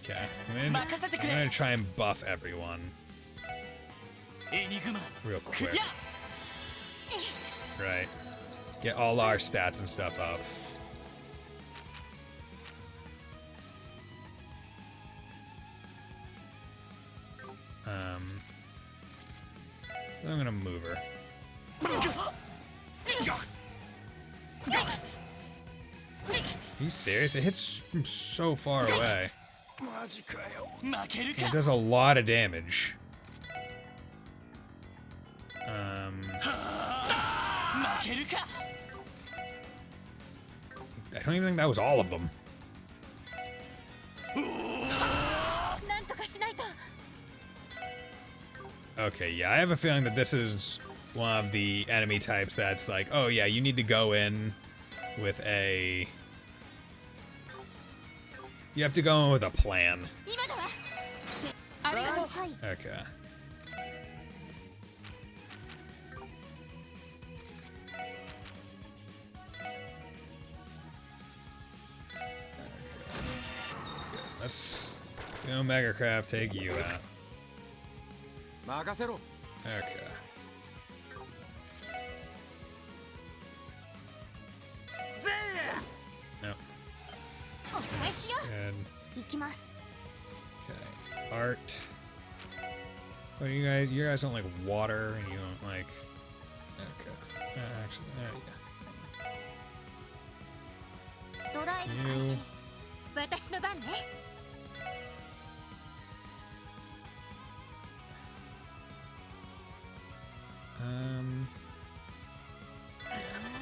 Okay, I'm gonna try and buff everyone. Real quick. Right. Get all our stats and stuff up. I'm gonna move her. Are you serious? It hits from so far away. It does a lot of damage. I don't even think that was all of them. なんとかしないと。 Okay, yeah, I have a feeling that this is one of the enemy types that's like, oh yeah, you need to go in with a... You have to go in with a plan. 今だわ。 Okay. Let's go Megacraft, take you out. 任せろ。 Okay. No. お返しよ。 And 行きます。 okay, art. Oh, you guys don't like water, and you don't like. Okay. Actually, there you go. ドライブ開始。私の番ね。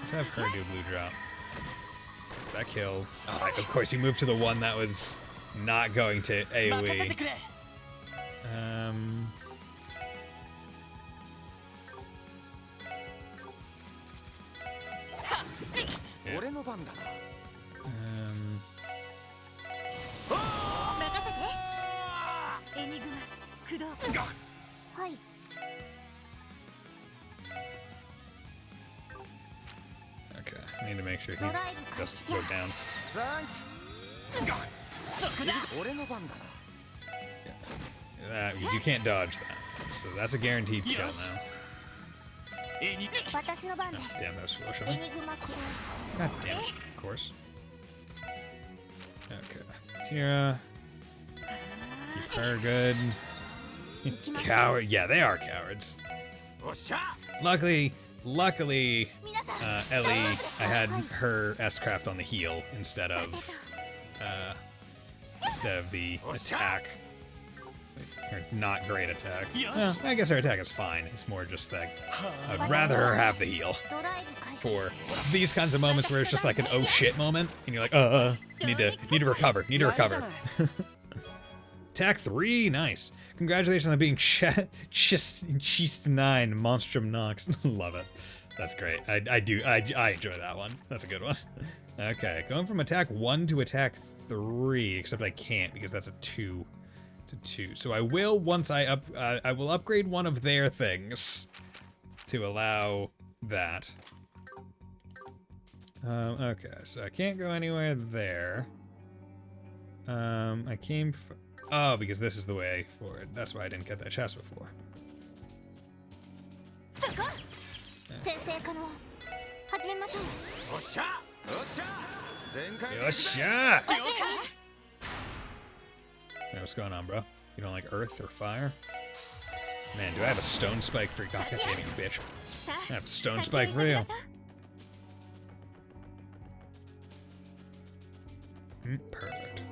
Let's have her do blue drop. Does that kill? Oh, of course, you moved to the one that was not going to AoE. Yeah. 俺の番だな。任せて。エニグマ、駆動。はい。 Okay, I need to make sure he doesn't go down. 俺の番だな。 That because you can't dodge that, so that's a guaranteed kill now. 私の番です。 Damn, that was foolish of エ me. ニグマ駆動。 God damn it, of course. Okay, Tira. Keep her good. Coward. Yeah, they are cowards. Luckily, Ellie, I had her S-craft on the heal instead of the attack. Her not great attack. Well, I guess her attack is fine. It's more just that I'd rather her have the heal for these kinds of moments where it's just like an oh shit moment, and you're like, need to recover. Attack 3, nice. Congratulations on being Chist 9 Monstrum Nox. Love it. That's great. I enjoy that one. That's a good one. Okay, going from attack 1 to attack 3, except I can't because that's a 2. It's a 2. So I will once I will upgrade one of their things to allow that. Okay, so I can't go anywhere there. I came oh, because this is the way forward. That's why I didn't get that chest before. Yosha! Hey, what's going on, bro? You don't like earth or fire? Man, do I have a stone spike for you? God damn you, bitch. I have a stone spike for you. Perfect.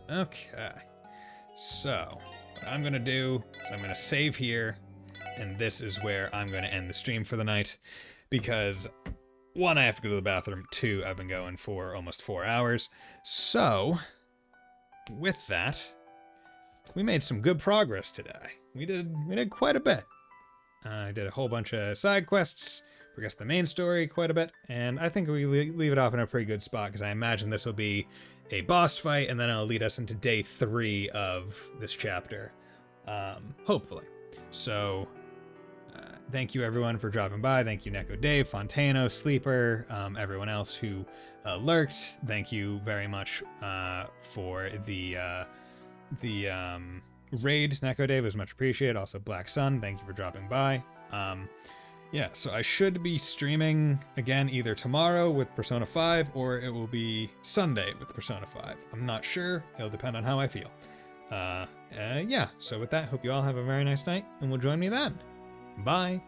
Okay. So, what I'm gonna do is I'm gonna save here, and this is where I'm gonna end the stream for the night, because 1, I have to go to the bathroom, 2, I've been going for almost 4 hours. So, with that, we made some good progress today. We did quite a bit. I did a whole bunch of side quests, progressed the main story quite a bit, and I think we leave it off in a pretty good spot, because I imagine this will be a boss fight, and then it'll lead us into day 3 of this chapter, hopefully. So, thank you everyone for dropping by. Thank you Neko Dave, Fontano, Sleeper, everyone else who lurked. Thank you very much for the raid. Neko Dave was much appreciated. Also Black Sun, thank you for dropping by. Yeah, so I should be streaming again either tomorrow with Persona 5 or it will be Sunday with Persona 5. I'm not sure. It'll depend on how I feel. Yeah, so with that, hope you all have a very nice night, and will join me then. Bye.